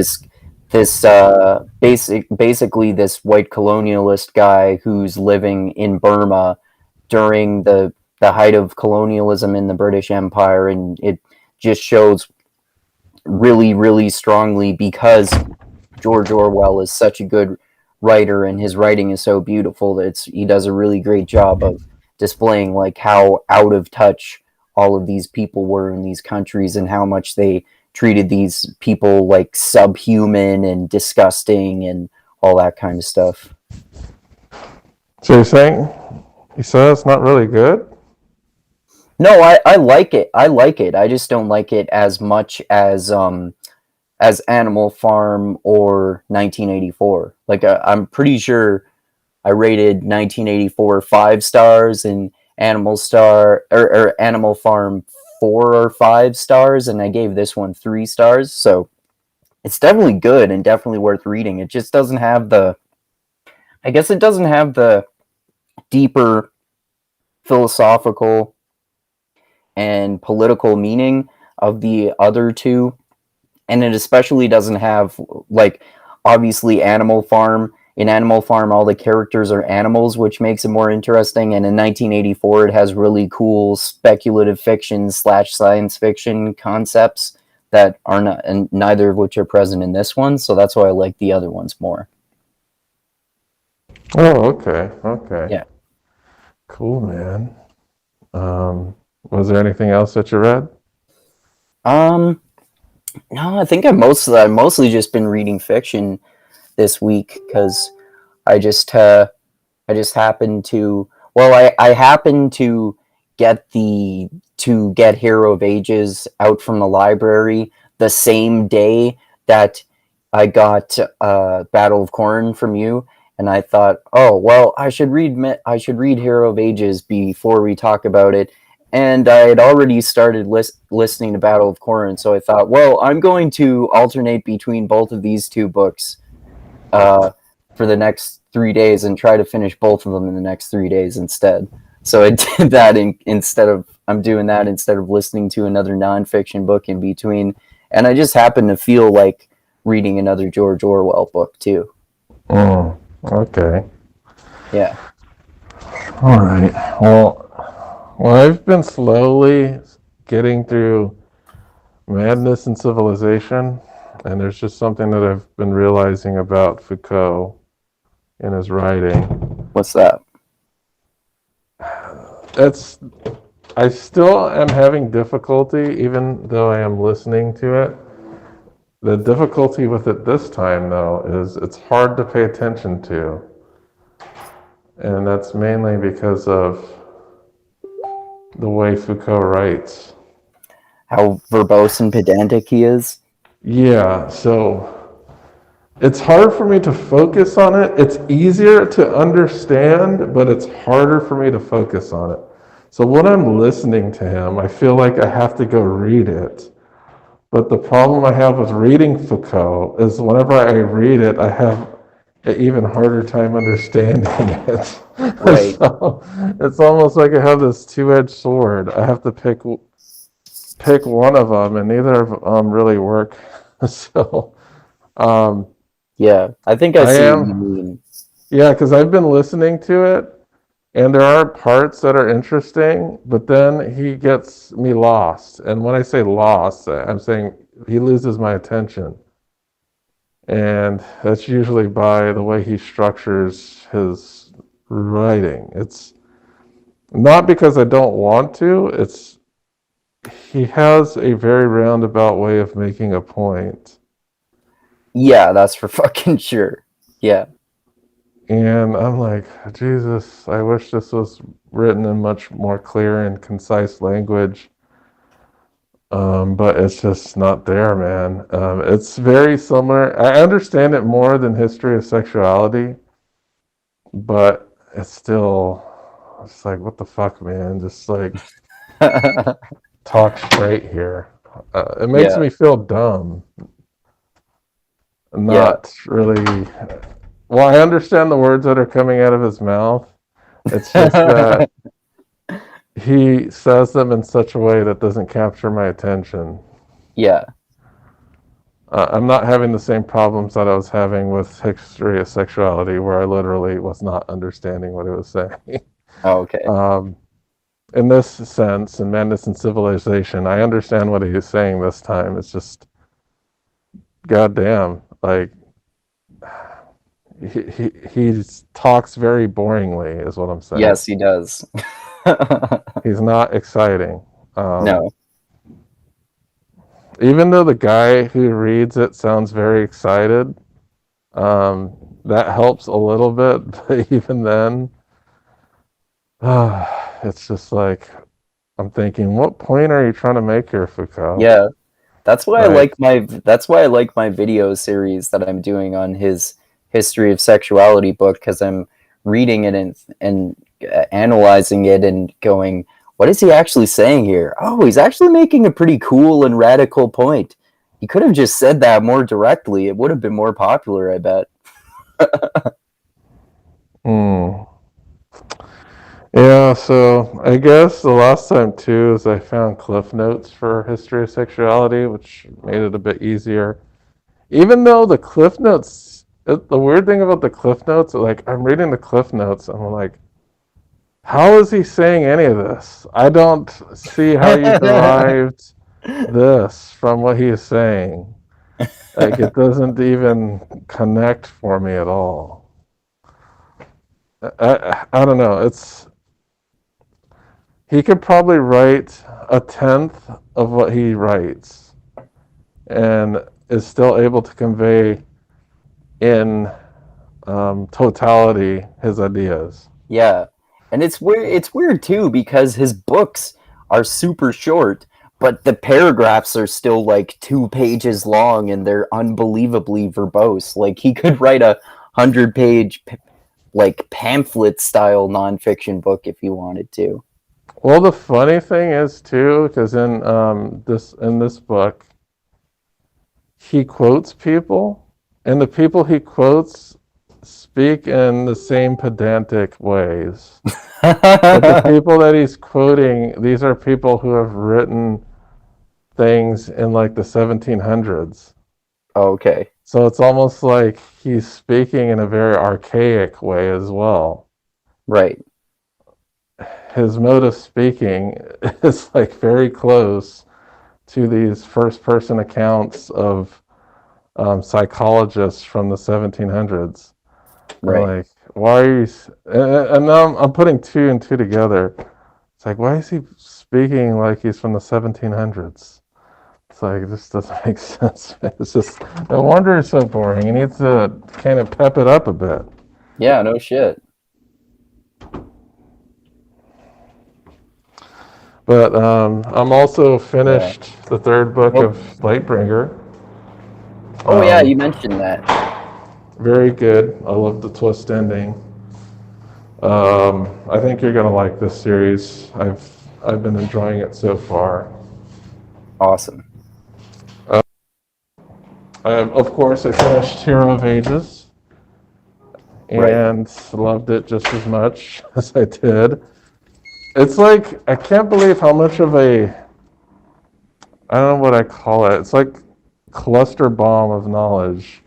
Speaker 2: basically this white colonialist guy who's living in Burma during the the height of colonialism in the British Empire, and it just shows really, really strongly because George Orwell is such a good writer and his writing is so beautiful that he does a really great job of displaying like how out of touch all of these people were in these countries and how much they treated these people like subhuman and disgusting and all that kind of stuff.
Speaker 1: So you're saying you said it's not really good?
Speaker 2: No, I like it. I like it. I just don't like it as much as Animal Farm or 1984. Like I'm pretty sure I rated 1984 5 stars and Animal Farm 4 or 5 stars, and I gave this one 3 stars. So it's definitely good and definitely worth reading. It just doesn't have the, I guess it doesn't have the deeper philosophical and political meaning of the other two, and it especially doesn't have like obviously Animal Farm all the characters are animals, which makes it more interesting, and in 1984 it has really cool speculative fiction slash science fiction concepts that are not, and neither of which are present in this one, so that's why I like the other ones more.
Speaker 1: Oh, okay, okay.
Speaker 2: Yeah.
Speaker 1: Cool, man. Was there anything else that you read?
Speaker 2: um no, I think I've mostly just been reading fiction this week because I just I just happened to, well, I happened to get Hero of Ages out from the library the same day that I got Battle of Corn from you, and I thought, oh well, I should read Hero of Ages before we talk about it. And I had already started listening to Battle of Corn, so I thought, well, I'm going to alternate between both of these two books uh, for the next 3 days and try to finish both of them in the next 3 days instead. So I did that instead of I'm doing that instead of listening to another nonfiction book in between. And I just happen to feel like reading another George Orwell book too.
Speaker 1: Oh, okay.
Speaker 2: Yeah.
Speaker 1: All right. Well, I've been slowly getting through Madness and Civilization, and there's just something that I've been realizing about Foucault in his writing.
Speaker 2: What's that?
Speaker 1: It's I still am having difficulty, even though I am listening to it. The difficulty with it this time, though, is it's hard to pay attention to. And that's mainly because of the way Foucault writes.
Speaker 2: How verbose and pedantic he is?
Speaker 1: Yeah, so it's hard for me to focus on it. It's easier to understand, but it's harder for me to focus on it. So when I'm listening to him, I feel like I have to go read it. But the problem I have with reading Foucault is whenever I read it, I have an even harder time understanding it.
Speaker 2: Right.
Speaker 1: So it's almost like I have this two-edged sword. I have to pick one of them, and neither of them really work. So
Speaker 2: Yeah. I think I
Speaker 1: I
Speaker 2: see what you
Speaker 1: am,
Speaker 2: mean.
Speaker 1: yeah, because I've been listening to it, and there are parts that are interesting, but then he gets me lost. And when I say lost, I'm saying he loses my attention. And that's usually by the way he structures his writing. It's not because I don't want to, it's he has a very roundabout way of making a point.
Speaker 2: Yeah, that's for fucking sure. Yeah.
Speaker 1: And I'm like, Jesus, I wish this was written in much more clear and concise language. But it's just not there, man. It's very similar. I understand it more than History of Sexuality, but it's like, what the fuck, man? Just like talk straight here. It makes
Speaker 2: Yeah.
Speaker 1: me feel dumb.
Speaker 2: Yeah.
Speaker 1: Not really. Well, I understand the words that are coming out of his mouth. It's just that he says them in such a way that doesn't capture my attention.
Speaker 2: Yeah.
Speaker 1: I'm not having the same problems that I was having with History of Sexuality, where I literally was not understanding what he was saying.
Speaker 2: Oh, okay.
Speaker 1: Um, in this sense, in Madness and Civilization, I understand what he's saying this time. It's just, goddamn, like he talks very boringly, is what I'm saying.
Speaker 2: Yes, he does.
Speaker 1: He's not exciting. Um,
Speaker 2: No.
Speaker 1: Even though the guy who reads it sounds very excited, that helps a little bit. But even then, it's just like I'm thinking, what point are you trying to make here, Foucault?
Speaker 2: Yeah.
Speaker 1: Like,
Speaker 2: That's why I like my video series that I'm doing on his history of sexuality book, because I'm reading it and analyzing it and going, what is he actually saying here? Oh, he's actually making a pretty cool and radical point. He could have just said that more directly. It would have been more popular, I bet.
Speaker 1: hmm. Yeah, so I guess the last time too is I found cliff notes for history of sexuality, which made it a bit easier. Even though the cliff notes, the weird thing about the cliff notes, like I'm reading the cliff notes, and I'm like, how is he saying any of this? I don't see how you derived this from what he is saying. Like it doesn't even connect for me at all. I don't know. It's he could probably write a tenth of what he writes and is still able to convey in totality his ideas.
Speaker 2: Yeah. And it's weird too because his books are super short, but the paragraphs are still like 2 pages long and they're unbelievably verbose. Like he could write a 100 page like pamphlet style nonfiction book if he wanted to.
Speaker 1: Well, the funny thing is too, because in this book, he quotes people, and the people he quotes speak in the same pedantic ways. But the people that he's quoting, these are people who have written things in like the 1700s.
Speaker 2: Okay.
Speaker 1: So it's almost like he's speaking in a very archaic way as well.
Speaker 2: Right.
Speaker 1: His mode of speaking is like very close to these first person accounts of psychologists from the 1700s. And
Speaker 2: Right.
Speaker 1: like, why are you? And now I'm putting two and two together. It's like, why is he speaking like he's from the 1700s? It's like, this doesn't make sense. It's just, no wonder it's so boring. He needs to kind of pep it up a bit.
Speaker 2: Yeah, no shit.
Speaker 1: But I'm also
Speaker 2: Yeah.
Speaker 1: finished the third book
Speaker 2: Well,
Speaker 1: of Lightbringer.
Speaker 2: oh yeah, you
Speaker 1: Um,
Speaker 2: mentioned that.
Speaker 1: Very good. I love the twist ending. I think you're gonna like this series. I've been enjoying it so far.
Speaker 2: Awesome.
Speaker 1: Of course, I finished Hero of Ages
Speaker 2: Right.
Speaker 1: and loved it just as much as I did. It's like I can't believe how much of a I don't know what I call it. It's like cluster bomb of knowledge.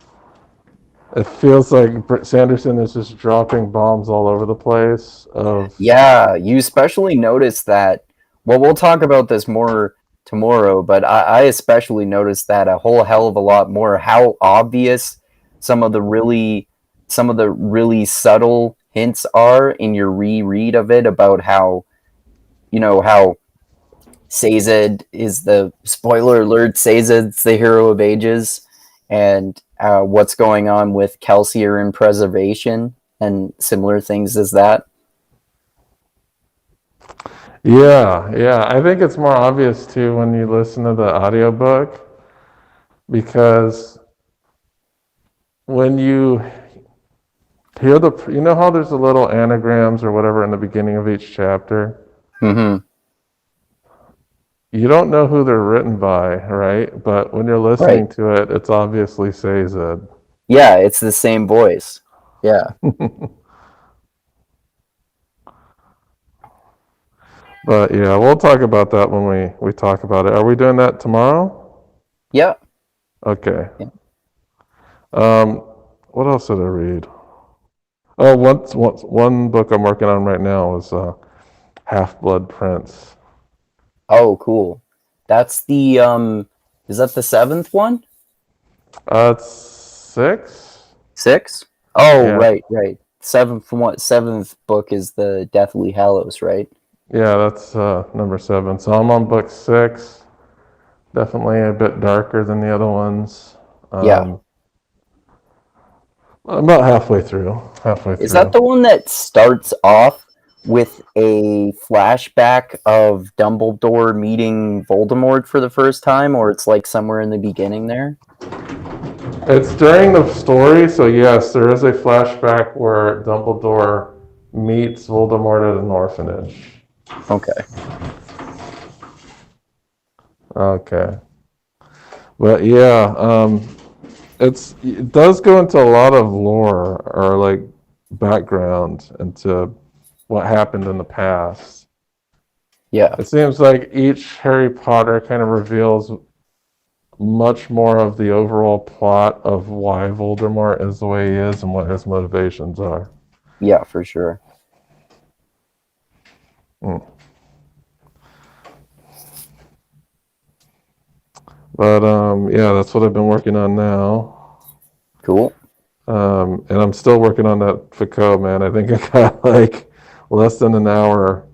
Speaker 1: It feels like Sanderson is just dropping bombs all over the place. Of
Speaker 2: Yeah, you especially notice that. Well, we'll talk about this more tomorrow, but I especially noticed that a whole hell of a lot more how obvious some of the really some of the really subtle hints are in your reread of it about how how Sazed is the spoiler alert. Sazed's the hero of ages, and what's going on with Kelsier and preservation and similar things as that.
Speaker 1: yeah, yeah. I think it's more obvious too when you listen to the audiobook because when you hear you know how there's a little anagrams or whatever in the beginning of each chapter?
Speaker 2: Mm-hmm.
Speaker 1: You don't know who they're written by, right? But when you're
Speaker 2: Right.
Speaker 1: listening to it, it's obviously Sazed.
Speaker 2: Yeah, it's the same voice. Yeah.
Speaker 1: But yeah, we'll talk about that when we talk about it. Are we doing that tomorrow?
Speaker 2: Yeah.
Speaker 1: Okay.
Speaker 2: Yeah.
Speaker 1: Um, what else did I read? Oh, one book I'm working on right now is Half-Blood Prince.
Speaker 2: Oh, cool. That's the is that the seventh one?
Speaker 1: It's six.
Speaker 2: Six? Oh,
Speaker 1: Yeah,
Speaker 2: right. Seventh book is the Deathly Hallows, right?
Speaker 1: yeah, that's number seven. So I'm on book six. Definitely a bit darker than the other ones.
Speaker 2: Yeah.
Speaker 1: Um, about halfway through. Halfway
Speaker 2: Is that
Speaker 1: through.
Speaker 2: the one that starts off with a flashback of Dumbledore meeting Voldemort for the first time, or it's like somewhere in the beginning there?
Speaker 1: It's during the story, so yes, there is a flashback where Dumbledore meets Voldemort at an orphanage.
Speaker 2: Okay.
Speaker 1: Okay, but yeah, it does go into a lot of lore or like background into what happened in the past.
Speaker 2: Yeah.
Speaker 1: It seems like each Harry Potter kind of reveals much more of the overall plot of why Voldemort is the way he is and what his motivations are.
Speaker 2: Yeah, for sure.
Speaker 1: Mm. But yeah, that's what I've been working on now.
Speaker 2: Cool.
Speaker 1: And I'm still working on that Foucault, man. I think I got like less than an hour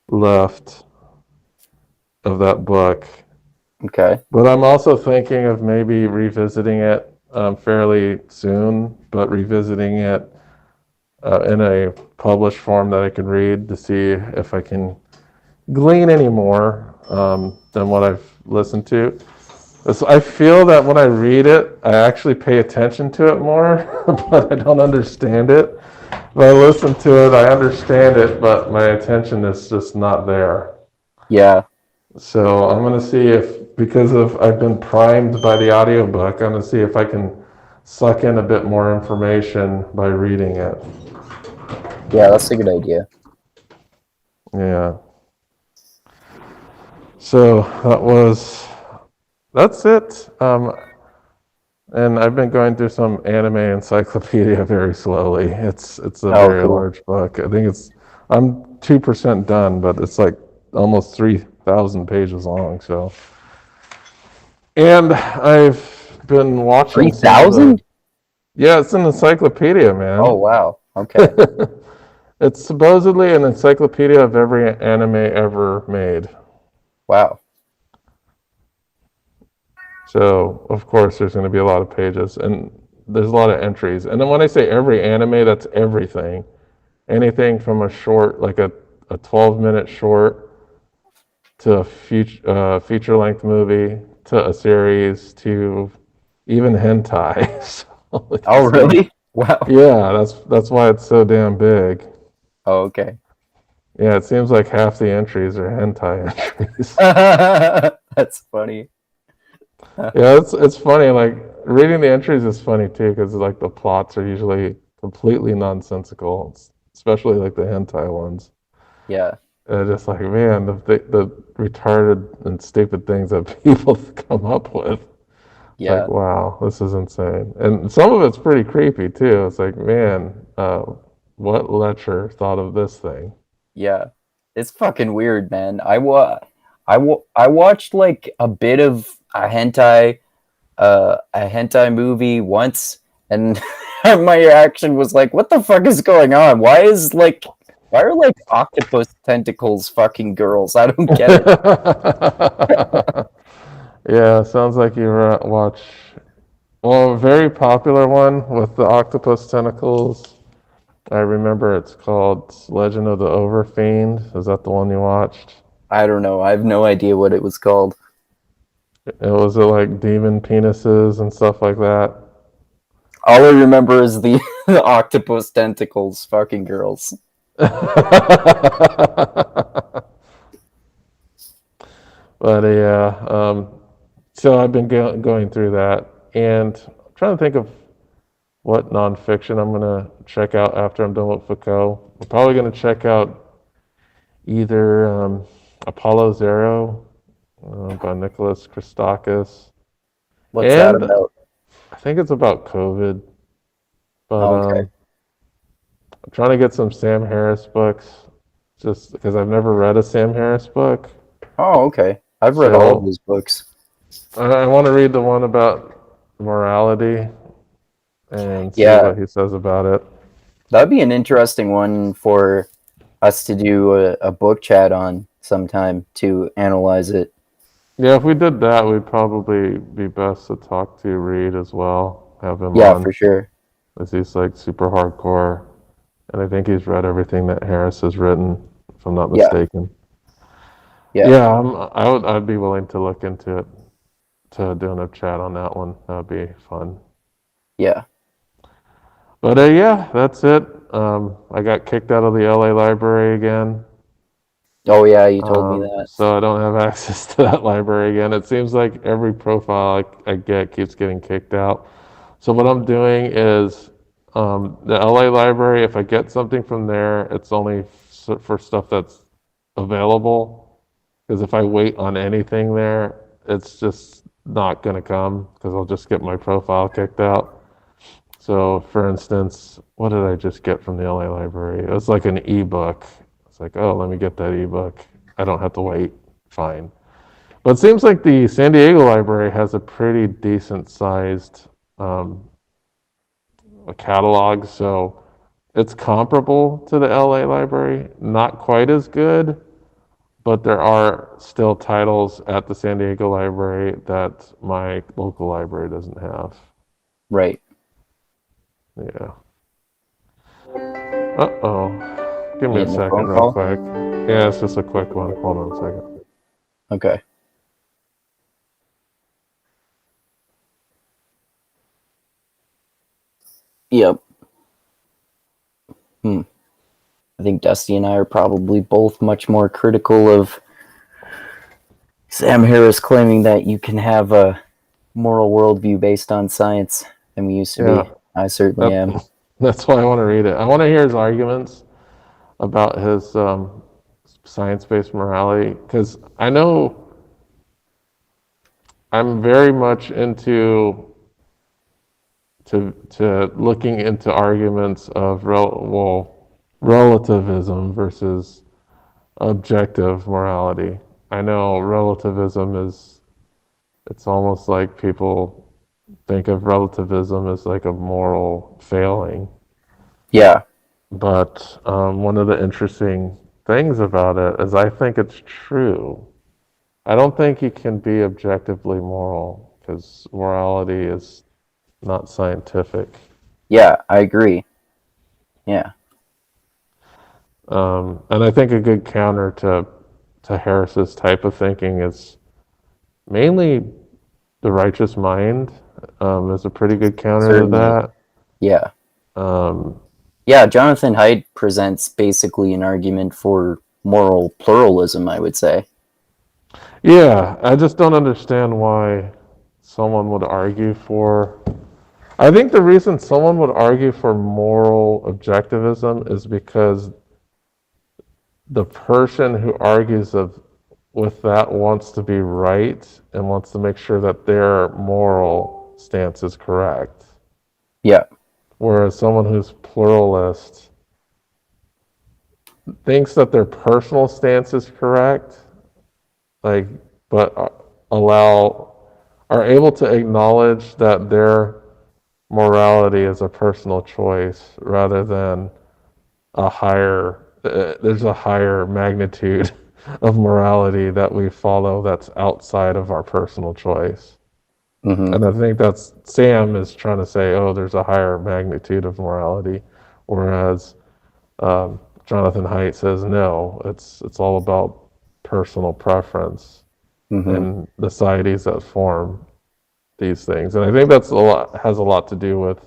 Speaker 1: left of that book.
Speaker 2: Okay.
Speaker 1: But I'm also thinking of maybe revisiting it fairly soon, but revisiting it in a published form that I can read to see if I can glean any more than what I've listened to. So I feel that when I read it, I actually pay attention to it more, but I don't understand it. When I listen to it, I understand it, but my attention is just not there.
Speaker 2: Yeah.
Speaker 1: So I'm going to see if, because of I've been primed by the audiobook, I'm going to see if I can suck in a bit more information by reading it.
Speaker 2: Yeah, that's a good idea.
Speaker 1: Yeah. So that's it. And I've been going through some anime encyclopedia very slowly. It's a
Speaker 2: Oh,
Speaker 1: very
Speaker 2: cool.
Speaker 1: large book. I'm 2% done, but it's like almost 3,000 pages long. So, and I've been watching some of the
Speaker 2: 3,000?
Speaker 1: yeah, it's an encyclopedia,
Speaker 2: Oh,
Speaker 1: man.
Speaker 2: wow. Okay.
Speaker 1: It's supposedly an encyclopedia of every anime ever made.
Speaker 2: Wow.
Speaker 1: So, of course, there's going to be a lot of pages and there's a lot of entries. And then when I say every anime, that's everything. Anything from a short, like a 12-minute short, to a feature length movie, to a series, to even hentai. So
Speaker 2: Oh,
Speaker 1: it's like,
Speaker 2: really? Wow.
Speaker 1: yeah, that's why it's so damn big.
Speaker 2: Oh, okay.
Speaker 1: Yeah, it seems like half the entries are hentai entries.
Speaker 2: That's funny.
Speaker 1: Yeah, it's funny. Like reading the entries is funny too, because like the plots are usually completely nonsensical, especially like the hentai ones.
Speaker 2: Yeah.
Speaker 1: And just like man, the retarded and stupid things that people come up with. It's like
Speaker 2: Yeah.
Speaker 1: wow, this is insane. And some of it's pretty creepy too. It's like man, what lecher thought of this thing?
Speaker 2: Yeah. It's fucking weird, man. I watched like a bit of a hentai movie once, and my reaction was like, "What the fuck is going on? Why are like octopus tentacles fucking girls? I don't get it."
Speaker 1: Yeah, sounds like you watch. Well, a very popular one with the octopus tentacles. I remember it's called Legend of the Overfiend. Is that the one you watched?
Speaker 2: I don't know. I have no idea what it was called.
Speaker 1: It was like demon penises and stuff like that.
Speaker 2: All I remember is the, the octopus tentacles fucking girls.
Speaker 1: But yeah, so I've been going through that, and I'm trying to think of what nonfiction I'm gonna check out after I'm done with Foucault. I'm probably gonna check out either Apollo Zero by Nicholas Christakis,
Speaker 2: What's that
Speaker 1: and
Speaker 2: about?
Speaker 1: I think it's about COVID. But
Speaker 2: Oh, okay.
Speaker 1: I'm trying to get some Sam Harris books, just because I've never read a Sam Harris book.
Speaker 2: Oh, okay. I've read all of
Speaker 1: So
Speaker 2: his books.
Speaker 1: I want to read the one about morality and see
Speaker 2: Yeah,
Speaker 1: what he says about it.
Speaker 2: that'd be an interesting one for us to do a book chat on sometime to analyze it.
Speaker 1: Yeah, if we did that, we'd probably be best to talk to Reed as well. Have him
Speaker 2: Yeah,
Speaker 1: on,
Speaker 2: for sure.
Speaker 1: as he's like super hardcore, and I think he's read everything that Harris has written, if I'm not
Speaker 2: Yeah,
Speaker 1: mistaken.
Speaker 2: yeah,
Speaker 1: Yeah, I'd be willing to look into it, to doing a chat on that one. That'd be fun.
Speaker 2: yeah.
Speaker 1: But yeah, that's it. I got kicked out of the LA library again.
Speaker 2: Oh, yeah, you told me that.
Speaker 1: So I don't have access to that library again. It seems like every profile I get keeps getting kicked out. So what I'm doing is the LA library, if I get something from there, it's only for stuff that's available. Because if I wait on anything there, it's just not going to come because I'll just get my profile kicked out. So, for instance, what did I just get from the LA library? It was like an ebook. It's like, oh, let me get that ebook. I don't have to wait. Fine. But it seems like the San Diego library has a pretty decent sized um, catalog. So it's comparable to the LA library. Not quite as good, but there are still titles at the San Diego library that my local library doesn't have.
Speaker 2: Right.
Speaker 1: Yeah. Uh-oh. Give
Speaker 2: You
Speaker 1: me a
Speaker 2: getting a
Speaker 1: second
Speaker 2: phone
Speaker 1: real
Speaker 2: call?
Speaker 1: quick. Yeah, it's just a quick one. Hold on a second.
Speaker 2: Okay. Yep. Hmm. I think Dusty and I are probably both much more critical of Sam Harris claiming that you can have a moral worldview based on science than we used to
Speaker 1: Yeah,
Speaker 2: be. I certainly
Speaker 1: that,
Speaker 2: am.
Speaker 1: that's why I want to read it. I want to hear his arguments about his science-based morality because I know I'm very much into to looking into arguments of relativism versus objective morality. I know relativism is it's almost like people think of relativism as like a moral failing.
Speaker 2: Yeah.
Speaker 1: But one of the interesting things about it is I think it's true. I don't think you can be objectively moral because morality is not scientific.
Speaker 2: Yeah, I agree. Yeah.
Speaker 1: And I think a good counter to Harris's type of thinking is mainly the righteous mind is a pretty good counter to
Speaker 2: Certainly.
Speaker 1: that.
Speaker 2: Yeah.
Speaker 1: Um,
Speaker 2: Yeah, Jonathan Haidt presents basically an argument for moral pluralism, I would say.
Speaker 1: yeah, I just don't understand why someone would argue for. I think the reason someone would argue for moral objectivism is because the person who argues with that wants to be right and wants to make sure that their moral stance is correct.
Speaker 2: Yeah.
Speaker 1: Whereas someone who's pluralist thinks that their personal stance is correct, like, but are able to acknowledge that their morality is a personal choice rather than there's a higher magnitude of morality that we follow that's outside of our personal choice.
Speaker 2: Hmm.
Speaker 1: And I think that's Sam is trying to say, oh, there's a higher magnitude of morality, whereas Jonathan Haidt says no, it's all about personal preference
Speaker 2: Hmm.
Speaker 1: and the societies that form these things. And I think that's a lot has a lot to do with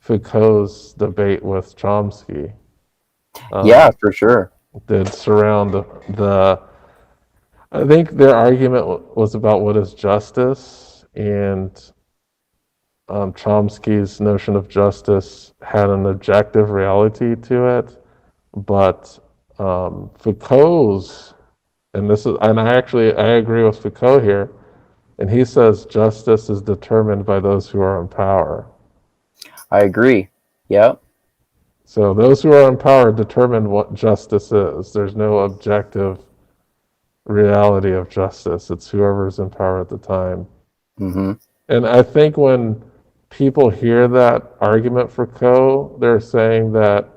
Speaker 1: Foucault's debate with Chomsky.
Speaker 2: Yeah,
Speaker 1: Um,
Speaker 2: for sure.
Speaker 1: did surround the I think their argument was about what is justice, and Chomsky's notion of justice had an objective reality to it, but Foucault's, and I agree with Foucault here, and he says justice is determined by those who are in power.
Speaker 2: I agree. Yeah.
Speaker 1: So those who are in power determine what justice is. There's no objective reality of justice. It's whoever's in power at the time.
Speaker 2: Mm-hmm.
Speaker 1: And I think when people hear that argument for Coe, they're saying that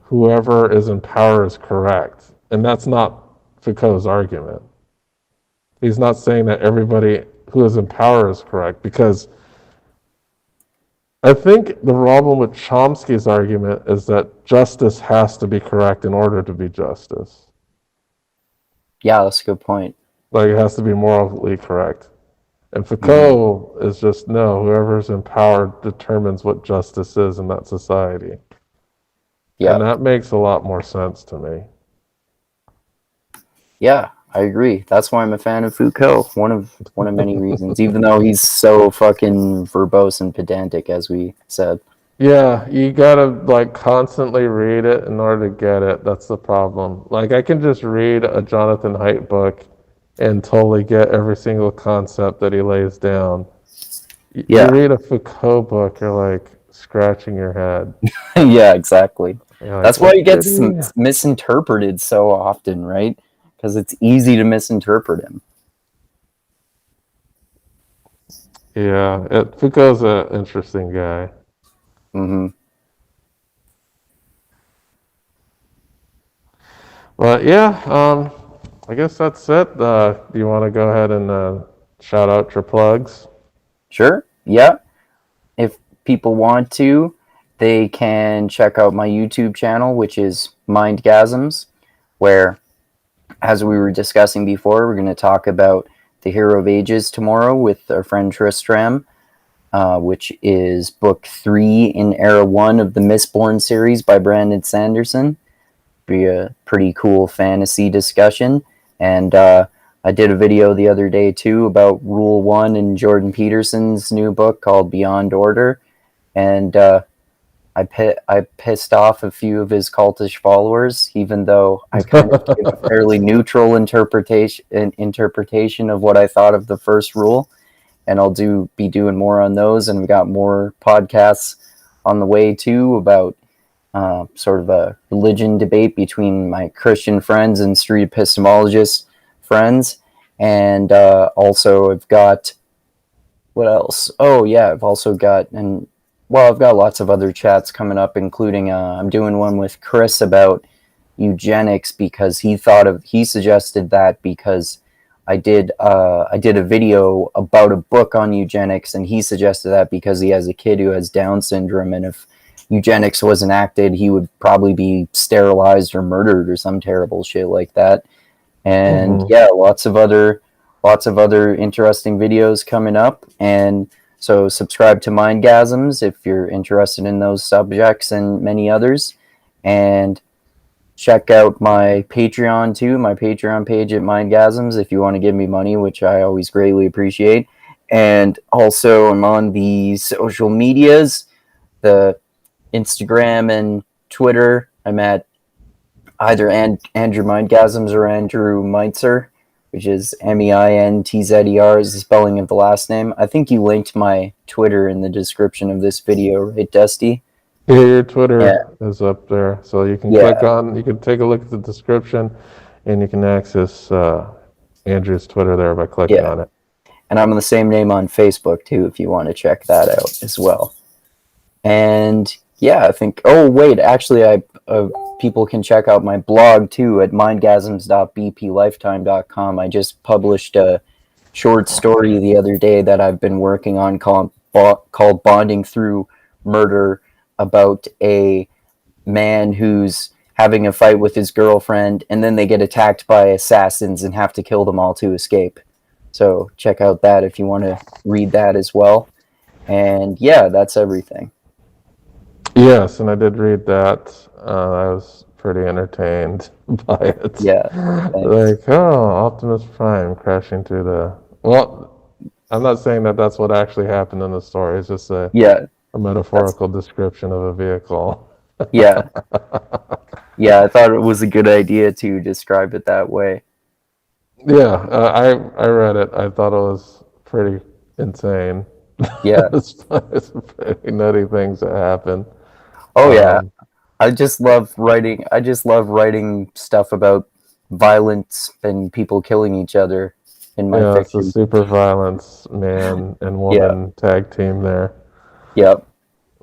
Speaker 1: whoever is in power is correct. And that's not Foucault's argument. He's not saying that everybody who is in power is correct, because I think the problem with Chomsky's argument is that justice has to be correct in order to be justice.
Speaker 2: Yeah, that's a good point.
Speaker 1: Like, it has to be morally correct. And
Speaker 2: Mm-hmm.
Speaker 1: Foucault is just, no, whoever's in power determines what justice is in that society.
Speaker 2: Yeah.
Speaker 1: And that makes a lot more sense to me.
Speaker 2: Yeah, I agree. That's why I'm a fan of Foucault. One of many reasons, even though he's so fucking verbose and pedantic, as we said.
Speaker 1: Yeah, you gotta like constantly read it in order to get it. That's the problem. Like, I can just read a Jonathan Haidt book and totally get every single concept that he lays down. You
Speaker 2: Yeah,
Speaker 1: read a Foucault book, you're like scratching your head.
Speaker 2: yeah, exactly.
Speaker 1: You're like,
Speaker 2: That's why
Speaker 1: what
Speaker 2: he
Speaker 1: did
Speaker 2: gets
Speaker 1: he?
Speaker 2: misinterpreted so often, right? Because it's easy to misinterpret him.
Speaker 1: Yeah, Foucault's an interesting guy.
Speaker 2: Mm-hmm.
Speaker 1: But yeah, I guess that's it. Do you want to go ahead and shout out your plugs?
Speaker 2: Sure. Yeah. If people want to, they can check out my YouTube channel, which is Mindgasms, where, as we were discussing before, we're going to talk about the Hero of Ages tomorrow with our friend Tristram, which is book 3 in Era 1 of the Mistborn series by Brandon Sanderson. Be a pretty cool fantasy discussion. And I did a video the other day too about Rule 1 in Jordan Peterson's new book called Beyond Order. And I pissed off a few of his cultish followers, even though I kind of gave a fairly neutral interpretation of what I thought of the first rule. And I'll be doing more on those, and we've got more podcasts on the way too about sort of a religion debate between my Christian friends and street epistemologist friends. And also I've got, what else? Oh yeah, I've also got, and well, I've got lots of other chats coming up, including I'm doing one with Chris about eugenics, because he suggested that because I did a video about a book on eugenics, and he suggested that because he has a kid who has Down syndrome, and if eugenics was enacted, he would probably be sterilized or murdered or some terrible shit like that. And
Speaker 1: Hmm.
Speaker 2: yeah, lots of other interesting videos coming up. And so subscribe to Mindgasms if you're interested in those subjects and many others. And check out my Patreon too, my Patreon page at Mindgasms if you want to give me money, which I always greatly appreciate. And also I'm on the social medias, the Instagram and Twitter. I'm at either Andrew Mindgasms or Andrew Meitzer, which is Meintzer is the spelling of the last name. I think you linked my Twitter in the description of this video, right, Dusty?
Speaker 1: Yeah, your
Speaker 2: Yeah,
Speaker 1: Twitter is up there, so you can
Speaker 2: yeah,
Speaker 1: you can take a look at the description, and you can access Andrew's Twitter there by clicking
Speaker 2: yeah.
Speaker 1: on it.
Speaker 2: And I'm the same name on Facebook too, if you want to check that out as well. And yeah, I think. Oh wait, actually, I people can check out my blog too at mindgasms.bplifetime.com. I just published a short story the other day that I've been working on called "Bonding Through Murder," about a man who's having a fight with his girlfriend, and then they get attacked by assassins and have to kill them all to escape. So check out that if you want to read that as well. And yeah, that's everything.
Speaker 1: Yes, and I did read that. I was pretty entertained by it.
Speaker 2: Yeah, thanks.
Speaker 1: Like, oh, Optimus Prime crashing through the. Well, I'm not saying that that's what actually happened in the story. It's just
Speaker 2: Yeah,
Speaker 1: a
Speaker 2: that's
Speaker 1: metaphorical description of a vehicle.
Speaker 2: yeah, yeah. I thought it was a good idea to describe it that way.
Speaker 1: Yeah, I read it. I thought it was pretty insane.
Speaker 2: Yeah.
Speaker 1: It's pretty nutty things that happen.
Speaker 2: Oh yeah,
Speaker 1: Um,
Speaker 2: I just love writing stuff about violence and people killing each other in my
Speaker 1: yeah, it's a
Speaker 2: fiction.
Speaker 1: super violence man and
Speaker 2: Yeah.
Speaker 1: woman tag team there
Speaker 2: Yep.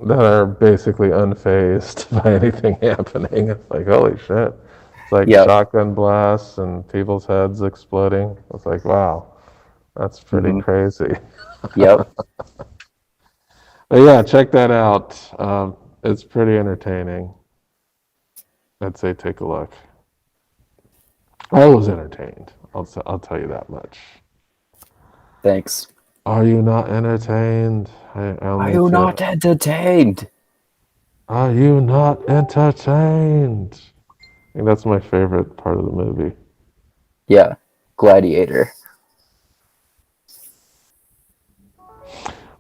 Speaker 1: that are basically unfazed by anything happening. It's like, holy shit. It's like
Speaker 2: Yep.
Speaker 1: shotgun blasts and people's heads exploding. It's like, wow, that's pretty
Speaker 2: Hmm.
Speaker 1: crazy.
Speaker 2: Yep.
Speaker 1: But yeah, check that out. It's pretty entertaining. I'd say take a look. I was entertained. I'll tell you that much.
Speaker 2: Thanks.
Speaker 1: Are you not entertained? I'll
Speaker 2: Are
Speaker 1: need
Speaker 2: you
Speaker 1: to.
Speaker 2: not entertained?
Speaker 1: Are you not entertained? I think that's my favorite part of the movie.
Speaker 2: Yeah. Gladiator.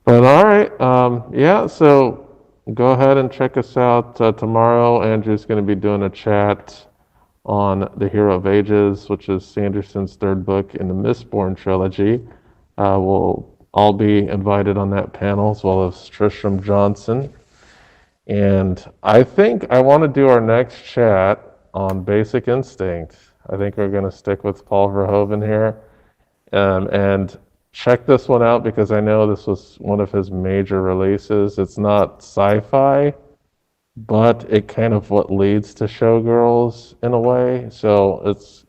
Speaker 1: But all right, yeah. So go ahead and check us out tomorrow. Andrew's going to be doing a chat on The Hero of Ages, which is Sanderson's third book in the Mistborn trilogy. We'll all be invited on that panel, as well as Tristram Johnson. And I think I want to do our next chat on Basic Instinct. I think we're going to stick with Paul Verhoeven here. And check this one out because I know this was one of his major releases. It's not sci-fi, but it kind of what leads to Showgirls in a way. So it's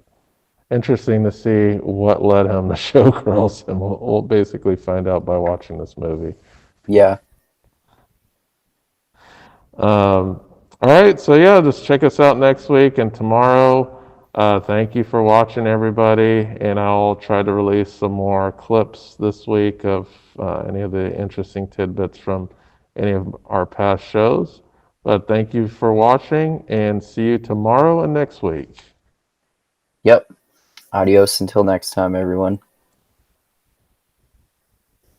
Speaker 1: interesting to see what led him to Showgirls, and we'll basically find out by watching this movie.
Speaker 2: Yeah.
Speaker 1: All right, so yeah, just check us out next week and tomorrow. Thank you for watching, everybody, and I'll try to release some more clips this week of any of the interesting tidbits from any of our past shows. But thank you for watching, and see you tomorrow and next week.
Speaker 2: Yep. Adios until next time, everyone.